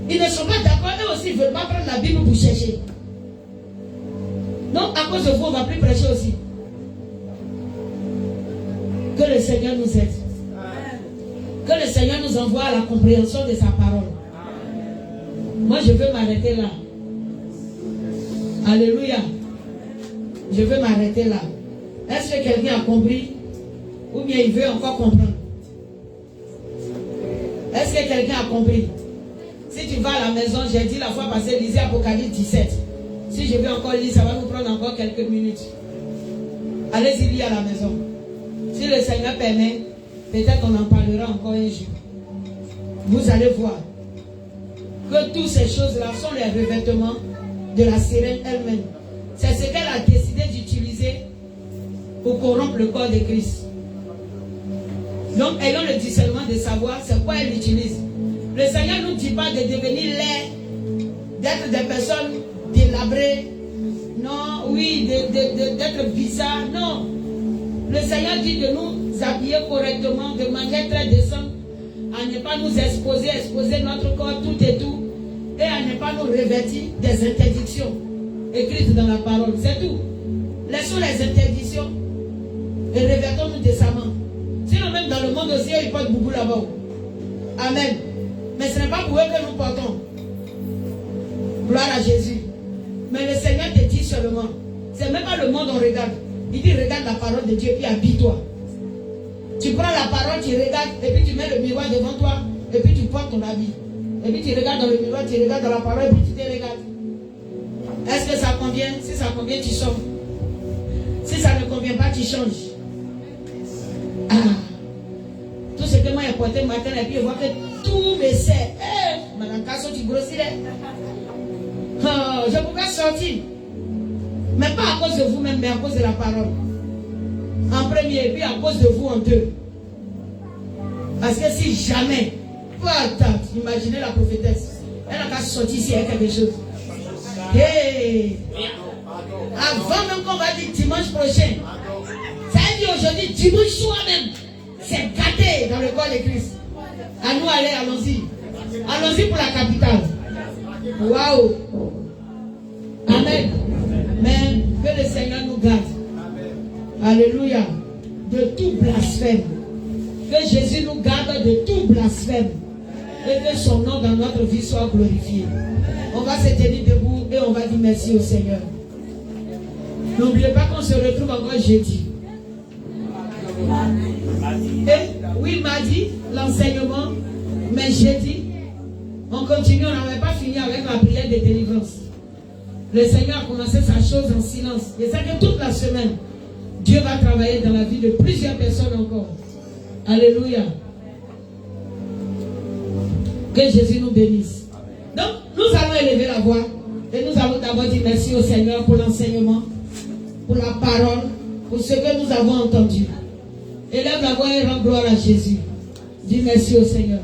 Ils ne sont pas d'accord, eux aussi, ils ne veulent pas prendre la Bible pour chercher. Donc, à cause de vous, on ne va plus prêcher aussi. Que le Seigneur nous aide. Que le Seigneur nous envoie à la compréhension de sa parole. Moi, je veux m'arrêter là. Alléluia. Je veux m'arrêter là. Est-ce que quelqu'un a compris? Ou bien il veut encore comprendre? Est-ce que quelqu'un a compris? Si tu vas à la maison, j'ai dit la fois passée, lisez Apocalypse 17. Si je vais encore lire, ça va nous prendre encore quelques minutes. Allez-y lire à la maison. Si le Seigneur permet, peut-être on en parlera encore un jour. Vous allez voir que toutes ces choses-là sont les revêtements de la sirène elle-même. C'est ce qu'elle a décidé d'utiliser pour corrompre le corps de Christ. Donc, ayons le discernement de savoir c'est quoi elle utilise. Le Seigneur ne nous dit pas de devenir laid, d'être des personnes délabrées, non, oui, d'être bizarres, non. Le Seigneur dit de nous habiller correctement, de manière très décente, à ne pas nous exposer notre corps tout et tout, et à ne pas nous revêtir des interdictions écrites dans la parole. C'est tout. Laissons les interdictions et revêtons-nous décemment. Sinon, même dans le monde aussi, il porte beaucoup là-bas. Amen. Mais ce n'est pas pour eux que nous portons. Gloire à Jésus. Mais le Seigneur te dit seulement, c'est même pas le monde on regarde. Il dit regarde la parole de Dieu et habille-toi. Tu prends la parole, tu regardes, et puis tu mets le miroir devant toi, et puis tu portes ton habit. Et puis tu regardes dans le miroir, tu regardes dans la parole, et puis tu te regardes. Est-ce que ça convient? Si ça convient, tu sors. Si ça ne convient pas, tu changes. Ah. Tout ce que moi j'ai porté matin, et puis je vois que tout me sert. Eh, madame Casso, tu grossis là. Oh, je pourrais sortir. Mais pas à cause de vous-même, mais à cause de la parole. En premier, et puis à cause de vous en deux. Parce que si jamais Imaginez la prophétesse. Elle n'a qu'à sortir ici avec quelque chose. Hey. Avant même qu'on va dire dimanche prochain. Ça a dit aujourd'hui, dimanche soir même. C'est gâté dans le corps de Christ. À nous aller, allons-y. Allons-y pour la capitale. Waouh. Amen. Mais que le Seigneur nous garde. Alléluia. De tout blasphème. Que Jésus nous garde de tout blasphème. Et que son nom dans notre vie soit glorifié. On va se tenir debout et on va dire merci au Seigneur. N'oubliez pas qu'on se retrouve encore jeudi. Et oui, mardi, l'enseignement. Mais jeudi, on continue. On n'avait pas fini avec la prière de délivrance. Le Seigneur a commencé sa chose en silence. Et c'est que toute la semaine, Dieu va travailler dans la vie de plusieurs personnes encore. Alléluia. Que Jésus nous bénisse. Donc, nous allons élever la voix. Et nous allons d'abord dire merci au Seigneur pour l'enseignement, pour la parole, pour ce que nous avons entendu. Élève la voix et rends gloire à Jésus. Dis merci au Seigneur.